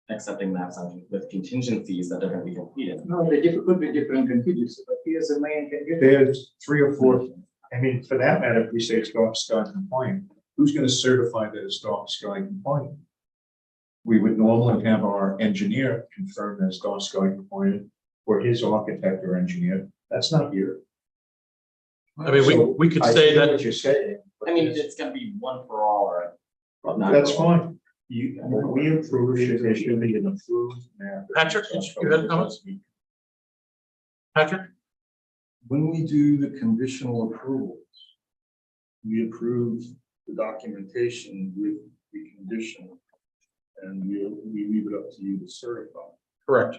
accepting maps on with contingencies that are going to be completed. No, could be different contingencies, but here's the main contingency. There's 3 or 4, I mean, for that matter, if we say it's dark sky compliant, who's gonna certify that it's dark sky compliant? We would normally have our engineer confirm as dark sky compliant, or his architect or engineer. That's not here. I mean, So we could I say hear that. what you're saying. but I mean, it's- it's going to be one for all or. not That's for all. fine. We approve it, there should be an approved map. Patrick, you had comments? Patrick? When we do the conditional approvals, we approve the documentation with the condition. And we leave it up to you to certify. Correct.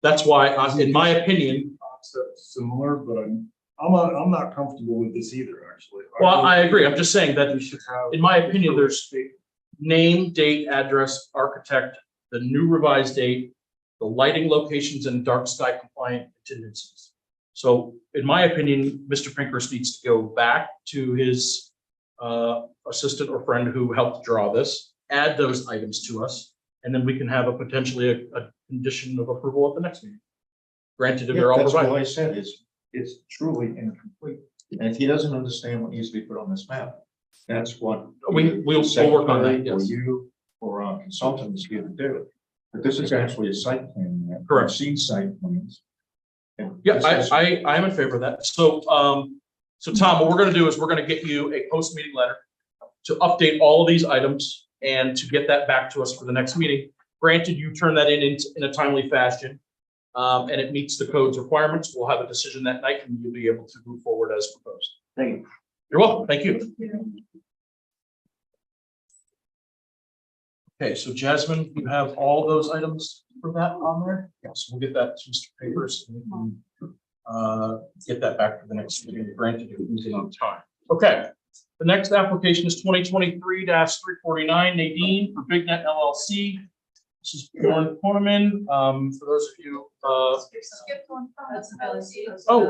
That's why, in my opinion, Concept similar, but I'm not comfortable with this either, actually. well, I agree. I'm just saying that We should have. in my opinion, there's name, date, address, architect, the new revised date, the lighting locations and dark sky compliant contingencies. So in my opinion, Mr. Pinkhurst needs to go back to his assistant or friend who helped draw this, add those items to us, and then we can have a potentially a condition of approval at the next meeting. Granted, if Yeah, they're all that's what I provided. said, it's truly incomplete. And if he doesn't understand what needs to be put on this map, that's what. We'll work on that, Or yes. you, or our consultant is here to do. But this is actually a site plan. map. Correct. I've seen site plans. And Yeah, this is- I am in favor of that. So, so Tom, what we're gonna do is we're gonna get you a post-meeting letter to update all of these items and to get that back to us for the next meeting. Granted, you turn that in a timely fashion, and it meets the code's requirements. We'll have a decision that night and you'll be able to move forward as proposed. Thank you. You're welcome. Thank you. Okay, so Jasmine, you have all those items for that on there? Yes, we'll get that to Mr. Papers and we can get that back for the next meeting. Granted, you're losing on time. Okay, the next application is 2023-349 Nadine for Big Net LLC. This is Bjorn Korneman. For those of you, oh,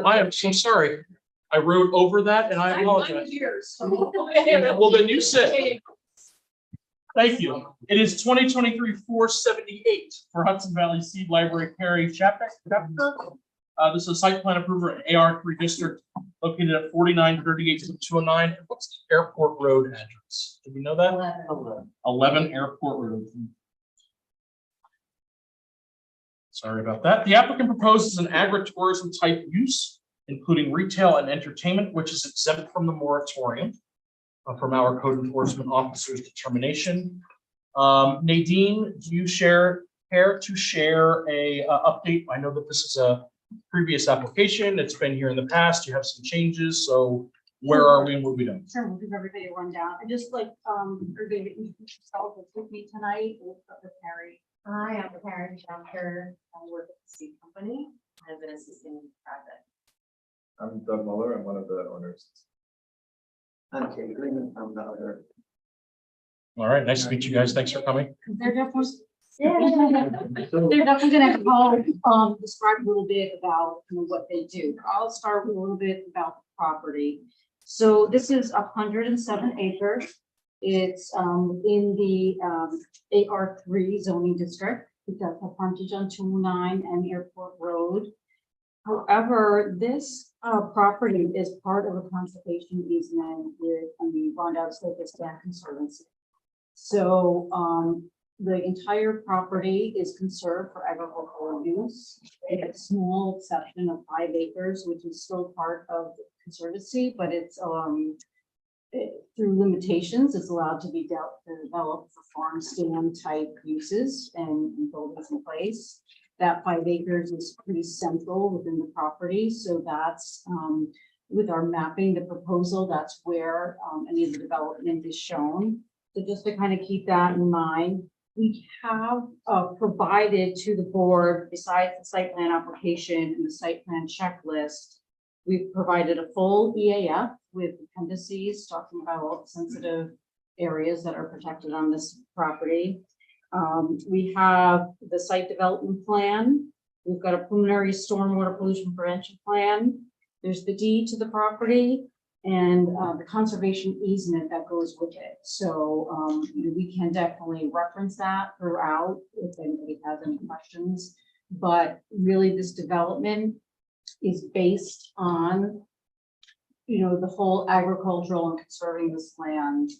I am so sorry. I wrote over that and I apologize. Here, so. Well, then you said. Thank you. It is 2023-478 for Hudson Valley Seed Library, Perry Chapter. This is a site plan approval in AR3 district located at 4938-209. What's the Airport Road address? Do we know that? 11 Airport Road. Sorry about that. The applicant proposes an agritourism type use, including retail and entertainment, which is exempt from the moratorium from our code enforcement officer's determination. Nadine, do you care to share a update? I know that this is a previous application. It's been here in the past. You have some changes. So where are we and what are we doing? Sure, we'll give everybody a rundown. I just like, everybody to introduce yourself with me tonight. We'll start with Perry. Hi, I'm Karen Chapter. I work at the seed company. I've been assisting with the project. I'm Doug Muller. I'm one of the owners. I'm Kate Green, I'm the other. All right. Nice to meet you guys. Thanks for coming. They're definitely, they're definitely gonna help, describe a little bit about, you know, what they do. I'll start with a little bit about the property. So this is 107 acres. It's in the AR3 zoning district. It does have frontage on 209 and Airport Road. However, this property is part of a conservation easement with the Rondout State Land Conservancy. So the entire property is conserved for agricultural use. It has a small exception of 5 acres, which is still part of the conservancy, but it's through limitations, it's allowed to be developed for farm stand type uses and buildings in place. That 5 acres is pretty central within the property. So that's with our mapping, the proposal, that's where any of the development is shown. So just to kind of keep that in mind, we have provided to the board, besides the site plan application and the site plan checklist, we've provided a full EAF with appendices talking about all the sensitive areas that are protected on this property. We have the site development plan. We've got a preliminary stormwater pollution prevention plan. There's the deed to the property and the conservation easement that goes with it. So you know, we can definitely reference that throughout if anybody has any questions. But really, this development is based on, you know, the whole agricultural and conserving this land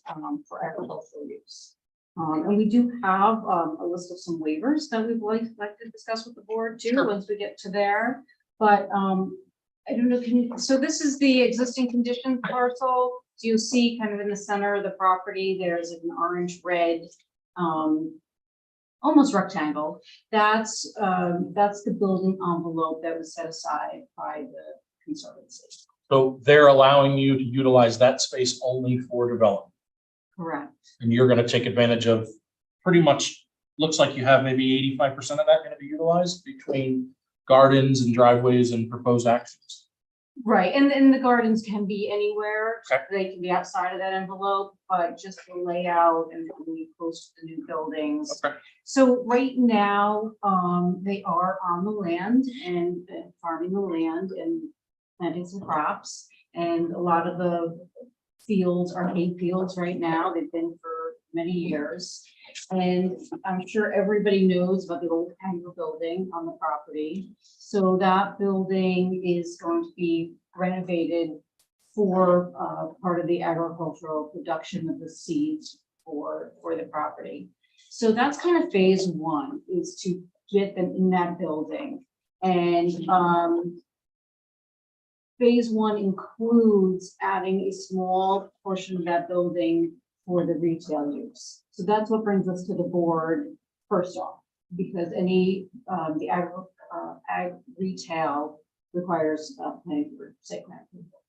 for agricultural use. And we do have a list of some waivers that we'd like to discuss with the board too, once we get to there. But I don't know, so this is the existing condition parcel. So you'll see kind of in the center of the property, there's an orange red, almost rectangle. That's the building envelope that was set aside by the conservancy. So they're allowing you to utilize that space only for development. Correct. And you're going to take advantage of pretty much, looks like you have maybe 85% of that going to be utilized between gardens and driveways and proposed actions. Right, and the gardens can be anywhere. Okay. They can be outside of that envelope, but just the layout and when you post the new buildings. Okay. So right now, they are on the land and farming the land and planting some crops. And a lot of the fields are hay fields right now. They've been for many years. And I'm sure everybody knows about the old hangar building on the property. So that building is going to be renovated for part of the agricultural production of the seeds for the property. So that's kind of phase one, is to get them in that building. And phase one includes adding a small portion of that building for the retail use. So that's what brings us to the board first off, because any the ag retail requires planning for site plan approval.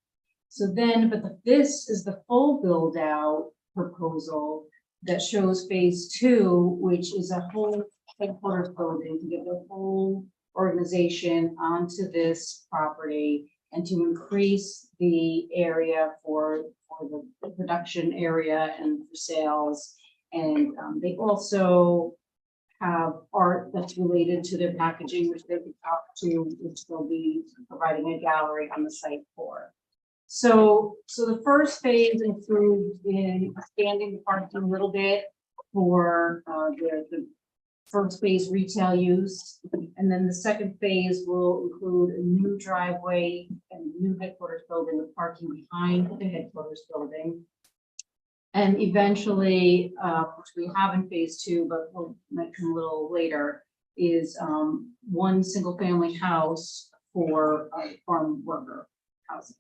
So then, this is the full build out proposal that shows phase two, which is a whole headquarters building to get the whole organization onto this property and to increase the area for the production area and for sales. And they also have art that's related to their packaging, which they can talk to, which they'll be providing a gallery on the site for. So the first phase includes in expanding the parking a little bit, for the first phase retail use. And then the second phase will include a new driveway and new headquarters building with parking behind the headquarters building. And eventually, which we have in phase two, but we'll mention a little later, is one single family house for farm worker housing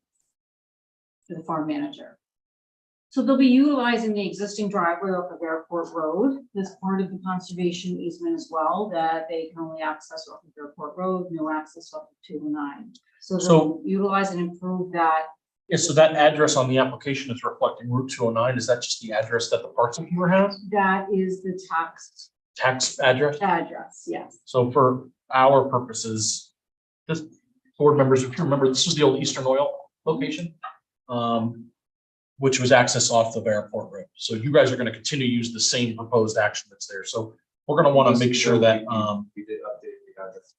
for the farm manager. So they'll be utilizing the existing driveway off of Airport Road. That's part of the conservation easement as well, that they can only access off of Airport Road, no access off of 209. So So- they'll utilize and improve that. Yeah, so that address on the application is reflecting Route 209. Is that just the address that the parcel keeper has? That is the Tax address? address, yes. So for our purposes, this board members, if you remember, this was the old Eastern Oil location, which was accessed off of Airport Road. So you guys are going to continue to use the same proposed action that's there. So we're going to want to make sure that We did update the address.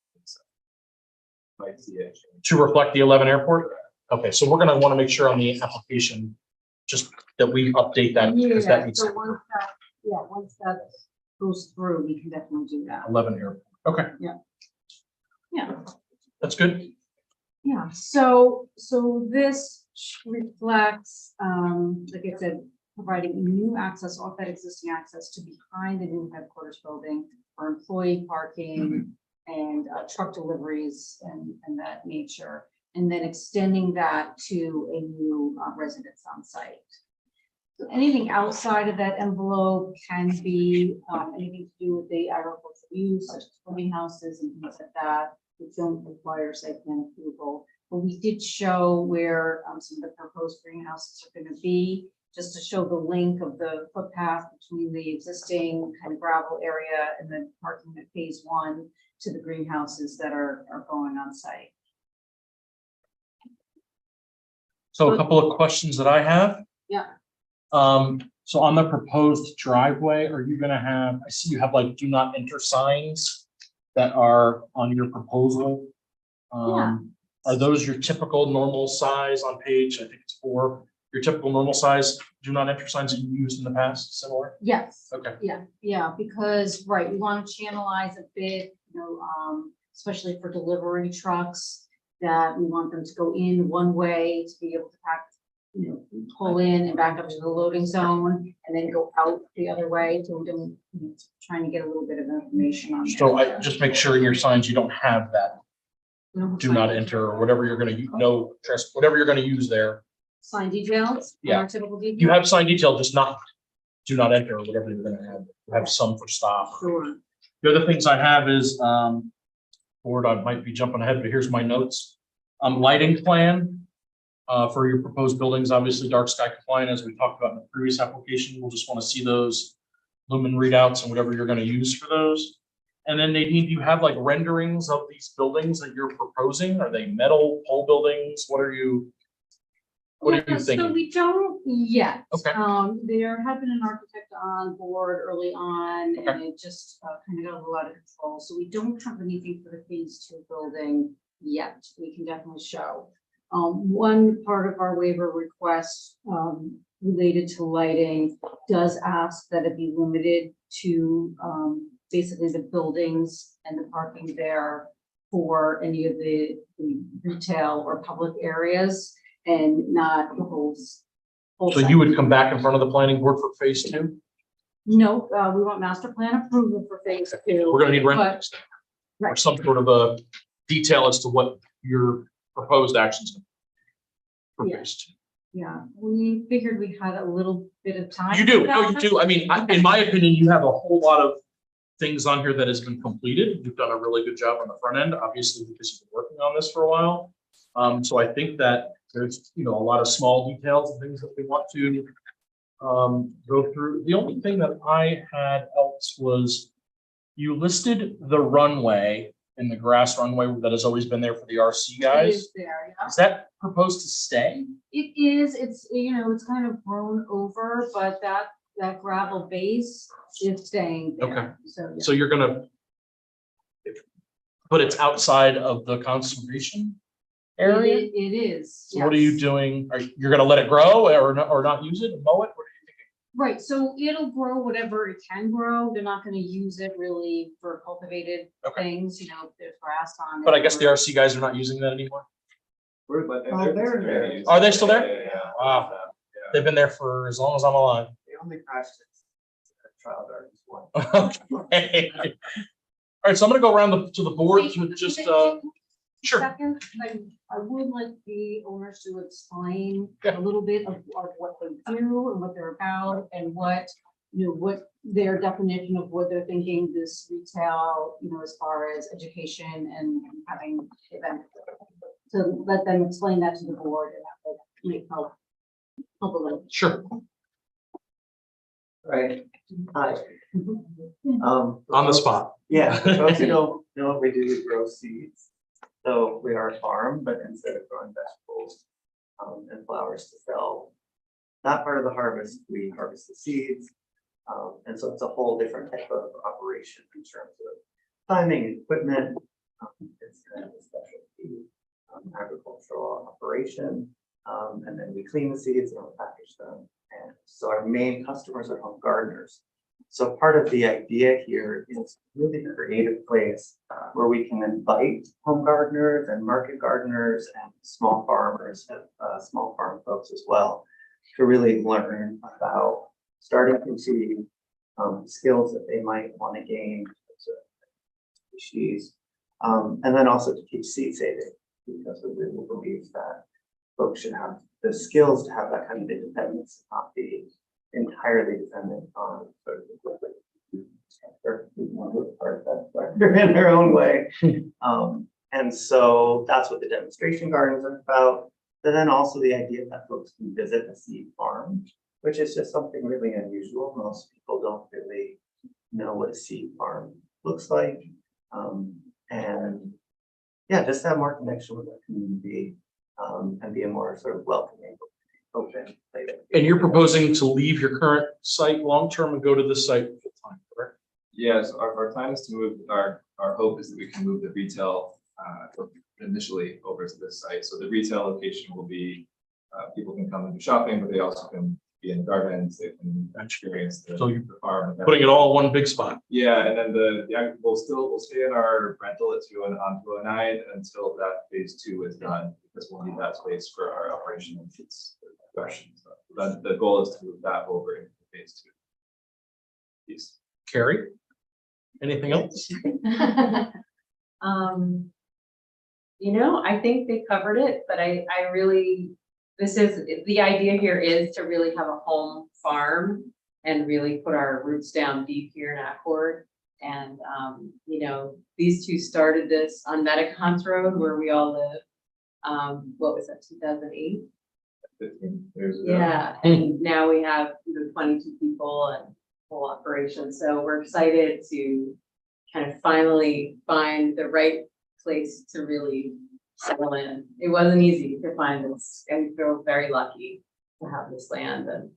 Might see it. to reflect the 11 airport. Okay, so we're going to want to make sure on the application, just that we update that because that needs So once that goes through, we can definitely do that. 11 airport. Okay, Yeah. that's good. Yeah, so this reflects, like I said, providing new access off that existing access to behind the new headquarters building for employee parking and truck deliveries and that nature, and then extending that to a new residence on site. So anything outside of that envelope can be anything to do with the agricultural use, such as greenhouses and things like that, which don't require site plan approval. But we did show where some of the proposed greenhouses are going to be, just to show the link of the footpath between the existing kind of gravel area and then parking at phase one to the greenhouses that are going on site. So a couple of questions that I have. Yeah. So on the proposed driveway, are you gonna have, I see you have like do not enter signs that are on your proposal. Are those your typical normal size on page, I think it's 4, your typical normal size do not enter signs that you used in the past, similar? Yes. Okay. Yeah, because, right, we want to channelize a bit, especially for delivery trucks, that we want them to go in one way to be able to pack, pull in and back up to the loading zone and then go out the other way. So we're doing, trying to get a little bit of information on. So I just make sure in your signs you don't have that do not enter or whatever you're gonna whatever you're gonna use there. Sign details. Yeah. Our typical details. You have sign detail, just not do not enter or whatever you're gonna have. You have some for stop. Sure. The other things I have is, board, I might be jumping ahead, but here's my notes. Lighting plan for your proposed buildings, obviously dark sky compliant, as we talked about in the previous application. We'll just want to see those lumen readouts and whatever you're going to use for those. And then Nadine, do you have like renderings of these buildings that you're proposing? Are they metal pole buildings? What are you So thinking? we don't yet. Okay. There had been an architect on board early on and it just kind of got a little out of control. So we don't have anything for the phase 2 building yet. We can definitely show. One part of our waiver request related to lighting does ask that it be limited to basically the buildings and the parking there for any of the retail or public areas and not the whole So you would come back in front of the planning board for phase 2? No, we want master plan approval for phase 2. We're gonna need but- renderings or Right. some sort of a detail as to what your proposed actions for Yeah. phase 2. Yeah, we figured we had a little bit of time. You do, for no, that. you do. I mean, in my opinion, you have a whole lot of things on here that has been completed. You've done a really good job on the front end, obviously, because you've been working on this for a while. So I think that there's, a lot of small details and things that we want to go through. The only thing that I had else was you listed the runway and the grass runway that has always been there for the RC It guys. is there, yeah. Is that proposed to stay? It is, it's kind of grown over, but that gravel base is staying there. Okay. So, yeah. So you're gonna, but it's outside of the conservation area? It is. So what are you yes. doing? You're gonna let it grow or not use it and mow it? What are you thinking? Right, so it'll grow whatever it can grow. They're not gonna use it really for cultivated Okay. things, you know, if there's grass on it. But I guess the or- RC guys are not using that anymore. They're Are they still there? Yeah. Wow. They've been there for as long as I'm alive. They only crashed it. Trial gardens one. Okay. All right, so I'm gonna go around to the board to just, sure. Second, I would like the owners to explain Yeah. a little bit of what they do and what they're about and what, you know, what their definition of what they're thinking this retail, you know, as far as education and having events. To let them explain that to the board and that would make help a little. Sure. Right, hi. On the spot. Yeah, for folks who don't know what we do, we grow seeds. So we are a farm, but instead of growing vegetables and flowers to sell, not part of the harvest, we harvest the seeds. And so it's a whole different type of operation in terms of timing and equipment. It's kind of a specialty agricultural operation. And then we clean the seeds and we package them. And so our main customers are home gardeners. So part of the idea here is really a creative place where we can invite home gardeners and market gardeners and small farmers, small farm folks as well, to really learn about starting from seed, skills that they might want to gain as a species, and then also to teach seed saving, because we really believe that folks should have the skills to have that kind of independence, not be entirely dependent on sort of the in their own way. And so that's what the demonstration gardens are about. But then also the idea that folks can visit a seed farm, which is just something really unusual. Most people don't really know what a seed farm looks like. And yeah, just have more connection with the community and be a more sort of welcoming, open place. And you're proposing to leave your current site long-term and go to this site full-time, correct? Yes, our plan is to move, our hope is that we can move the retail initially over to this site. So the retail location will be, people can come and do shopping, but they also can be in gardens, they can experience the So you're the farm. Putting it all in one big spot. Yeah, and then we'll stay in our rental at 209 until that phase 2 is done, because we'll need that space for our operation and its production. So the goal is to move that over into phase 2. Peace. Carrie? Anything else? You know, I think they covered it, but I really, the idea here is to really have a home farm and really put our roots down deep here in Accord. And, you know, these two started this on Metacons Road where we all live. What was that, 2008? 15 years ago. Yeah, and now we have 22 people and whole operation. So we're excited to kind of finally find the right place to really settle in. It wasn't easy to find this, and we feel very lucky to have this land and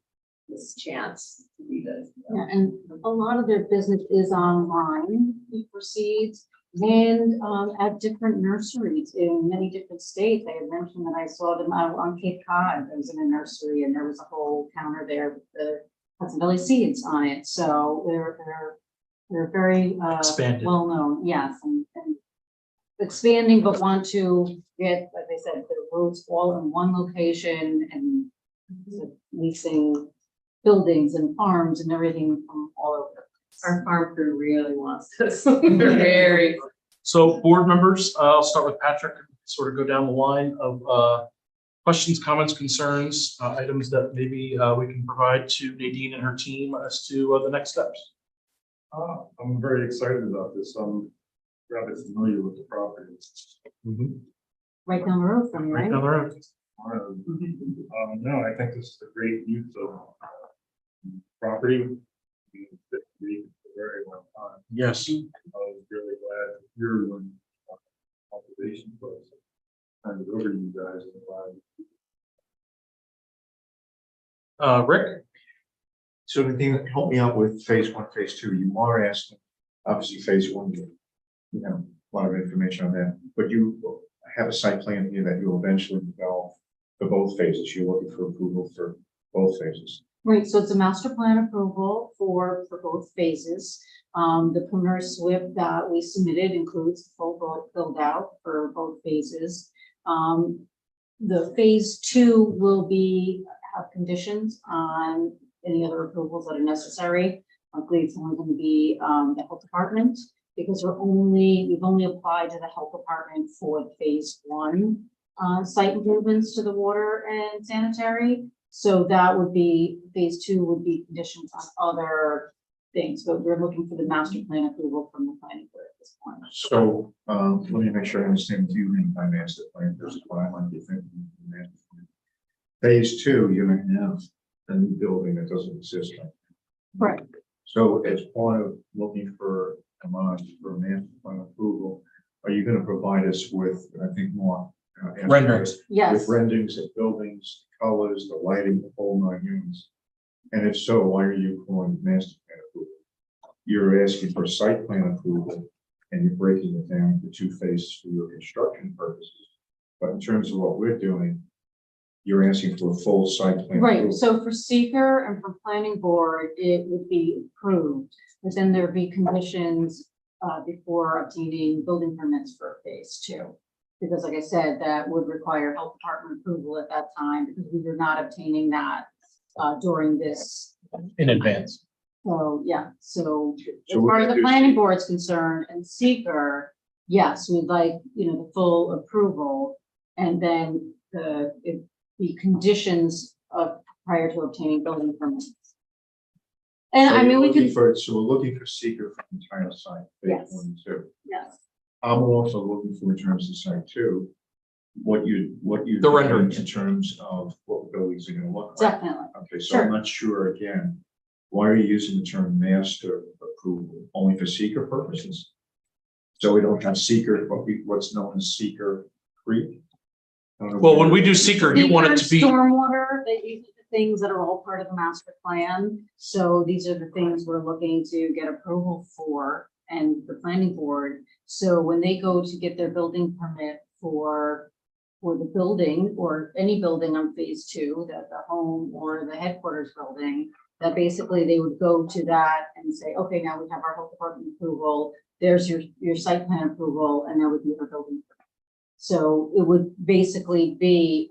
this chance to do this. Yeah, and a lot of their business is online for seeds and at different nurseries in many different states. I had mentioned that I saw them out on Cape Cod. I was in a nursery and there was a whole counter there with the Hudson Valley seeds on it. So they're very Expanded. well known, yes, and expanding, but want to get, like I said, the roads all in one location and leasing buildings and farms and everything from all over. Our farm crew really wants this. They're very. So board members, I'll start with Patrick, sort of go down the line of questions, comments, concerns, items that maybe we can provide to Nadine and her team as to the next steps. I'm very excited about this. I'm rather familiar with the property. Right down the road from you, Right right? down the road. No, I think this is a great use of property. That we for a very long time. Yes. I was really glad to hear when cultivation was kind of over you guys. Rick? So the thing that helped me out with phase 1, phase 2, you are asking, obviously phase 1, you know, a lot of information on that, but you have a site plan here that you'll eventually develop for both phases. You're looking for approval for both phases. Right, so it's a master plan approval for both phases. The preliminary SWIP that we submitted includes the full build out for both phases. The phase 2 will have conditions on any other approvals that are necessary. Luckily, it's only going to be the health department, because we've only applied to the health department for the phase 1 site improvements to the water and sanitary. So that would be, phase 2 would be conditions on other things, but we're looking for the master plan approval from the planning board at this point. So, let me make sure I understand what you mean by master plan, versus what I might be thinking. of master plan. Phase 2, you're gonna have a new building that doesn't exist right now. Right. So as part of looking for a master plan approval, are you gonna provide us with, I think, more? Renderings. Yes. With renderings of buildings, colors, the lighting, the whole 9 units? And if so, why are you calling it master plan approval? You're asking for site plan approval and you're breaking it down into 2 phases for your construction purposes. But in terms of what we're doing, you're asking for a full site plan. Right, approval. so for seeker and for planning board, it would be approved, but then there'd be conditions before obtaining building permits for phase 2. Because like I said, that would require health department approval at that time, because we were not obtaining that during this. In advance. So, yeah, so as So we're far as gonna the do planning seeker. board's concerned and seeker, yes, we'd like, the full approval. And then the conditions of prior to obtaining building permits. And So I mean, you're we looking could, for- So we're looking for seeker for the entire site. phase Yes. 1 and 2. yes, I'm also looking for in terms of site 2, what you. The renderings. In terms of what the buildings are gonna look like. definitely. Okay, so I'm Sure. not sure again, why are you using the term master approval only for seeker purposes? So we don't have seeker, what's known as seeker creek? I don't know Well, if when we do seeker, you want it to be, Stormwater, these are the things that are all part of the master plan. So these are the things we're looking to get approval for and the planning board. So when they go to get their building permit for the building or any building on phase 2, the home or the headquarters building, that basically they would go to that and say, okay, now we have our health department approval, there's your site plan approval, and now we can get our building permit. So it would basically be,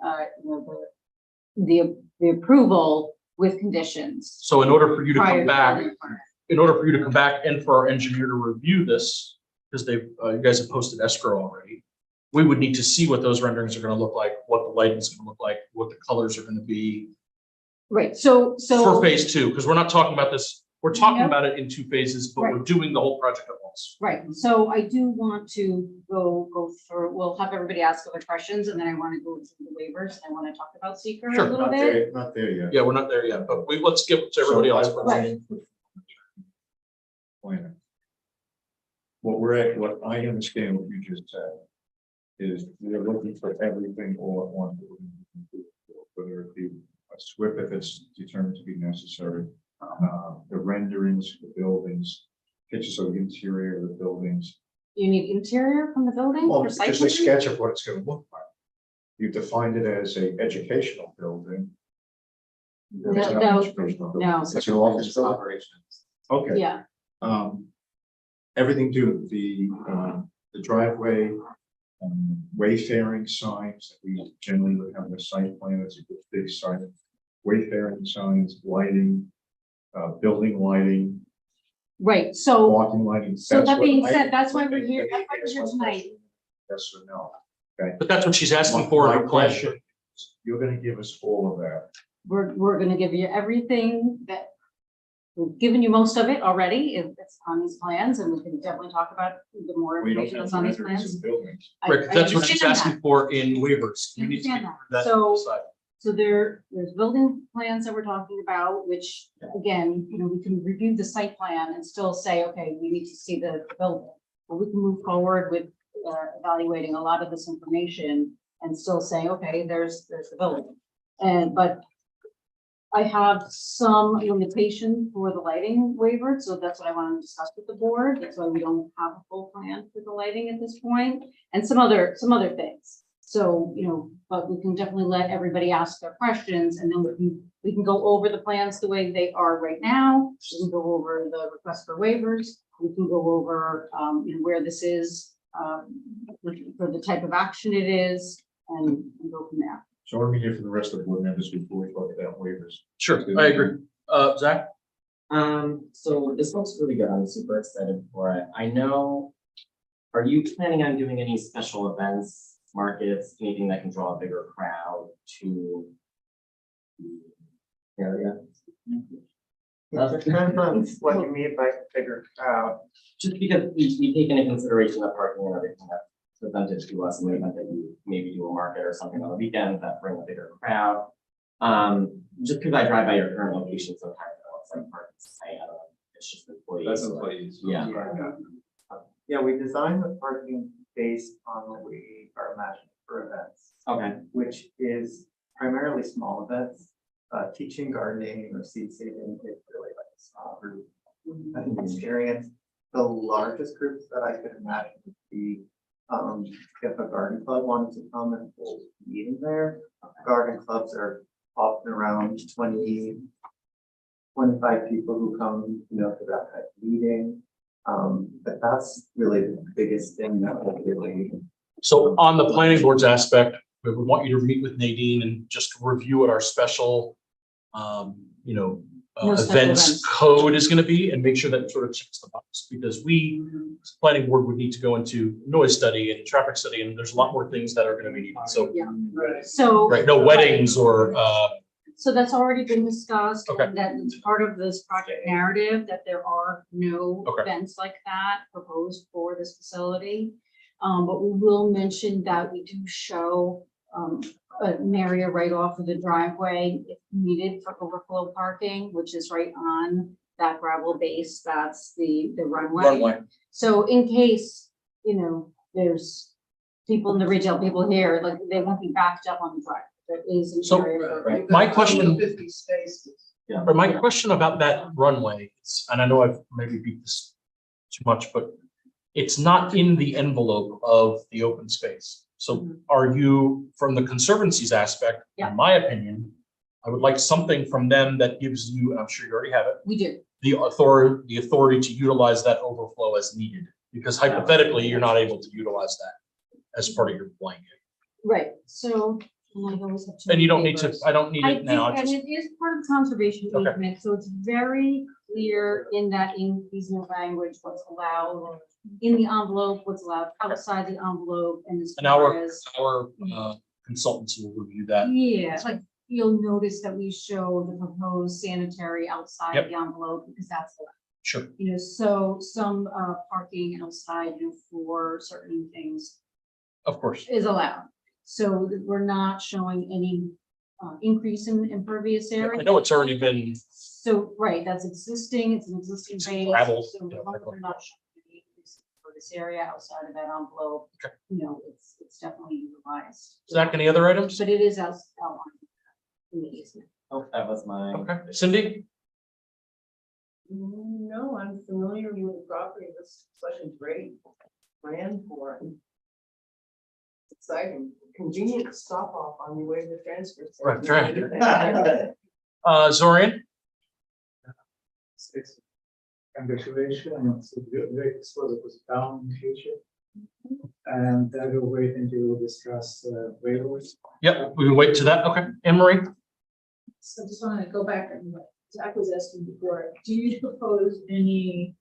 the approval with conditions. so in order for you to prior come to back, building permit. in order for you to come back and for our engineer to review this, because you guys have posted escrow already, we would need to see what those renderings are gonna look like, what the lighting is gonna look like, what the colors are gonna be Right, so. for phase 2, because we're not talking about this, we're talking Yep. about it in 2 phases, but we're Right. doing the whole project at once. Right, so I do want to go through, we'll have everybody ask other questions, and then I want to go through the waivers, and I want to talk about seeker a Sure. little Not bit. there, not there yet. Yeah, we're not there yet, but let's give to everybody So else. I- first. Right. Planning. What I understand what you just said is we're looking for everything all at once. Whether it be a SWIP if it's determined to be necessary, the renderings, the buildings, pictures of the interior of the buildings. You need interior from the building Well, for site just a plan? sketch of what it's gonna look like. You defined it as a educational building. No, It's not an no, educational building. no. It's an office building. Operations. Okay. Yeah, Everything to the driveway, wayfaring signs, that we generally would have a site plan, it's a good big site. Wayfaring signs, lighting, building lighting, right, so, walking lighting. so That's that what being I- said, that's why we're here, that's why we're here tonight. Yes or no? But that's what she's asking for in My her plan. question, you're gonna give us all of that. We're gonna give you everything that, we've given you most of it already, it's on these plans, and we can definitely talk about the more We don't information have that's on these renderings plans. of buildings. I- Right, 'cause I that's what she's understand that. asking for in waivers. I You need to understand get that. that So- side. So there's building plans that we're talking about, which, again, we can review the site plan and still say, okay, we need to see the building. But we can move forward with evaluating a lot of this information and still say, okay, there's the building. But I have some limitation for the lighting waiver, so that's what I want to discuss with the board. That's why we don't have a full plan for the lighting at this point, and some other things. So, but we can definitely let everybody ask their questions and then we can go over the plans the way they are right now. We can go over the request for waivers. We can go over, where this is, for the type of action it is and go from there. So what do we hear from the rest of the board members before we talk about waivers? Sure, I agree. Zach? So this looks really good. I'm super excited for it. I know, are you planning on doing any special events, markets, anything that can draw a bigger crowd to the area? It depends on what you mean by bigger crowd. Just because we take into consideration the parking and everything that's presented to us in the event that you maybe do a market or something on the weekend that bring a bigger crowd. Just because I drive by your current location sometimes, it looks like parking site, I don't know, it's just employees. That's employees. Yeah. Yeah, we designed the parking based on what we are imagining for events, Okay, which is primarily small events. Teaching, gardening, or seed saving is really like a small group experience. The largest groups that I could imagine would be if a garden club wanted to come and hold a meeting there. Garden clubs are often around 20, 25 people who come, for that type of meeting. But that's really the biggest thing that would really. So on the planning board's aspect, we would want you to meet with Nadine and just review what our special, No special events events. code is going to be and make sure that sort of checks the box because we, as a planning board, would need to go into noise study and traffic study, and there's a lot more things that are going to be needed. So, Yeah. So. right, no weddings or, So that's already been discussed. Okay. That it's part of this project narrative, that there are no Okay. events like that proposed for this facility. But we will mention that we do show, an area right off of the driveway if needed for overflow parking, which is right on that gravel base. That's the runway. runway. So in case, there's people in the retail, people here, like they won't be backed up on the drive. There is an So, area. for- right. My question, 50 spaces. but my question about that runway, and I know I've maybe beat this too much, but it's not in the envelope of the open space. So are you, from the Conservancy's aspect, Yeah. in my opinion, I would like something from them that gives you, and I'm sure you already have it, We do. the authority to utilize that overflow as needed. Because hypothetically, you're not able to utilize that as part of your blanket. Right, so. And I always have two And you don't need to, papers. I don't need I it think, now. and just- it is part of the conservation Okay. easement, so it's very clear in that easement language what's allowed in the envelope, what's allowed outside the envelope, and as And far our, as. consultants will review that. Yeah, like you'll notice that we show the proposed sanitary outside Yep. the envelope because that's allowed. Sure. So some parking outside, for certain things Of course. is allowed. So we're not showing any increase in impervious area. I know it's already been, So, right, that's existing, it's an existing base. gravel. So we're not showing any increase in impervious area outside of that envelope. Okay. It's definitely utilized. Zach, any other items? But it is outlined in the easement. oh, that was my. Okay, Cindy? No, I'm familiar with the property. This is such a great plan for it. Exciting, convenient stop off on your way to the transfer. station. Right. Zorian? Congratulations, it's great exposure to the town in the future. And I will wait until we discuss waivers. Yep, we can wait to that. Okay, Anne Marie? So I just want to go back and what Zach was asking before, do you propose any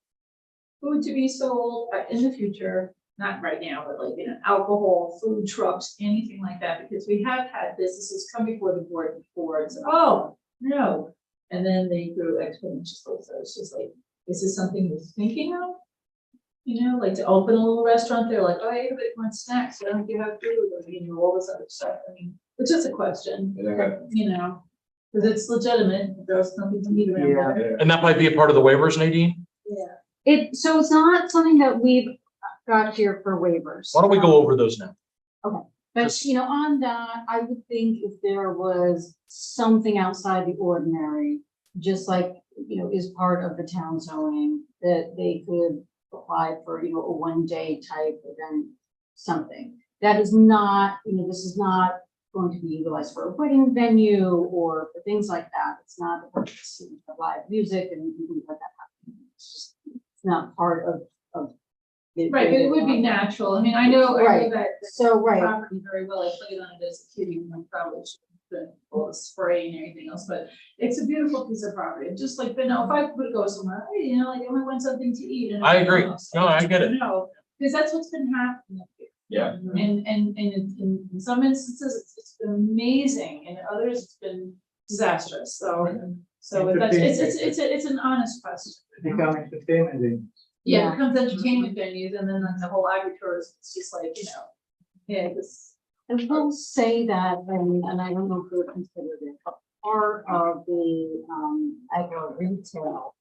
food to be sold in the future? Not right now, but like, alcohol, food trucks, anything like that, because we have had businesses come before the board before and say, oh, no. And then they grew exponentially, so it's just like, is this something you're thinking of? Like to open a little restaurant, they're like, oh, everybody wants snacks, why don't you have food, or all this other stuff, it's just a question, because it's legitimate, there's something to eat around there. And that might be a part of the waivers, Nadine? Yeah. So it's not something that we've got here for waivers. Why don't we go over those now? But, on that, I would think if there was something outside the ordinary, just like, is part of the town zoning, that they could apply for, a 1-day type event, something. That is not, this is not going to be utilized for a wedding venue or for things like that. It's not the purpose of live music and things like that. It's not part of. Right, but it would be natural. I mean, I know Right. that. So, right. Property very well. I played on it as a kid, even though I probably should have been all the spray and everything else, but it's a beautiful piece of property. And just like, if I would go somewhere, hey, like I might want something to eat. And I agree. everything else. No, I get it. No, because that's what's been happening up here. Yeah. And in some instances, it's been amazing, and in others, it's been disastrous. So it's an honest question. Become entertainment. Yeah, it becomes entertainment venues, and then like, the whole agritourism, it's just like, yeah, this. I will say that, and I don't know if you would consider it, but part of the agro retail,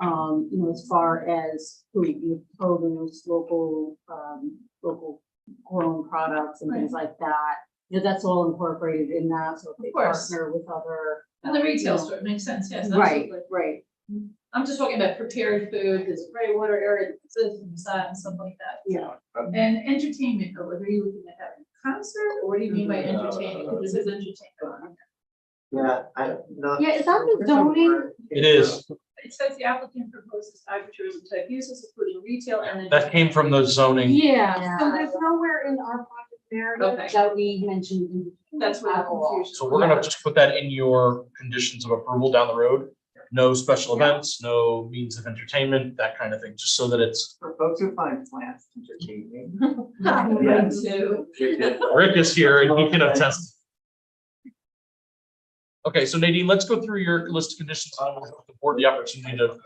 as far as food, produce, local grown products and things like that, that's all incorporated in that. So if they Of course. partner with other. And the retail store makes sense, yes. Right, absolutely. right. I'm just talking about prepared food, there's a gray water area, this and that and stuff like that. Yeah. And entertainment, though, are you looking at having a concert, or what do you mean by entertainment? Because this is entertainment. Yeah, I not. Yeah, is that the zoning? It is. It says the applicant proposes agritourism type uses, including retail and. That came from the zoning. Yeah, so there's nowhere in our project narrative Okay. that we mentioned. That's where the at all. confusion. So we're gonna just put that in your conditions of approval down the road. No special events, no means of entertainment, that kind of thing, just so that it's, For folks who find plants entertaining. Me too. Rick is here and he can attest. Okay, so Nadine, let's go through your list of conditions. I will give the board the opportunity to,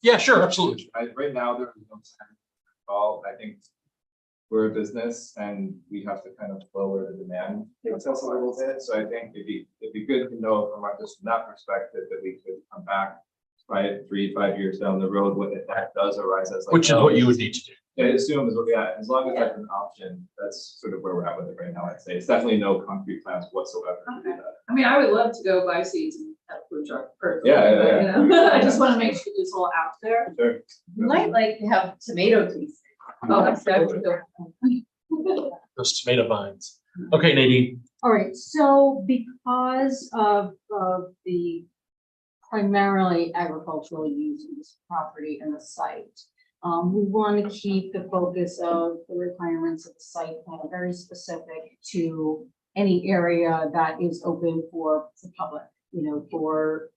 yeah, sure, absolutely. Right now, there is no plan at all. I think we're a business and we have to kind of lower the demand process a little bit. So I think it'd be good to know from that perspective that we could come back, right, 3-5 years down the road when that does arise as. like, Which is what you would need to do. I assume is what we got, as long as that's an option, that's sort of where we're at with it right now, I'd say. It's definitely no concrete plans whatsoever to do Okay. that. I mean, I would love to go buy seeds and have a food truck. personally, Yeah, but, yeah, you know, yeah. I just want to make sure it's all out there. Sure. You might like to have tomato tasting. Oh, that's definitely. Those tomato vines. Okay, Nadine, All right, so because of the primarily agricultural use of this property and the site, we want to keep the focus of the requirements of the site plan very specific to any area that is open for the public, for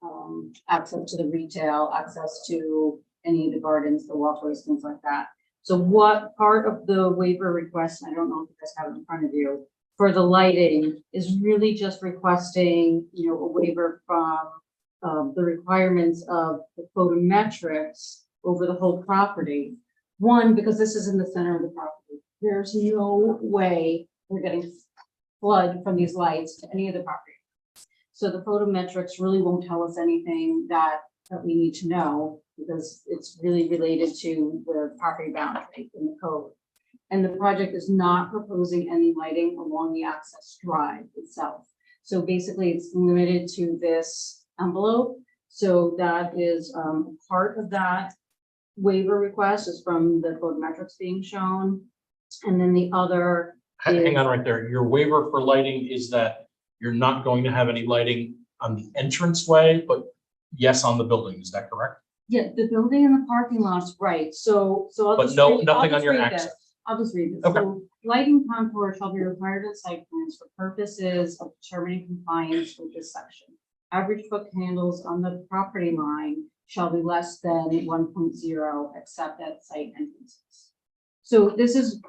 access to the retail, access to any of the gardens, the walkways, things like that. So what part of the waiver request, I don't know if you guys have it in front of you, for the lighting is really just requesting, a waiver from the requirements of the photometrics over the whole property. One, because this is in the center of the property. There's no way we're getting flood from these lights to any of the property. So the photometrics really won't tell us anything that we need to know, because it's really related to the property boundary in the code. And the project is not proposing any lighting along the access drive itself. So basically it's limited to this envelope. So that is part of that waiver request is from the photometrics being shown. And then the other hang on right there. Your waiver for lighting is that you're not going to have any lighting on the entranceway, but yes, on the building. Is that correct? Yeah, the building and the parking lots, right, so I'll But just no, read- I'll nothing on just your read this. access. I'll just read this. Okay. So lighting contour shall be required in site plans for purposes of determining compliance with this section. Average foot candles on the property line shall be less than 1.0 except at site entrances. So this is,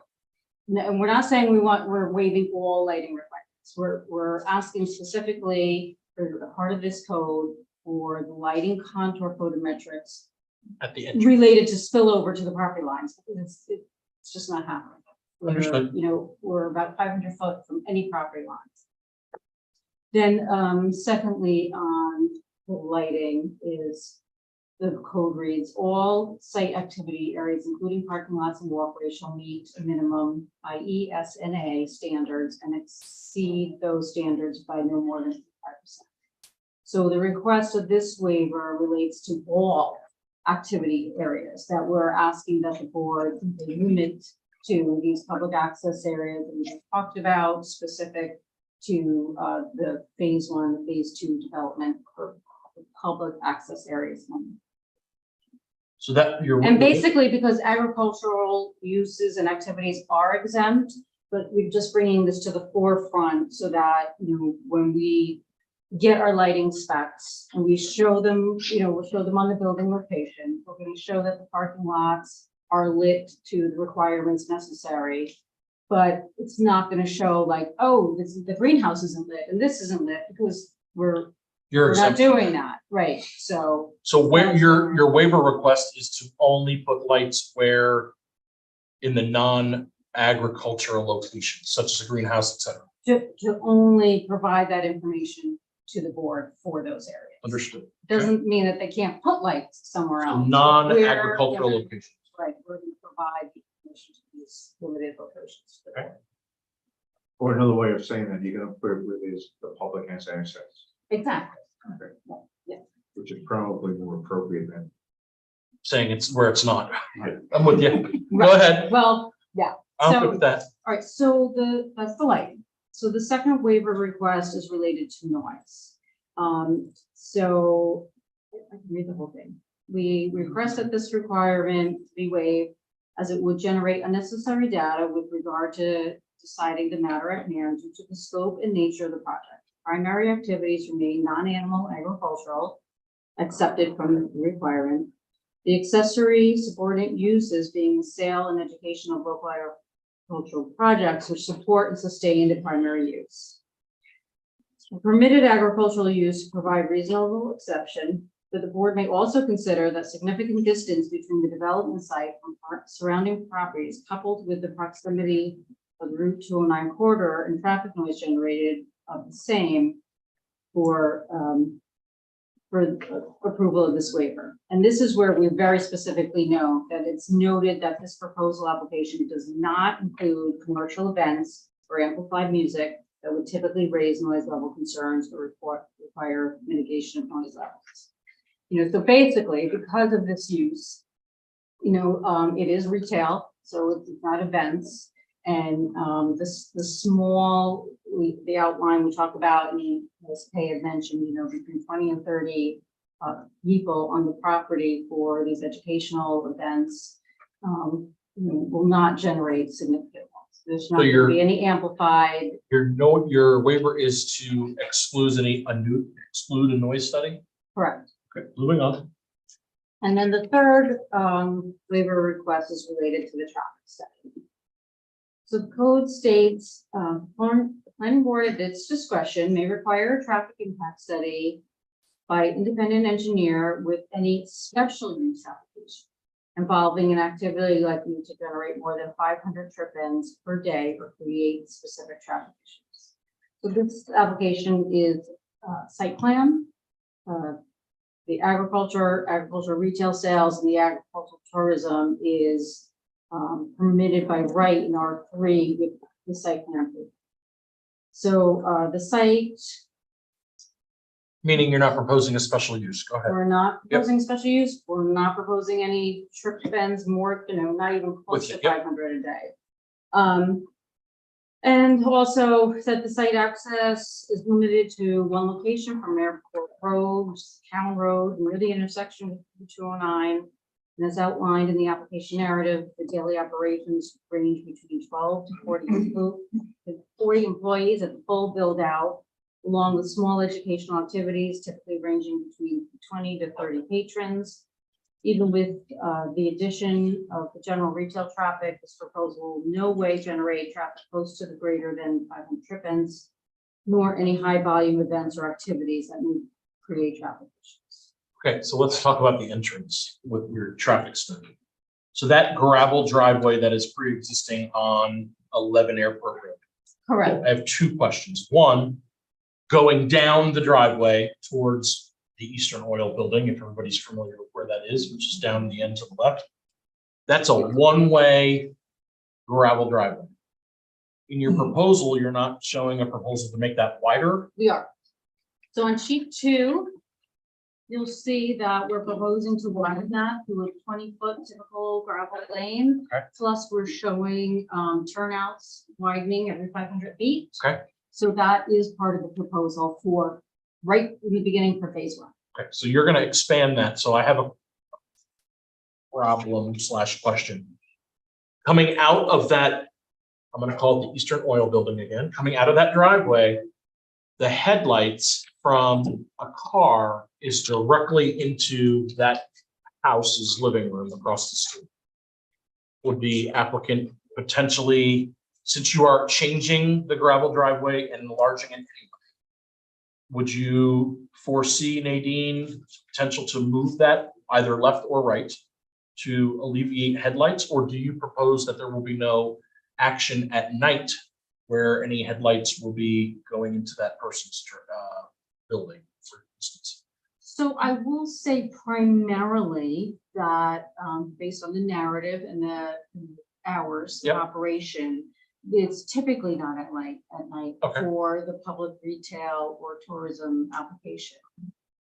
and we're not saying we're waiving all lighting requirements. We're asking specifically for a part of this code for the lighting contour photometrics At the entrance. related to spillover to the property lines, because it's just not happening. Understood. We're about 500 foot from any property lines. Then, secondly, on the lighting is the code reads, all site activity areas, including parking lots and walkways, shall meet a minimum, i.e. SNA standards and exceed those standards by no more than 5%. So the request of this waiver relates to all activity areas that we're asking that the board limit to these public access areas that we just talked about, specific to the phase 1, phase 2 development for public access areas. So that you're. And basically, because agricultural uses and activities are exempt, but we're just bringing this to the forefront so that, when we get our lighting specs and we show them, we'll show them on the building location, we're going to show that the parking lots are lit to the requirements necessary. But it's not going to show like, oh, the greenhouse isn't lit and this isn't lit, because we're not exempt. doing that, right? So Where that's your waiver request is to only put lights where in the non-agricultural locations, such as a greenhouse, et cetera. to only provide that information to the board for those areas. Understood. Doesn't mean that they can't put lights somewhere else. Non-agricultural We're- locations. Right, we're going to provide the information to these limited locations. Okay. Or another way of saying that, you're gonna put it where there's the public has access, Exactly. Okay. Yeah. which is probably more appropriate than. Saying it's where it's not. I'm with you. Go ahead. Well, yeah. I'm So- good with that. All right, so that's the lighting. So the second waiver request is related to noise. So I can read the whole thing. We request that this requirement be waived as it would generate unnecessary data with regard to deciding the matter at hand due to the scope and nature of the project. Primary activities remain non-animal agricultural, accepted from the requirement. The accessory subordinate uses being the sale and education of local agricultural projects which support and sustain the primary use. Permitted agricultural use provide reasonable exception, but the board may also consider that significant distance between the development site from surrounding properties coupled with the proximity of the Route 209 corridor and traffic noise generated of the same for approval of this waiver. And this is where we very specifically know that it's noted that this proposal application does not include commercial events or amplified music that would typically raise noise level concerns or require mitigation of noise levels. So basically, because of this use, it is retail, so it's not events. And the outline we talk about, and as Kay had mentioned, between 20 and 30 people on the property for these educational events will not generate significant loss. There's not going to be any amplified. Your waiver is to exclude a noise study? Correct. Okay, moving on. And then the third waiver request is related to the traffic study. So the code states, the planning board at its discretion may require a traffic impact study by independent engineer with any special use application involving an activity likely to generate more than 500 trip-ins per day or create specific traffic issues. So this application is site plan, the agriculture retail sales, and the agricultural tourism is permitted by right in R3 with the site plan approval. So the site, Meaning you're not proposing a special use. Go ahead. we're not proposing special use, we're not proposing any trip spends more, not even close to With you, yep. 500 a day. And also that the site access is limited to one location from Airport Road, Town Road, near the intersection with 209. And as outlined in the application narrative, the daily operations range between 12 to 40 employees at the full build out, along with small educational activities typically ranging between 20 to 30 patrons. Even with the addition of the general retail traffic, this proposal will no way generate traffic close to the greater than 500 trip-ins, nor any high volume events or activities that would create traffic issues. Okay, so let's talk about the entrance with your traffic study. So that gravel driveway that is pre-existing on 11 Airport Road. Correct. I have two questions. One, going down the driveway towards the Eastern Oil Building, if everybody's familiar with where that is, which is down the end to the left. That's a one-way gravel driveway. In your proposal, you're not showing a proposal to make that wider. We are. So on sheet 2, you'll see that we're proposing to widen that to a 20-foot typical gravel lane. Okay. Plus, we're showing turnouts widening every 500 feet. Okay. So that is part of the proposal for right in the beginning for phase one. Okay, so you're gonna expand that, so I have a problem / question. Coming out of that, I'm gonna call it the Eastern Oil Building again, coming out of that driveway, the headlights from a car is directly into that house's living room across the street. Would the applicant potentially, since you are changing the gravel driveway and enlarging it anyway, would you foresee, Nadine, potential to move that either left or right to alleviate headlights? Or do you propose that there will be no action at night where any headlights will be going into that person's building, for instance? So I will say primarily that, based on the narrative and the hours of Yep. operation, it's typically not at night Okay. for the public retail or tourism application.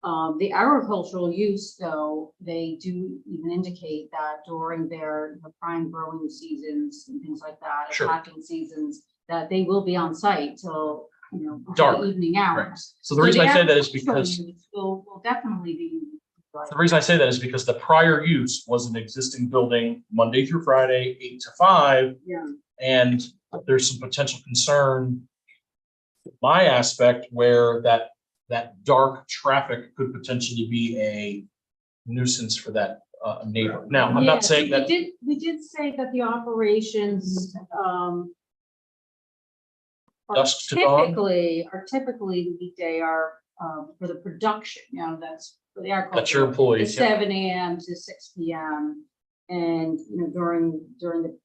The agricultural use, though, they do even indicate that during their prime growing seasons and things like that, Sure. packing seasons, that they will be on site till, until Dark, the evening hours. So the reason I say that is agricultural because use will definitely be. the reason I say that is because the prior use was an existing building Monday through Friday, 8 to 5. Yeah. And there's some potential concern, my aspect, where that dark traffic could potentially be a nuisance for that neighbor. Now, I'm Yeah, not saying so that, we did say that the operations, are Dusk to dawn? are typically the weekday are, for the production, that's for the agriculture. that's your employees. It's yeah. 7 AM to 6 PM. And, during the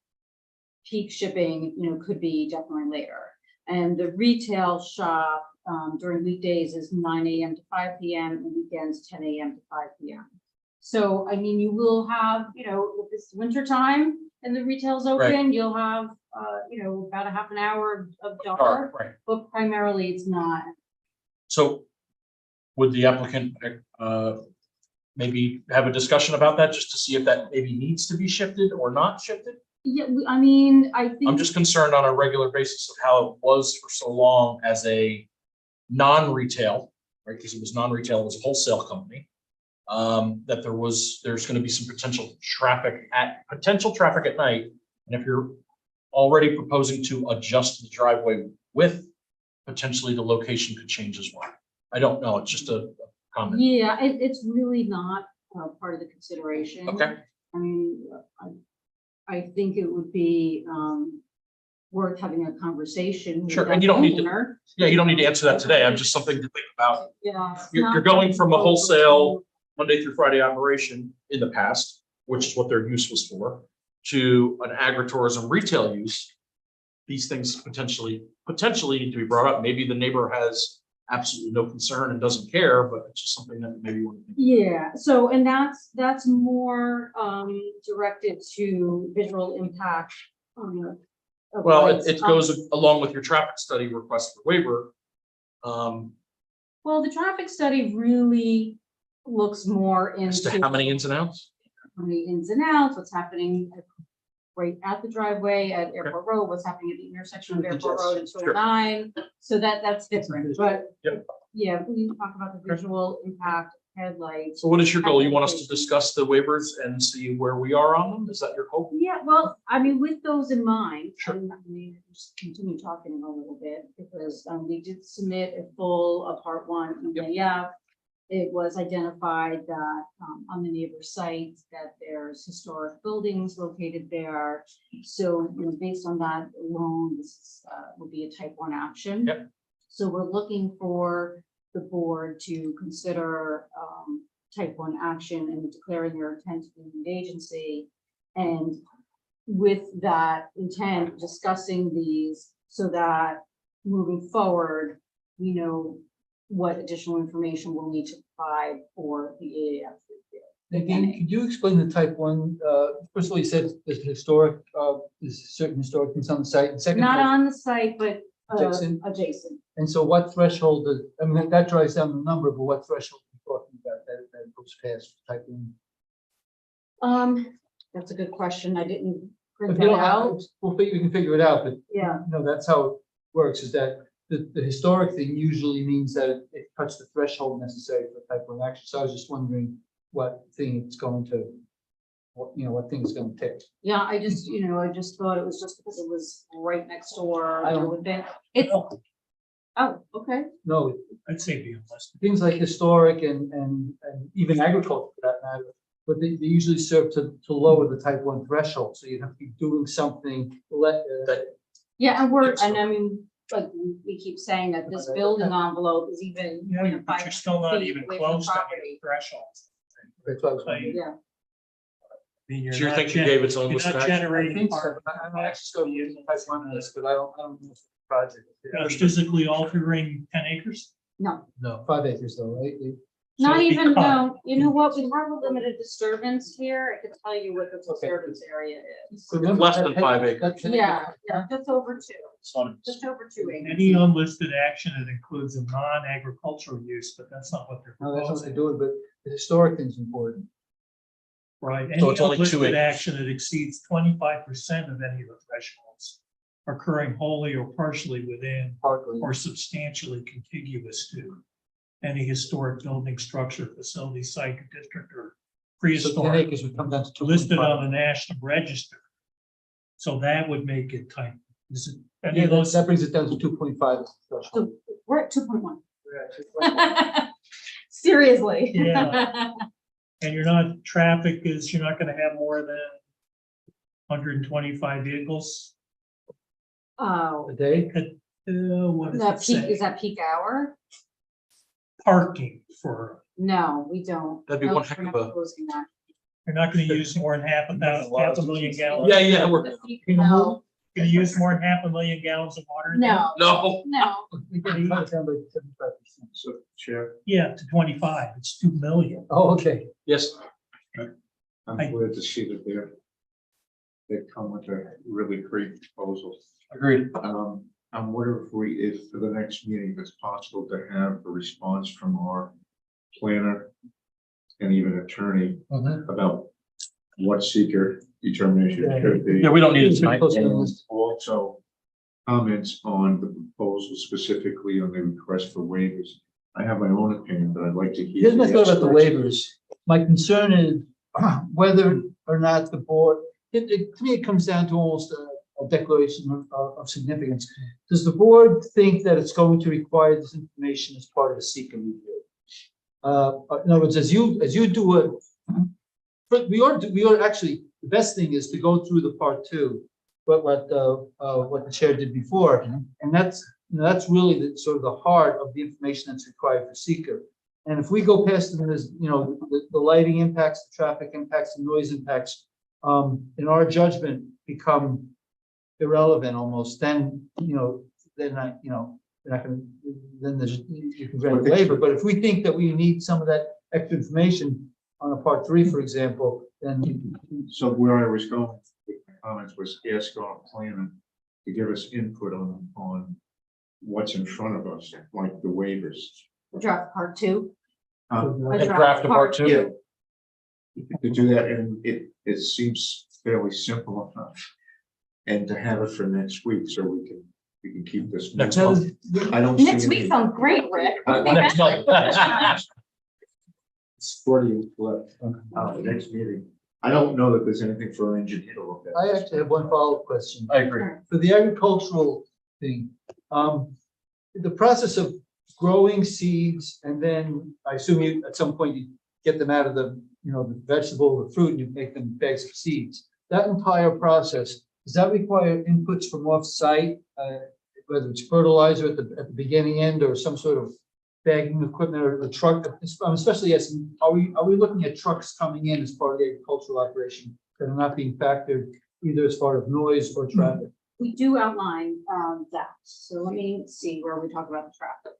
peak shipping, could be definitely later. And the retail shop, during weekdays is 9 AM to 5 PM and weekends 10 AM to 5 PM. So, I mean, you will have, if it's winter time and the retail's open, you'll have, about a half an hour of dark, Right. but primarily it's not. So would the applicant maybe have a discussion about that, just to see if that maybe needs to be shifted or not shifted? Yeah, I mean, I think. I'm just concerned on a regular basis of how it was for so long as a non-retail, right? Because it was non-retail, it was a wholesale company. That there's going to be some potential traffic at night. And if you're already proposing to adjust the driveway with, potentially the location could change as well. I don't know, it's just a comment. Yeah, it's really not part of the consideration. Okay. I mean, I think it would be worth having a conversation. with Sure, that and you don't need to- homeowner. Yeah, you don't need to answer that today. I'm just something to think about. Yeah. it's You're not going from a proposal. wholesale Monday through Friday operation in the past, which is what their use was for, to an agritourism retail use. These things potentially need to be brought up. Maybe the neighbor has absolutely no concern and doesn't care, but it's just something that maybe you want to think. Yeah, so, and that's more directed to visual impact. Of Well, lights. it goes along with your traffic study request for waiver. Well, the traffic study really looks more As to into how many ins and outs? how many ins and outs, what's happening right at the driveway at Airport Road, what's happening at the intersection of Airport Road and 209. So that's different, but Yep. yeah, we can talk about the visual impact, headlights. So what is your goal? You want us to discuss the waivers and see where we are on them? Is that your hope? Yeah, well, I mean, with those in mind, Sure. I mean, just continue talking a little bit because we did submit a full of part one EAF. It was identified that on the neighbor site that there's historic buildings located there. So, based on that alone, this would be a type 1 action. Yep. So we're looking for the board to consider type 1 action and declaring your intent to be lead agency. And with that intent, discussing these so that moving forward, we know what additional information we'll need to provide for the EAF. Again, could you explain the type 1? First of all, you said there's there's certain historic things on the site. And second, Not on the site, but Adjacent? adjacent. and so what threshold, that drives down the number, but what threshold are you talking about? That goes past type one. That's a good question. I didn't print If you that don't have, out. we can figure it out, but Yeah. no, that's how it works, is that the historic thing usually means that it cuts the threshold necessary for type one action. So I was just wondering what thing it's going to, what thing it's gonna take. Yeah, I just thought it was just because it was right next door. I don't- it would've been- It's, oh, okay. No, I'd say be unlisted. things like historic and even agriculture for that matter, but they usually serve to lower the type one threshold, so you have to be doing something, Yeah, and I mean, like, we keep saying that this building envelope is even. Yeah, within but you're still not feet even away from close to property. any threshold. that's what I was wondering. Yeah, I mean, you're So you not think you gen- gave its own you're listed not action? I generating think so, carbon. but I'm actually still using type one on this, but I don't know the project. You're physically altering 10 acres? no, No, 5 acres though, right? not it'd be even, cut. no, you know what, we have a limited disturbance here. I can tell you what the disturbance area is. Less than 5 acres. Yeah, just over 2, just over 2 acres. Any unlisted action that includes a non-agricultural use, but that's not what they're No, that's what they're proposing. doing, but the historic thing's important. Right, So any it's only 2 unlisted acres. action that exceeds 25% of any of the thresholds occurring wholly or partially within Partly. or substantially contiguous to any historic building, structure, facility, site, district, or So 10 prehistoric acres would come down to 2.5. listed on the national register. So that would make it tight. Is it any Yeah, of those? that brings it down to 2.5. So we're at 2.1. Seriously. Yeah. And you're not, you're not gonna have more than 125 vehicles? Oh, A day? What does that it peak, say? is that peak hour? Parking for, No, we don't. That'd be Nope, one heck we're of not a- proposing that. you're not gonna use more than half a million gallons? Yeah, yeah, we're, No, Gonna use more than 500,000 gallons of water? no, no. no. We can cut it down by 75%. So, Chair, Yeah, to 25, it's 2 million. Oh, okay. Yes, I'm glad to see that they've come with a really great proposal. agreed. I'm wondering if for the next meeting, it's possible to have a response from our planner and even attorney about what seeker determination should be. Yeah, we don't need it tonight. And also comments on the proposal, specifically on the request for waivers. I have my own opinion, but I'd like to hear. Here's my thought about the waivers. My concern is whether or not the board, to me, it comes down to almost a declaration of significance. Does the board think that it's going to require this information as part of the seeker review? In other words, as you do it, but we are actually, the best thing is to go through the part 2, but what the chair did before, and that's really the sort of the heart of the information that's required for seeker. And if we go past them, there's, the lighting impacts, the traffic impacts, the noise impacts, in our judgment, become irrelevant almost, then, they're not gonna, then you can grant a waiver. But if we think that we need some of that extra information on a part 3, for example, then. So where I was going with my comments was ask our planner to give us input on what's in front of us, like the waivers. Draft part 2. Uh, A draft of part 2. Yeah. To do that, and it seems fairly simple enough. And to have it for next week, so we can keep this. Next moving. I don't. see Next any- week sounds great, Rick. Next month. It's 40 left, the next meeting. I don't know that there's anything for an engineer to look at. I actually have one follow-up question. I agree. For the agricultural thing, the process of growing seeds, and then I assume you, at some point, you get them out of the vegetable, the fruit, and you make them bags of seeds. That entire process, does that require inputs from off-site, whether it's fertilizer at the beginning end or some sort of bagging equipment or the truck? I'm especially asking, are we looking at trucks coming in as part of the agricultural operation that are not being factored either as part of noise or traffic? We do outline that. So let me see where we talk about the traffic.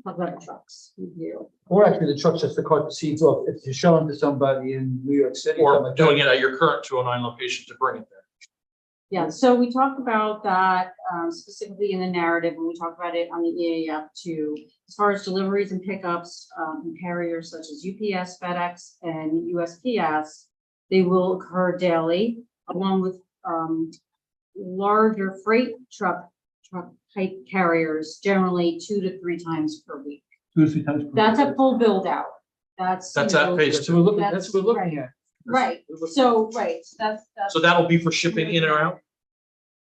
Talk about the trucks. We do. Or actually, the truck's just to cart the seeds off. If you're showing to somebody in New York City. Or doing it at your current 209 location to bring it there. Yeah, so we talked about that specifically in the narrative, and we talked about it on the EAF too. As far as deliveries and pickups from carriers such as UPS, FedEx, and USPS, they will occur daily, along with larger freight truck type carriers, generally 2 to 3 times per week. 2 to 3 times. per That's week. a full build out. That's. you That's at know, phase That's what we're looking, that's that's what we're looking at. Right, so, right, so that's. So that'll be for shipping in and out?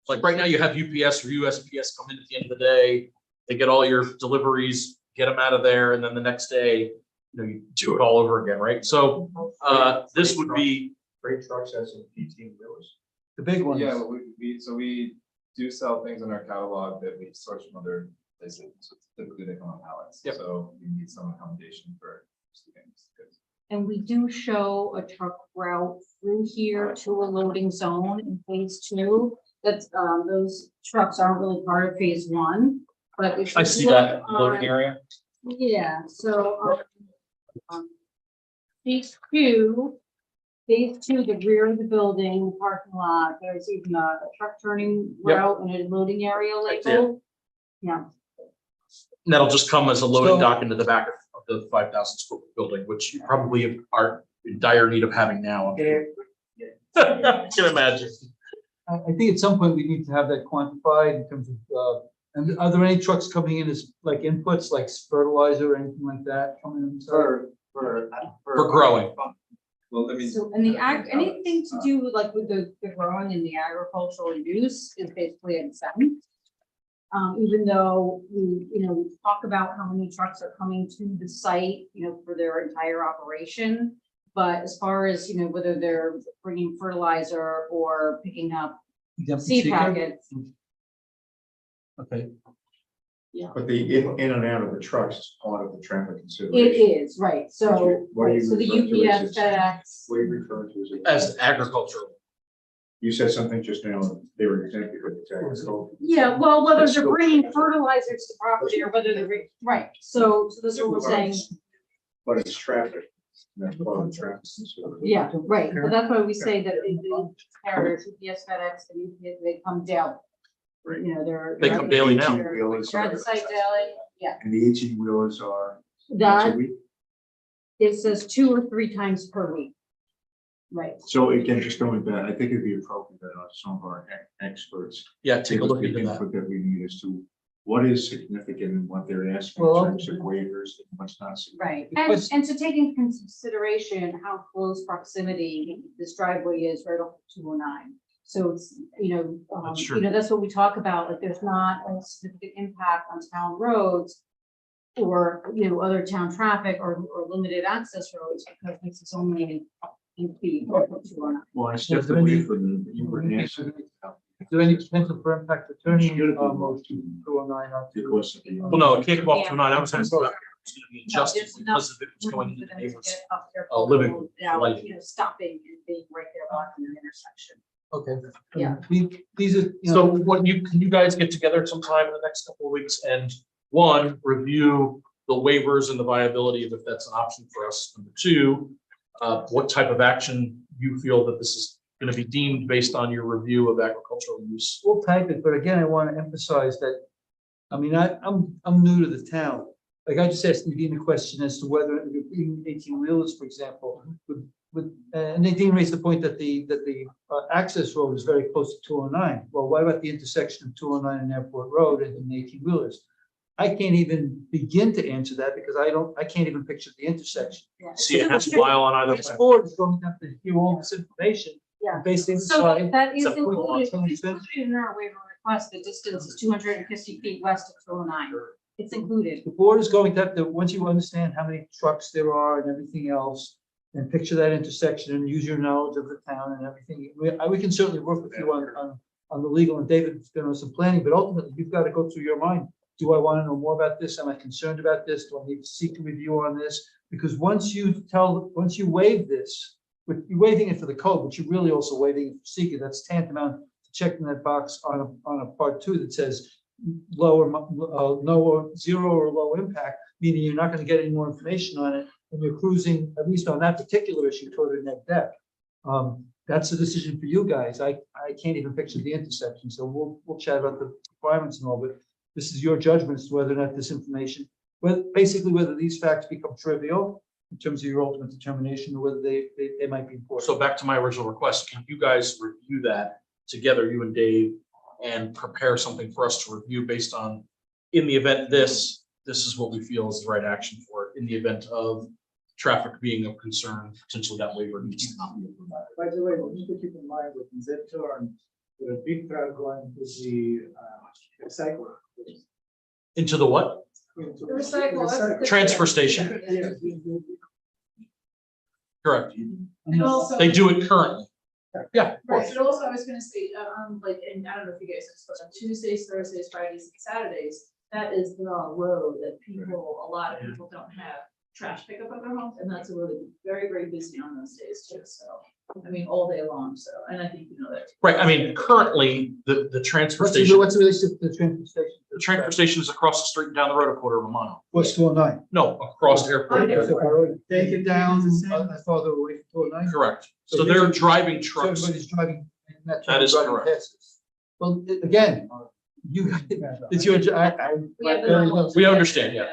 Like right now you have UPS or USPS come in at the end of the day, they get all your deliveries, get them out of there, and then the next day, you do it all over again, right? So, this would be, Freight trucks as in 18 wheelers. The big ones. Yeah, we do sell things in our catalog that we source from other places. So typically they come on pallets. Yep. So we need some accommodation for things. And we do show a truck route through here to a loading zone in phase 2. That's, those trucks aren't really part of phase 1, but if I you see look that loading on- area. Yeah, so, phase 2, the rear of the building, parking lot, there's even a truck turning Yep. route and a loading area That's it. label. Yeah, And that'll just come as a loading So- dock into the back of the 5,000 square foot building, which you probably are in dire need of having now. I'm sure. I can imagine. I think at some point we need to have that quantified in terms of, and are there any trucks coming in as like inputs, like fertilizer or anything like that coming in? For For growing. Well, I mean. so, and anything to do with like with the growing and the agricultural use is basically exempt. Even though we talk about how many trucks are coming to the site, for their entire operation. But as far as, whether they're bringing fertilizer or picking up Exempt seed seeker? packets, Okay, But the in and out of the trucks is part of the traffic it consideration. is, right, so, What do you so the refer to as UPS, this? FedEx, What do you refer to As agricultural. You said something just now, they were exempt because it's agricultural. yeah, well, whether It's they're still- bringing fertilizers to property or whether they're, right, so that's what we're saying. But it's traffic. That's part of the traffic. consideration. Yeah, right, so that's why we say that the carriers, UPS, FedEx, and UPS, they come daily. Right. They're. They come daily now. They're at the site daily, yeah, And the 18 wheelers are. once a that, week? it says 2 or 3 times per week. Right, So again, just going back, I think it'd be appropriate that some of our experts. Yeah, take a look at the into that. input that we need as to what is significant and what they're asking Well, in terms of waivers and what's not. significant. right, and to take into consideration how close proximity this driveway is right off 209. So it's, That's true. that's what we talk about, like there's not a significant impact on town roads or, other town traffic or limited access roads, because this is only in feet of 209. Well, I Was stepped there away any- from the, you were answering. is there any potential for impact to turning, Should have been most 209 on to? Because of the. Well, no, it can't come off 209. I was asking about it's gonna be No, adjusted there's enough because of it was going into for the them to neighbor's. get up there, living now, light. stopping and being right there blocking the intersection. Okay. Yeah. These are, So what can you guys get together sometime in the next couple of weeks and one, review the waivers and the viability of if that's an option for us. Number 2, what type of action you feel that this is going to be deemed based on your review of agricultural use. we'll type it, but again, I want to emphasize that, I mean, I'm new to the town. Like I just asked Nadine a question as to whether even 18 wheelers, for example, and Nadine raised the point that the access road is very close to 209. Well, what about the intersection of 209 and Airport Road and the 18 wheelers? I can't even begin to answer that because I can't even picture the intersection. See a half mile on either This side. board is going to have to hear all this information. Yeah. Basically, So that is Except for included, one. it's included in our waiver request, the distance is 250 feet west of 209. It's included. The board is going to have to, once you understand how many trucks there are and everything else, and picture that intersection and use your knowledge of the town and everything, we can certainly work with you on the legal, and David's going to do some planning, but ultimately, you've got to go through your mind. Do I want to know more about this? Am I concerned about this? Do I need to seek a review on this? Because once you waive this, you're waiving it for the code, but you're really also waiving it for seeker. That's tantamount to checking that box on a part 2 that says lower, no or zero or low impact, meaning you're not going to get any more information on it, and you're cruising, at least on that particular issue, toward a net deck. that's a decision for you guys. I can't even picture the intersection, so we'll chat about the requirements and all, but this is your judgment as to whether or not this information, basically whether these facts become trivial in terms of your ultimate determination, or whether they might be important. So back to my original request, can you guys review that together, you and Dave, and prepare something for us to review based on, in the event this is what we feel is the right action for it, in the event of traffic being of concern, potentially that waiver needs to not be provided. By the way, we need to keep in mind with that turn, the big truck going to the recycle. Into the what? Into The recycle, that's the- Transfer station, Yeah. correct. And also. They do it currently. Yeah, of Right, course. but also I was gonna say, like, and I don't know if you guys, but on Tuesdays, Thursdays, Fridays, and Saturdays, that is the road that people, a lot of people don't have trash pickup at their homes, and that's a really, very, very busy on those days too, so. I mean, all day long, so, and I think you know that. Right, I mean, currently, the transfer What's station, the relationship to the transfer station? the transfer station is across the street and down the road a quarter of a mile. What's 209? No, across airport. Take it down farther away from 209? Correct. So they're driving So trucks. everybody's driving. That is correct. Well, again, you, it's your, We understand, yeah.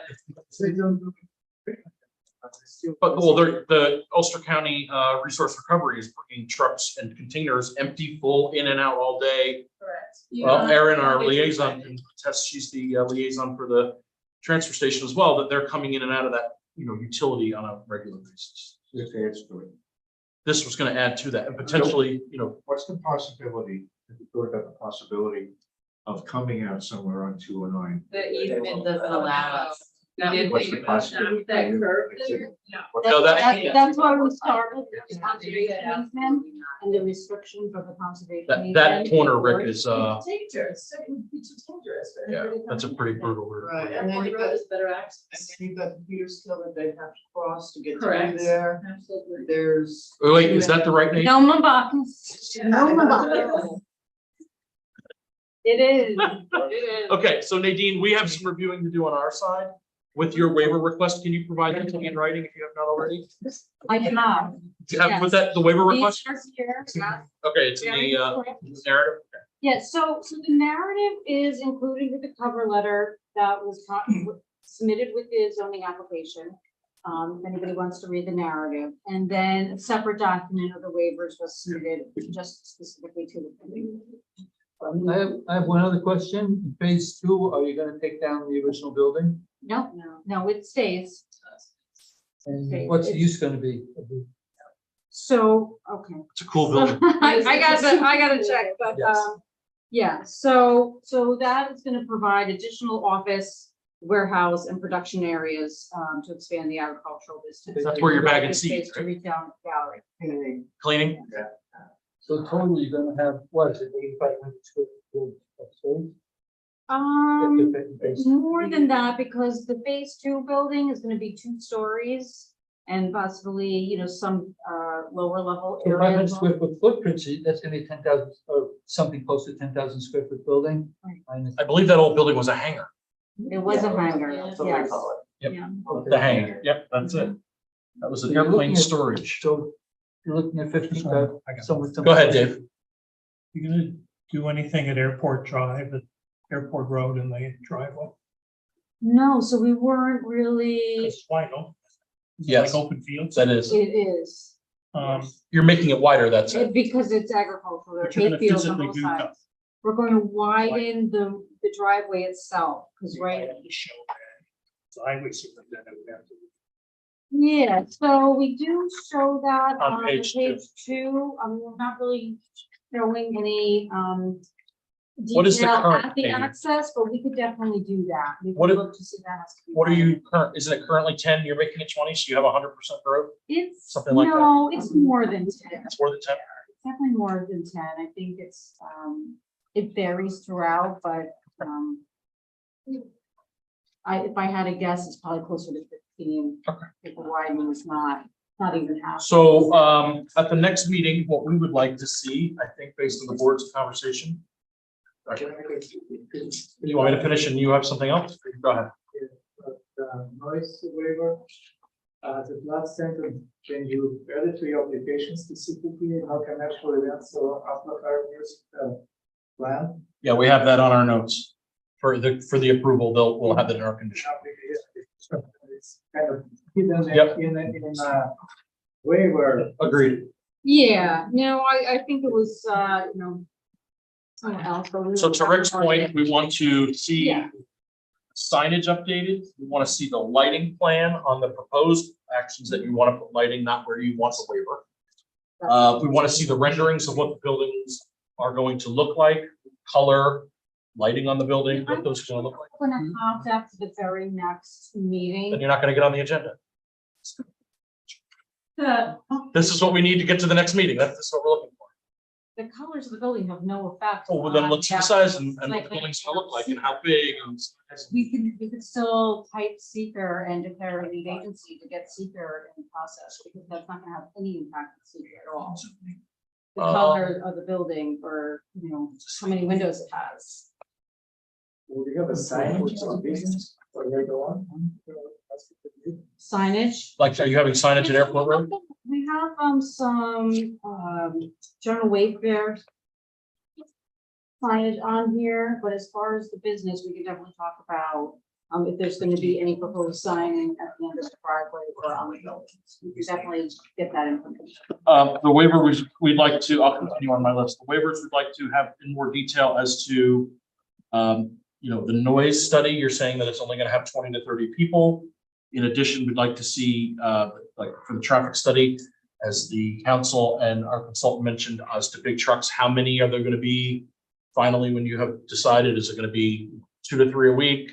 But well, the Ulster County Resource Recovery is bringing trucks and containers empty, full, in and out all day. Correct. Well, Erin, our liaison, can attest, she's the liaison for the transfer station as well, that they're coming in and out of that, utility on a regular basis. This adds to it. This was gonna add to that and potentially, What's the possibility, if you thought about the possibility of coming out somewhere on 209? The easement doesn't allow us. We did What's the think about that. possibility? That curve there? No, That's why we started with the conservation easement and the restrictions of the conservation. that easement. corner, Rick, is, It's dangerous, it would be too dangerous. for yeah, everybody to that's a come pretty in. brutal route. Right, And then the road is better access. you've got the Peters Hill that they have to cross to get Correct. there. Absolutely. There's. Wait, is that the right name? Noma Bacchus. Noma Bacchus. It is. Okay, so Nadine, we have some reviewing to do on our side with your waiver request. Can you provide that to me in writing if you have not already? I cannot. Do you have with that, the waiver request? These are here, yeah. Okay, it's in the narrative. Yes, so the narrative is included with the cover letter that was submitted with the zoning application. If anybody wants to read the narrative, and then a separate document of the waivers was submitted just specifically to the. I have one other question. In phase 2, are you gonna take down the original building? No, it stays. And what's the use gonna be? So, okay. It's a cool building. I gotta check, but, Yes. yeah, so that is gonna provide additional office, warehouse and production areas, to expand the agricultural business. That's where you're bagging Space seeds, To right? retail gallery. Cleaning? So totally you're gonna have, what is it, 8,500 square feet of space? It's more than that, because the phase 2 building is gonna be 2 stories and possibly, some, lower level So 500 areas. square foot footprint, so that's gonna be 10,000 or something close to 10,000 square foot building. Right. Minus- I believe that old building was a hangar. It was a hangar, Yeah, yes. That's what we call it. Yep. Yeah. The hangar. Yep, that's it. That was an So you're looking airplane at- storage. So you're looking at 50 square, somewhere. Go ahead, Dave. You gonna do anything at Airport Drive, at Airport Road in the driveway? No, so we weren't really, It's wide open. It's Yes. Like open fields. That is, it is, you're making it wider, that's it. because it's agricultural, there are But you're gonna hayfields on physically both do that. sides. We're going to widen the driveway itself, because right, Show that. So I would superintendent would have to. yeah, so we do show that On on page page 2, we're not really showing any, What is the detail current at the payment? access, but we could definitely do that. We What can is- look to see that has to be What are widened. you isn't it currently 10? You're making it 20, so you have 100% growth? It's, Something like that? no, it's more than 10. It's more than 10? Definitely more than 10. I think it's, it varies throughout, but, if I had a guess, it's probably closer to 15. Okay. If the widening is not even half. So, at the next meeting, what we would like to see, I think based on the board's conversation. You want me to finish and you have something else? Go ahead. Noise waiver, The last sentence, can you add it to your application specifically, no commercial events or amplifier music plan? Yeah, we have that on our notes for the approval. We'll have that in our condition. It's kind of hidden Yep. in a waiver. Agreed. Yeah, no, I think it was, someone else. but we So were to Rick's talking about point, we want to see Yeah. signage updated. We want to see the lighting plan on the proposed actions that you want to put lighting, not where you want the waiver. We want to see the renderings of what the buildings are going to look like, color, lighting on the building, what those are going to look like. We're gonna have that for the very next meeting. Then you're not going to get on the agenda. The, This is what we need to get to the next meeting. This is what we're looking for. the colors of the building have no effect. Oh, well, then on let's see the that. size and what Like, the building's going to look like and how big and. We could still type seeker and declare a lead agency to get seeker in process, because that's not gonna have any impact on seeker at all. The color of the building, or, how many windows it has. Would you have a sign which is business or later on? Signage. Like, are you having signage at Airport Road? We have, some, general wayfair signage on here, but as far as the business, we could definitely talk about, if there's gonna be any proposed signing at the end of the driveway or on the buildings. We could definitely get that information. The waiver, we'd like to, I'll continue on my list. The waivers we'd like to have in more detail as to, the noise study. You're saying that it's only gonna have 20 to 30 people. In addition, we'd like to see, like for the traffic study, as the council and our consultant mentioned, as to big trucks, how many are there gonna be? Finally, when you have decided, is it gonna be 2 to 3 a week?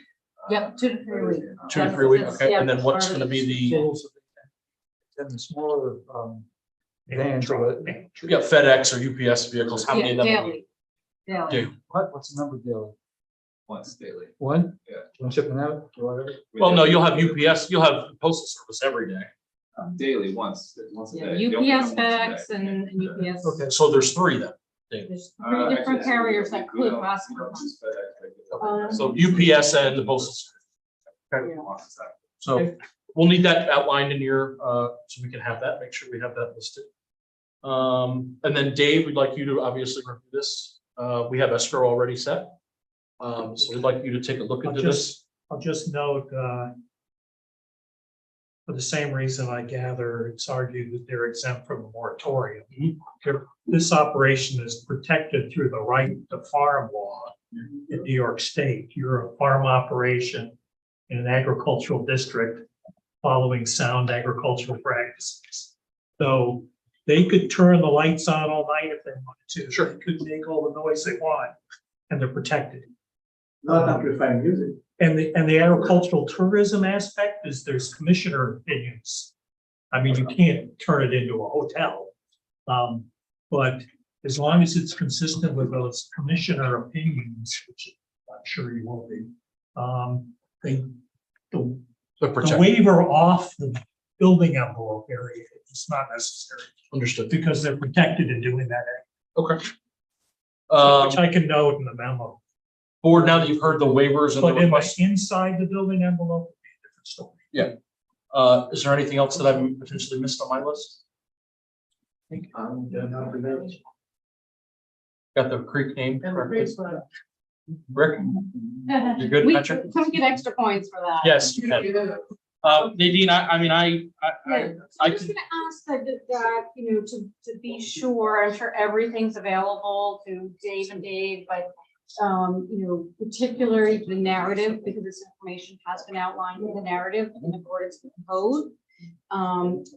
Yep, 2 to 3 weeks. 2 to 3 a week, That's- okay, yeah, and then that's what's part of gonna be it. the, And the smaller, vans or, yeah, FedEx or UPS vehicles, how many Yeah, of them? daily. Daily. Daily. what's the number daily? Once daily. One? Yeah. One shipment out or whatever? Well, no, you'll have UPS, you'll have postal service every day. Daily, once a Yeah, day. They only UPS, come once a FedEx, day. and UPS. Okay. So there's 3 then. There's Uh, 3 different actually, carriers we that don't- could possibly. we don't use FedEx, So UPS and the postal service. Yeah. So we'll need that outlined in your, so we can have that, make sure we have that listed. And then Dave, we'd like you to obviously review this. We have escrow already set. So we'd like you to take a look into this. I'll just note, for the same reason I gather it's argued that they're exempt from the moratorium. This operation is protected through the right to farm law in New York State. You're a farm operation in an agricultural district following sound agricultural practices. So they could turn the lights on all night if they wanted to. Sure. They could make all the noise they want, and they're protected. Not amplifying music. And the agricultural tourism aspect is there's commissioner opinions. I mean, you can't turn it into a hotel. But as long as it's consistent with those commissioner opinions, which I'm sure you will be, the waiver off the building envelope area is not necessary. Understood. Because they're protected in doing that. Okay. Which I can note in the memo. Board, now that you've heard the waivers and the But requests, inside the building envelope would be a different story. yeah. Is there anything else that I've potentially missed on my list? Got the creek name correctly? Rick, you're good, We Patrick? couldn't get extra points for that. Yes, you can. Nadine, I mean, Yeah, I I'm just gonna ask that, to be sure, I'm sure everything's available to Dave and Dave, but, particularly the narrative, because this information has been outlined in the narrative in accordance with the code.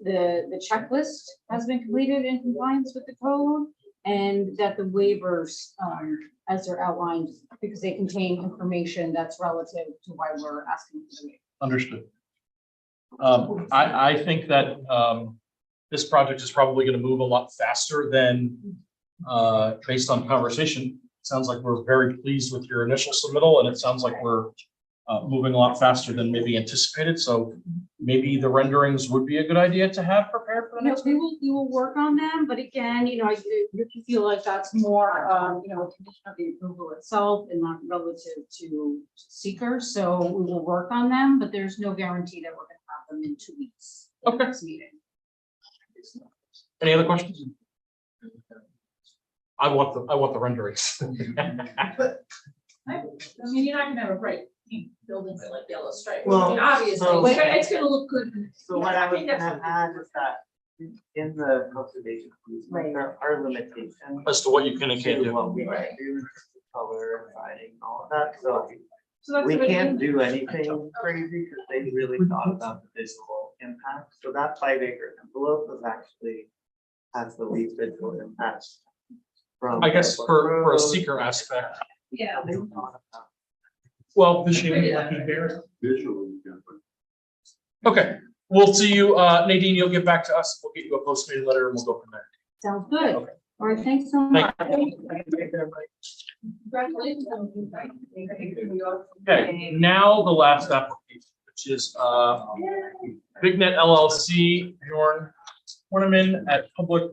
The checklist has been completed in compliance with the code, and that the waivers, as they're outlined, because they contain information that's relative to why we're asking for the waiver. understood. I think that, this project is probably gonna move a lot faster than, based on conversation. Sounds like we're very pleased with your initial submittal, and it sounds like we're, moving a lot faster than maybe anticipated. So maybe the renderings would be a good idea to have prepared for the next. We will work on them, but again, I feel like that's more, a condition of the approval itself and not relative to seeker. So we will work on them, but there's no guarantee that we're gonna have them in 2 weeks. at the Okay. next meeting. Any other questions? I want the renderings. I mean, you're not gonna have a bright pink building with like yellow stripes. I Well, mean, obviously, so- it's gonna look good. So what I was think that's gonna what- add is that in the conservation easement, there are limitations. As to what you can and can't to do. What we can do, color, siding, all of that, so So that's we what can't it- do anything crazy because they really thought about the visual impact. So that 5 acre envelope was actually has the least visual impact. From I guess Airport for a Road. seeker aspect, Yeah. They thought about well, Visually, okay, we'll see you, Nadine, you'll get back to us, we'll get you a postmated letter and we'll go from there. Sounds good. Okay. All right, thanks so much. Congratulations. Okay, now the last application, which is, BigNet LLC, Bjorn Horniman at public,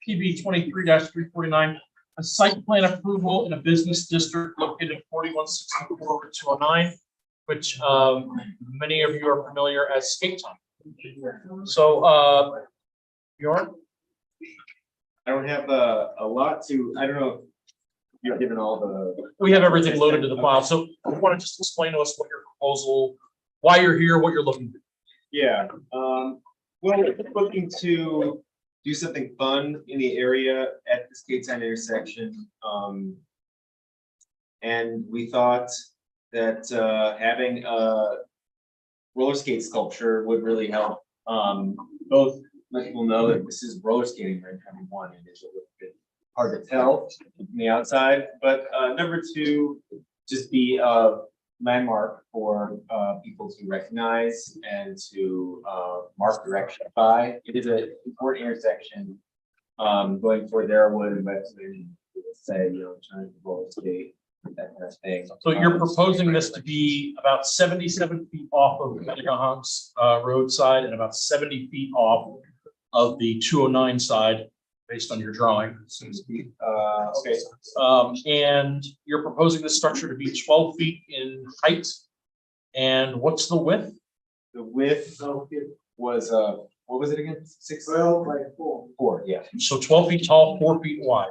PB 23-349, a site plan approval in a business district located at 4164 Route 209, which, many of you are familiar as Skate Time. So, Bjorn? I don't have a lot to, I don't know if you've given all the. We have everything loaded to the file, so I want to just explain to us what your proposal, why you're here, what you're looking to do. Yeah, well, we're looking to do something fun in the area at the Skate Time intersection. And we thought that having a roller skate sculpture would really help. Both let people know that this is roller skating rink, number one, and it's a little bit hard to tell from the outside. But number two, just be a landmark for people to recognize and to mark direction by. It is an important intersection going toward Darwood and Webster, say, you know, turn to roller skate, that kind of thing. So you're proposing this to be about 77 feet off of Medigahonks roadside and about 70 feet off of the 209 side, based on your drawing. Okay. And you're proposing this structure to be 12 feet in height. And what's the width? The width was, what was it again? 6? 12 by 4. 4, yeah. So 12 feet tall, 4 feet wide.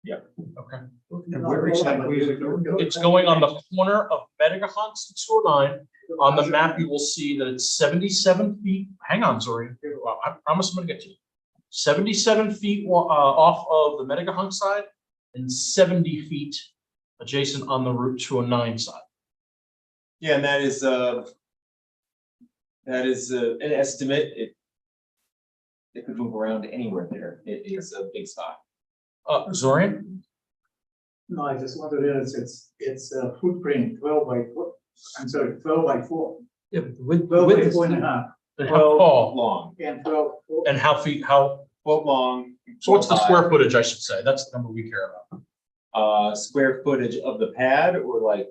Yeah. Okay. And where exactly is it going? It's going on the corner of Medigahonks and 209. On the map, you will see that it's 77 feet. Hang on, Zori. Well, I promise I'm gonna get to you. 77 feet off of the Medigahonk side and 70 feet adjacent on the Route 209 side. Yeah, and that is an estimate. It could move around anywhere there. It is a big spot. Zorian? No, I just want to realize it's a footprint 12 by 4. I'm sorry, 12 by 4. Yeah, but the width, 12 width by is 4.5 And how tall? Long, and 12. And how foot long. so what's the square footage, I should say? That's the number we care about. Square footage of the pad or like?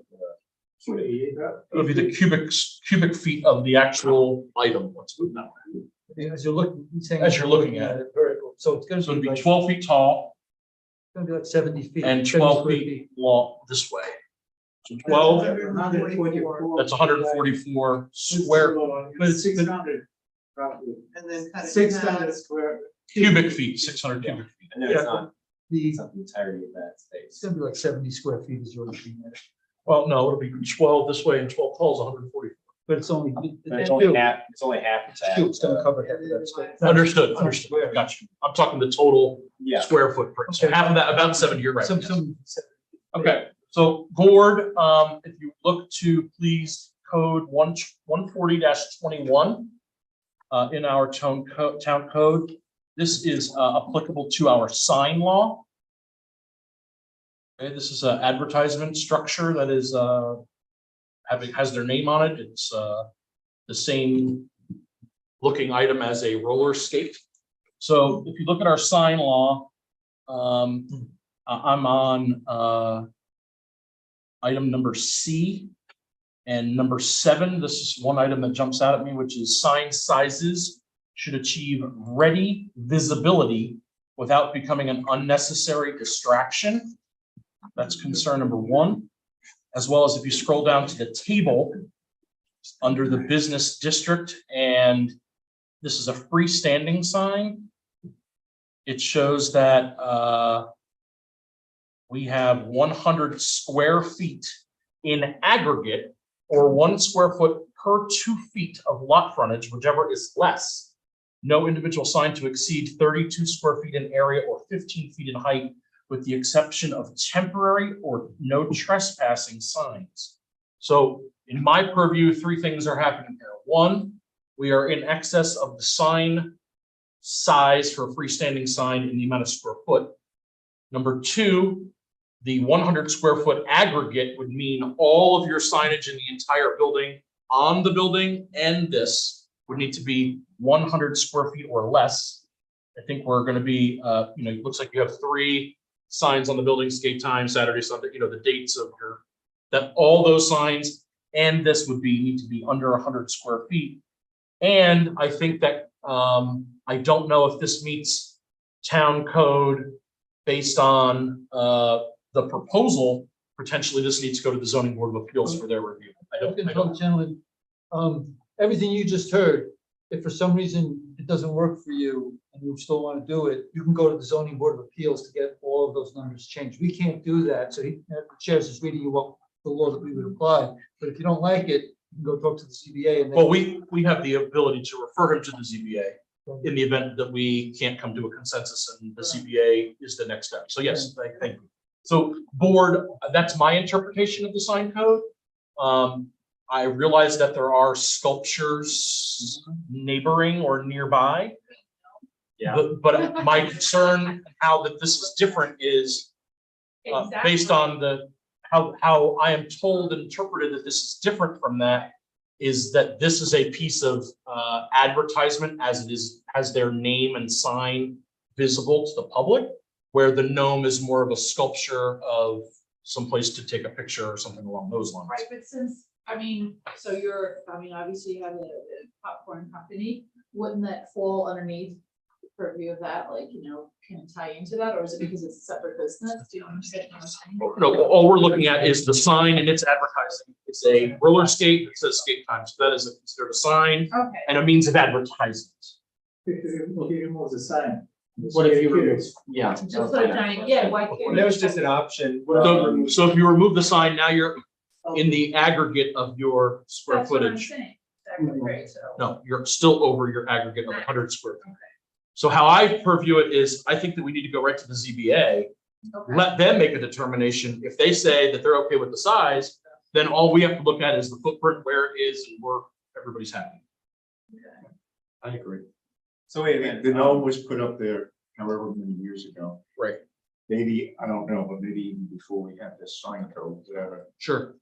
Footage? It'll be the cubic feet of the actual item. Let's put it that way. as you're looking, he's saying. As you're looking at it, vertical, so it's gonna So it'd be be like, 12 feet tall gonna be like 70 feet. and 70 12 square feet long this way. So 12, 144. that's 144 square but it's- 600 roughly. And then cut it in 600 half. square. cubic feet, 600 cubic feet. And then it's Yeah. not, The, it's not the entirety of that it's space. gonna be like 70 square feet is your machine, Well, no, it'll be 12 this way and 12 tall is 140. but it's only. But it's only half of that. It's gonna cover half of that space. Understood, Some understood. square. Gotcha. I'm talking the total Yeah. square footprint. So Okay. half of that, about 70, you're right. Some, yes. some. Okay, so board, if you look to please code 140-21 in our town code, this is applicable to our sign law. Okay, this is an advertisement structure that is has their name on it. It's the same looking item as a roller skate. So if you look at our sign law, I'm on item number C and number 7. This is one item that jumps out at me, which is sign sizes should achieve ready visibility without becoming an unnecessary distraction. That's concern number 1. As well as if you scroll down to the table under the business district and This is a freestanding sign. It shows that we have 100 square feet in aggregate, or 1 square foot per 2 feet of lot frontage, whichever is less. No individual sign to exceed 32 square feet in area or 15 feet in height, with the exception of temporary or no trespassing signs. So in my purview, 3 things are happening here. 1, we are in excess of the sign size for a freestanding sign in the amount of square foot. Number 2, the 100 square foot aggregate would mean all of your signage in the entire building, on the building and this, would need to be 100 square feet or less. I think we're going to be, it looks like you have 3 signs on the building: skate time, Saturday, Sunday, the dates of that all those signs and this would need to be under 100 square feet. And I think that, I don't know if this meets town code based on, the proposal. Potentially this needs to go to the zoning board of appeals for their review. I don't know. Gentlemen, everything you just heard, if for some reason it doesn't work for you and you still want to do it, you can go to the zoning board of appeals to get all of those numbers changed. We can't do that. So the chair's just reading you what the law that we would apply. But if you don't like it, you can go talk to the ZBA and. Well, we have the ability to refer him to the ZBA in the event that we can't come to a consensus and the ZBA is the next step. So yes, thank you. So board, that's my interpretation of the sign code. I realize that there are sculptures neighboring or nearby. Yeah. But my concern how that this is different is based on how I am told and interpreted that this is different from that, is that this is a piece of advertisement as their name and sign visible to the public, where the gnome is more of a sculpture of someplace to take a picture or something along those lines. Right, but since, obviously you have a popcorn company, wouldn't that fall underneath the purview of that, can it tie into that, or is it because it's a separate business? Do you understand what I'm saying? No, all we're looking at is the sign and its advertising. It's a roller skate that says skate time. So that is considered a sign Okay. and a means of advertisement. If you remove the sign. What if you remove? Yeah. Just like giant, why can't? That was just an option. So if you remove the sign, now you're in the aggregate of your square That's what I'm footage. saying. Exactly right, so. No, you're still over your aggregate of 100 square feet. So how I purview it is, I think that we need to go right to the ZBA, Okay. let them make a determination. If they say that they're okay with the size, then all we have to look at is the footprint, where it is, and everybody's happy. I agree. So wait a minute. The gnome was put up there however many years ago. Right. Maybe, I don't know, but maybe even before we had this sign code, whatever. Sure.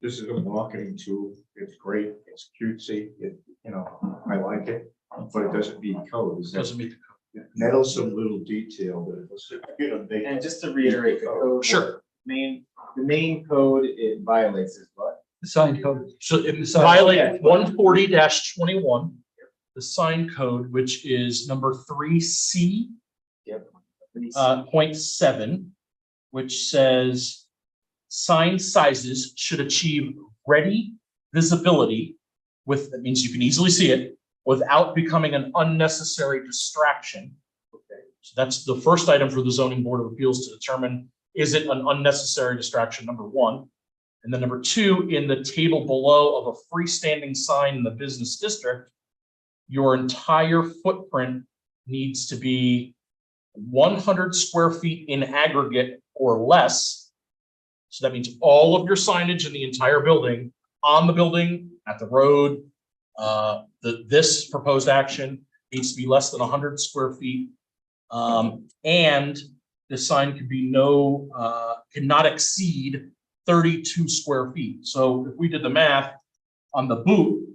This is a marketing tool. It's great. It's cutesy. I like it, but it doesn't meet code. Is that- Doesn't meet the code. Meddlesome little detail that it was, big. And just to reiterate, the code. Sure. The main code it violates is what? The sign code. So it violates 140-21, the sign code, which is number 3C. Yep. 0.7, which says sign sizes should achieve ready visibility that means you can easily see it without becoming an unnecessary distraction. Okay. So that's the first item for the zoning board of appeals to determine, is it an unnecessary distraction, number 1. And then number 2, in the table below of a freestanding sign in the business district, your entire footprint needs to be 100 square feet in aggregate or less. So that means all of your signage in the entire building, on the building, at the road, this proposed action needs to be less than 100 square feet. And the sign could be cannot exceed 32 square feet. So if we did the math on the boot,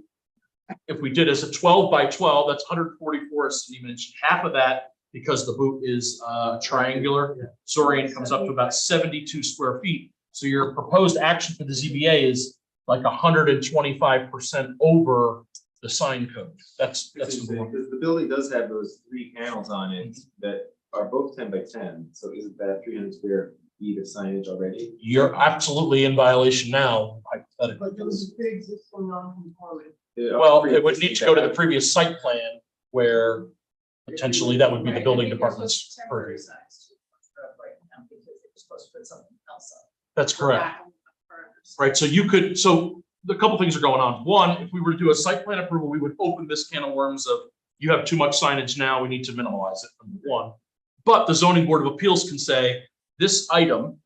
if we did as a 12 by 12, that's 144, as Cindy mentioned. Half of that, because the boot is triangular, Sorian comes up to about 72 square feet. So your proposed action for the ZBA is like 125% over the sign code. That's Because the building does have those 3 panels on it that are both 10 by 10. So isn't that 300 square feet of signage already. You're absolutely in violation now, hypothetically. But there was a pre-existing non-conforming. Well, it would need to go to the previous site plan where potentially that would be the Right, I building think they're department's supposed to temporary purview. size too, right now, because they were supposed to put something else up. That's correct. Back on the furnace. Right, so you could, so a couple things are going on. One, if we were to do a site plan approval, we would open this can of worms of, you have too much signage now, we need to minimize it, number one. But the zoning board of appeals can say, this item,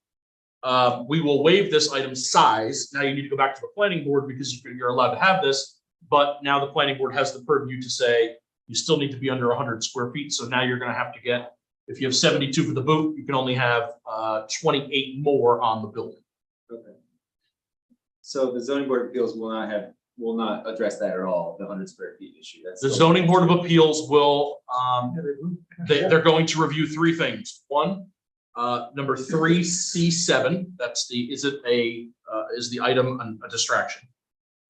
we will waive this item's size. Now you need to go back to the planning board because you're allowed to have this. But now the planning board has the purview to say, you still need to be under 100 square feet. So now you're gonna have to get, if you have 72 for the boot, you can only have 28 more on the building. Okay. So the zoning board of appeals will not address that at all, the 100 square feet issue. That's The still- zoning board of appeals will, they're going to review three things. One, number 3C7, that's the, is the item a distraction?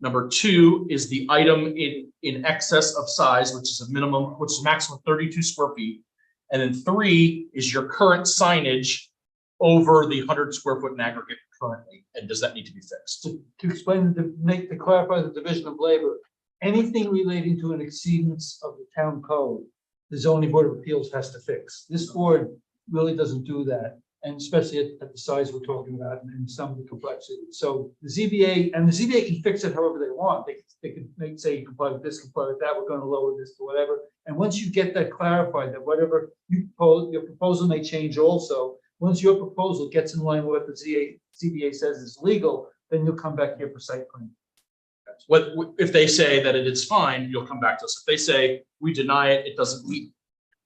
Number two is the item in excess of size, which is a minimum, which is maximum 32 square feet. And then three is your current signage over the 100 square foot in aggregate currently. And does that need to be fixed? To explain, to clarify the division of labor, anything relating to an exceedance of the town code, the zoning board of appeals has to fix. This board really doesn't do that, and especially at the size we're talking about and some of the complexity. So the ZBA can fix it however they want. They can say, comply with this, comply with that, we're going to lower this to whatever. And once you get that clarified, that whatever you propose, your proposal may change also. Once your proposal gets in line with what the ZBA says is legal, then you'll come back here for site plan. What, if they say that it is fine, you'll come back to us. If they say we deny it, it doesn't meet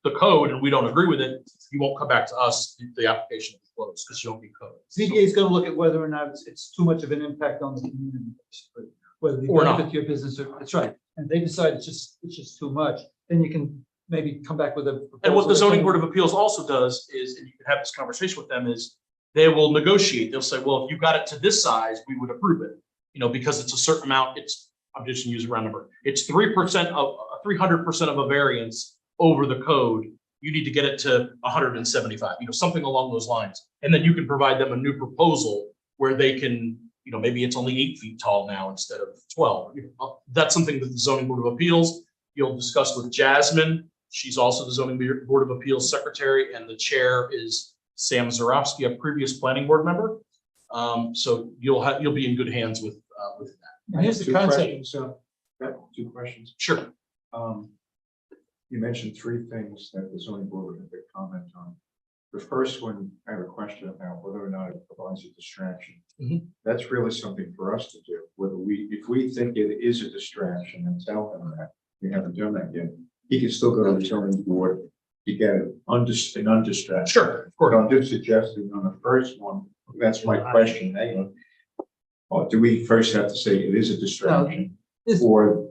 the code and we don't agree with it, you won't come back to us, the application will be closed because you don't meet code. ZBA is going to look at whether or not it's too much of an impact on the community, basically, whether the Or not. benefit to your business, that's right. And they decide it's just too much, then you can maybe come back with a. And what the zoning board of of appeals also does is, and you can have this conversation with them, is they will negotiate. They'll say, well, if you got it to this size, we would approve it. You know, because it's a certain amount, I'm just gonna use a round number. It's 3% of 300% of a variance over the code. You need to get it to 175, something along those lines. And then you can provide them a new proposal where they can, maybe it's only 8 feet tall now instead of 12. That's something that the zoning board of appeals, you'll discuss with Jasmine. She's also the zoning board of appeals secretary, and the chair is Sam Zarowski, a previous planning board member. So you'll be in good hands with that. And here's the Two concept. questions, two questions. Sure. You mentioned three things that the zoning board would have to comment on. The first one, I have a question about whether or not it provides a distraction. Mhm. That's really something for us to do, if we think it is a distraction and tell him that, we haven't done that yet. He can still go to the zoning board to get an undistracted. Sure, of course. But I'm just suggesting on the first one, that's my question, hang on. Or do we first have to say it is a distraction? Or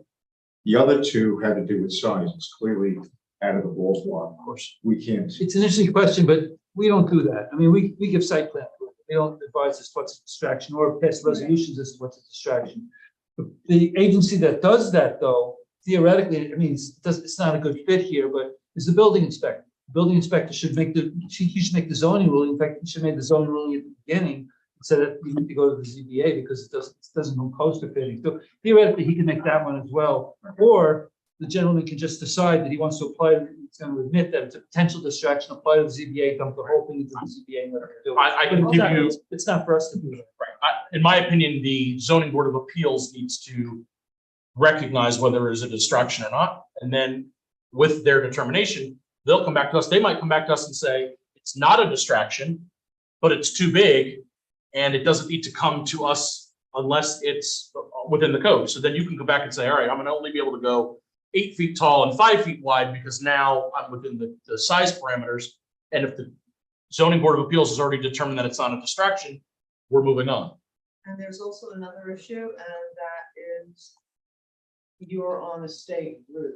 the other two had to do with size, it's clearly out of the ballpark. Of course. We can't. It's an interesting question, but we don't do that. I mean, we give site plan. We don't advise us what's a distraction or pass resolutions as to what's a distraction. The agency that does that, though, theoretically, I mean, it's not a good fit here, but is the building inspector. The building inspector should make he should make the zoning ruling. In fact, he should make the zoning ruling at the beginning, so that you need to go to the ZBA because it doesn't come close to fitting. So theoretically, he can make that one as well. Or the gentleman can just decide that he wants to apply, he's going to admit that it's a potential distraction, apply to the ZBA, dump the whole thing into the ZBA and let them do it. I can But give you. it's not for us to do that. Right. In my opinion, the zoning board of appeals needs to recognize whether it is a distraction or not. And then with their determination, they'll come back to us. They might come back to us and say, it's not a distraction, but it's too big. And it doesn't need to come to us unless it's within the code. So then you can go back and say, all right, I'm gonna only be able to go 8 feet tall and 5 feet wide because now I'm within the size parameters. And if the zoning board of appeals has already determined that it's not a distraction, we're moving on. And there's also another issue, and that is you're on a state route,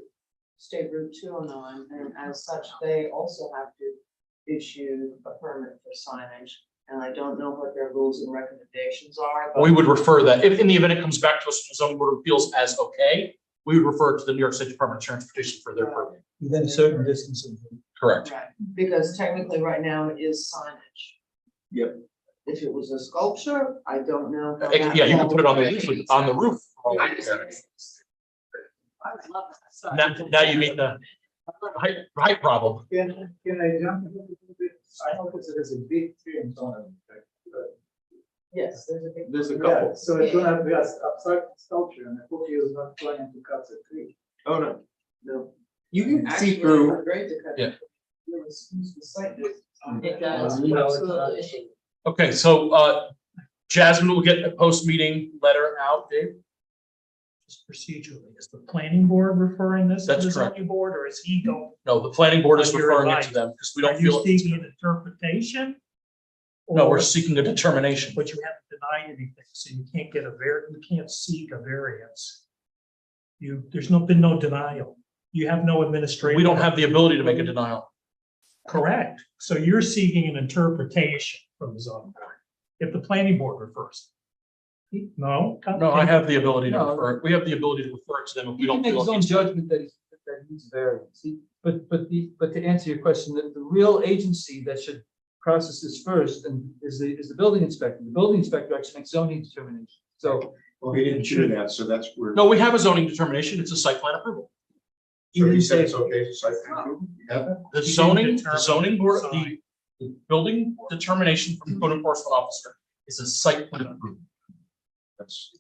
State Route 209, and as such, they also have to issue a permit for signage. And I don't know what their rules and recommendations are. But We would refer that, if in the event it comes back to us from the zoning board of appeals as okay, we would refer it to the New York State Department of Transportation for their permit. Within a certain distance of. Correct. Right, because technically right now it is signage. Yep. If it was a sculpture, I don't know. how that Yeah, you can put it on the falls. roof, on the roof. I would love that. Now you meet the height problem. Can I jump a little bit? I noticed there's a big tree in front of it. Yes, there's a big. There's a Yeah, couple. so it's gonna be a abstract sculpture, and I hope he was not planning to cut the tree. Oh, no. No. You can see Actually, through. Great to cut. Yeah. Use the site. It does, You know, it's absolutely. Okay, so Jasmine will get a post-meeting letter out, Dave. Just procedurally, is the planning board referring this to That's the correct. zoning board, or is he going? No, the planning board is Are you referring it right? to them because we Are don't you feel. seeking an interpretation? No, we're Or- seeking a determination. But you haven't denied anything, so you can't get you can't seek a variance. There's been no denial. You have no administrative. We don't have the ability to make a denial. Correct. So you're seeking an interpretation from the zoning board. If the planning board refers. No? No, I have the ability to No. refer, we have the ability to refer it to them if we He can don't make feel. his it own needs to. judgment that needs variance. But to answer your question, the real agency that should process this first and is the building inspector. The building inspector actually makes zoning determination. So Well, he didn't do that, so that's where. No, we have a zoning determination. It's a site plan approval. So he didn't said say- it's okay for site plan approval? You have that? The He zoning, didn't the determine zoning board, sign. the building determination from the code enforcement officer is a site plan approval. That's,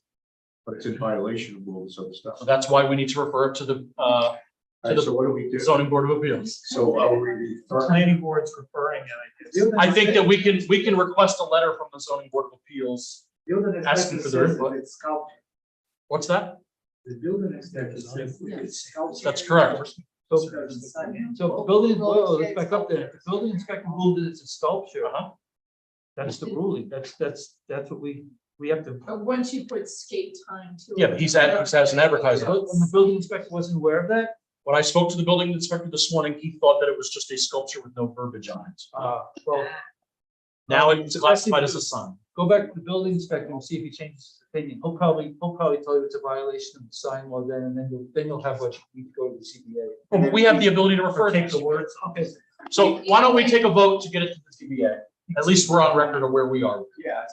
but it's in violation of all this other stuff. So that's why we need to refer it to the All right, so what do we do? zoning board of appeals. So are we The referring? planning board's referring it. I think that we can request a letter from the zoning board of appeals. Building Asking inspector for their says input. that it's sculpture. What's that? The building inspector says it's sculpture. That's correct. So building, well, let's back up there. The building inspector ruled that it's a sculpture. That's the ruling. That's what we have to. But once you put skate time to. Yeah, but he has an advertising. And the building inspector wasn't aware of that? When I spoke to the building inspector this morning, he thought that it was just a sculpture with no verbiage on it. Well, Now it's classified as a sign. go back to the building inspector and see if he changes his opinion. He'll probably tell you it's a violation of the sign law then, and then you'll have what you need to go to the CBA. We have the ability to refer. Take it. the words. Okay. So why don't we take a vote to get it to the CBA? At least we're on record of where we are. Yeah.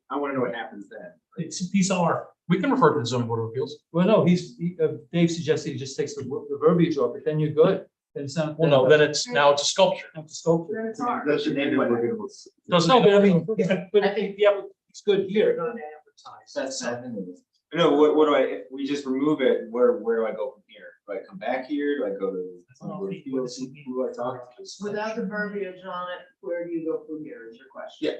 I wanna know what happens then. These are. We can refer to the zoning board of appeals. Well, no, Dave suggested he just takes the verbiage off, but then you're good. Then it's not. Well, no, then it's now it's a sculpture. It's a sculpture. Then it's hard. Doesn't mean that we're gonna- Doesn't. No, but I mean, but I think, yeah, it's good here. That's. No, what do if we just remove it, where do I go from here? Do I come back here? Do I go to? Who do I talk to? Without the verbiage on it, where do you go from here is your question? Yeah.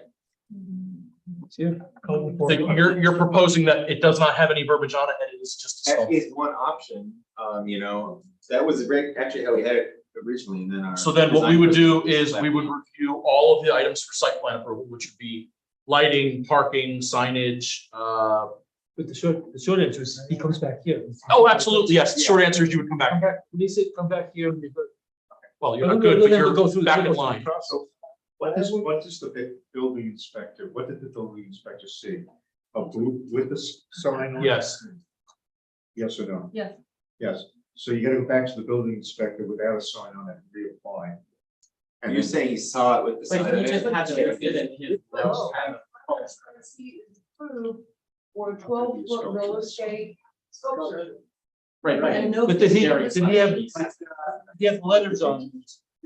It's here. So you're proposing that it does not have any verbiage on it and it is just a That sculpture. is one option, that was great, actually how we had it originally, and then our. So then what we would do is design we would review all of the items for site plan approval, which would be lighting, parking, signage. But the short answer is he comes back here. Oh, absolutely, yes. The short answer is you would come back. When he said come back here, and you're good. Well, you're not good, but Then we'll go you're through back the in line. process. What does the building inspector, what did the building inspector see? A blue with the sign on it? Yes. Yes or no? Yes. Yes, so you gotta go back to the building inspector without a sign on it and reapply. And You're then- saying he saw it with the sign. But he just had to fit in his. Or 12-foot roller skate sculpture. Right, And no. But did he Very have letters on?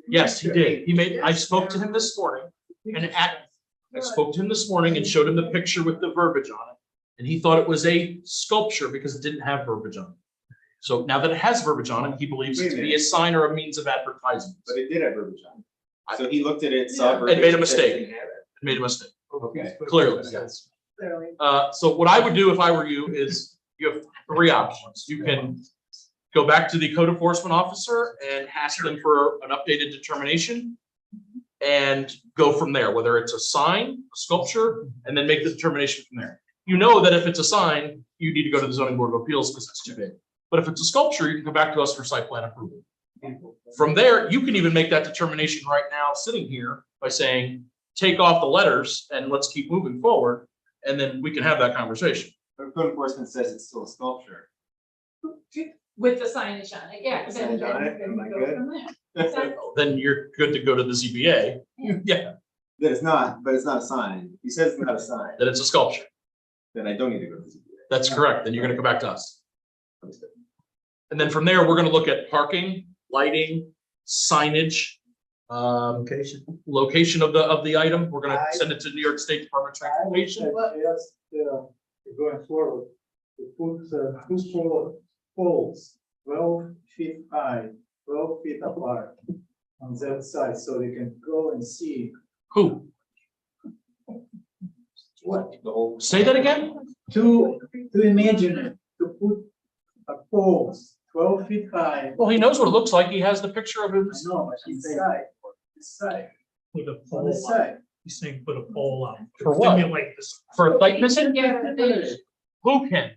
Yes, he did. I spoke to him this morning I spoke to him this morning and showed him the picture with the verbiage on it. And he thought it was a sculpture because it didn't have verbiage on it. So now that it has verbiage on it, he believes it to be a sign or a means of advertising. But it did have verbiage on it. So he looked at it, And saw. made a verbiage, mistake. didn't have it. Made a mistake, Okay. clearly, yes. So what I would do if I were you is you have three options. You can go back to the code enforcement officer and ask them for an updated determination and go from there, whether it's a sign, a sculpture, and then make the determination from there. You know that if it's a sign, you need to go to the zoning board of appeals because it's too big. But if it's a sculpture, you can come back to us for site plan approval. From there, you can even make that determination right now, sitting here by saying, take off the letters and let's keep moving forward. And then we can have that conversation. But code enforcement says it's still a sculpture. With the signage on it, yeah. Signage on it, am I Go good? from there. Exactly. Then you're good to go to the ZBA. Yeah. That it's not, but it's not a sign. He says it's not a sign, That it's a sculpture. then I don't need to go to the ZBA. That's correct. Then you're gonna come back to us. And then from there, we're gonna look at parking, lighting, signage, location of the item. We're gonna send it to New York State Department of Transportation. Yes, going forward, to put two poles, 12 feet high, 12 feet apart on that side, so they can go and see Who? what. Say that again? To imagine, to put a poles 12 feet high. Well, he knows what it looks like. He has the picture of his. No, but inside, inside, Put a on pole the out. side. He's saying put a pole out. For what? Stimulate this. For a site visit? Yeah. Who can?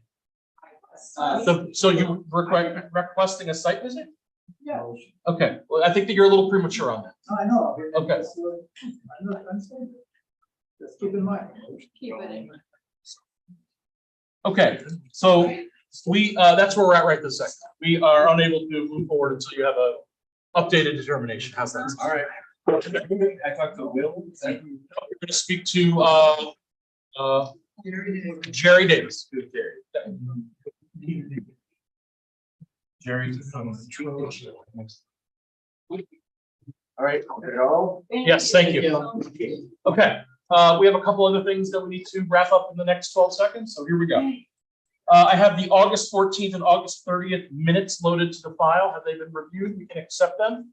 So you requesting a site visit? Yeah, Okay, well, I think that you're a little premature on that. I know. Okay. I'm saying, just keep in mind. Keep it in. Okay, so we, that's where we're at right this second. We are unable to move forward until you have a updated determination. How's that? All right. I talked to Will. We're gonna speak to, Jerry Davis. Jerry. All right, go. Yes, thank you. Okay, we have a couple other things that we need to wrap up in the next 12 seconds, so here we go. I have the August 14th and August 30th minutes loaded to the file. Have they been reviewed? We can accept them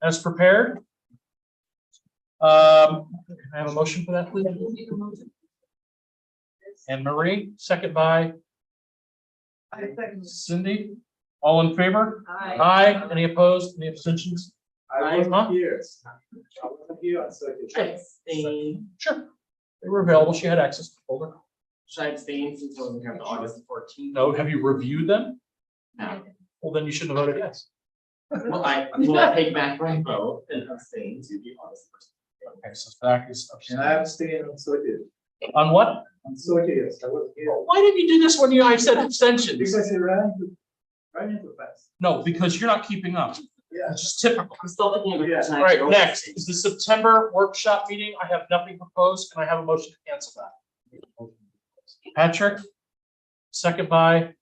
as prepared. I have a motion for that, please. And Marie, second by Cindy. All in favor? Aye. Aye. Any opposed? Any abstentions? I Huh? wasn't here. I wasn't here on Saturday. Sure. They were available. She had access to the folder. Should I abstain since I wasn't here on August 14th? No, have you reviewed them? No. Well, then you shouldn't have voted yes. Well, I will take back my vote and abstain to the August 1st. Okay, so Zach is And I abstained on Saturday. on what? On Saturday, yes, I was here. Why did you do this when I said abstentions? Because it ran into fast. No, because you're not keeping up. Yeah. It's just typical. I'm still looking at it. All right, next is the September workshop meeting. I have nothing proposed. Can I have a motion to cancel that? Patrick, second by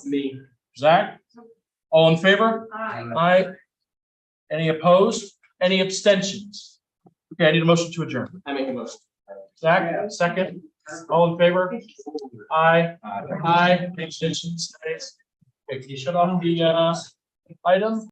Me. Zach. All in favor? Aye. Aye. Any opposed? Any abstentions? Okay, I need a motion to adjourn. I make a motion. Zach, second. All in favor? Aye. Aye. Any abstentions? Okay, can you shut off the item?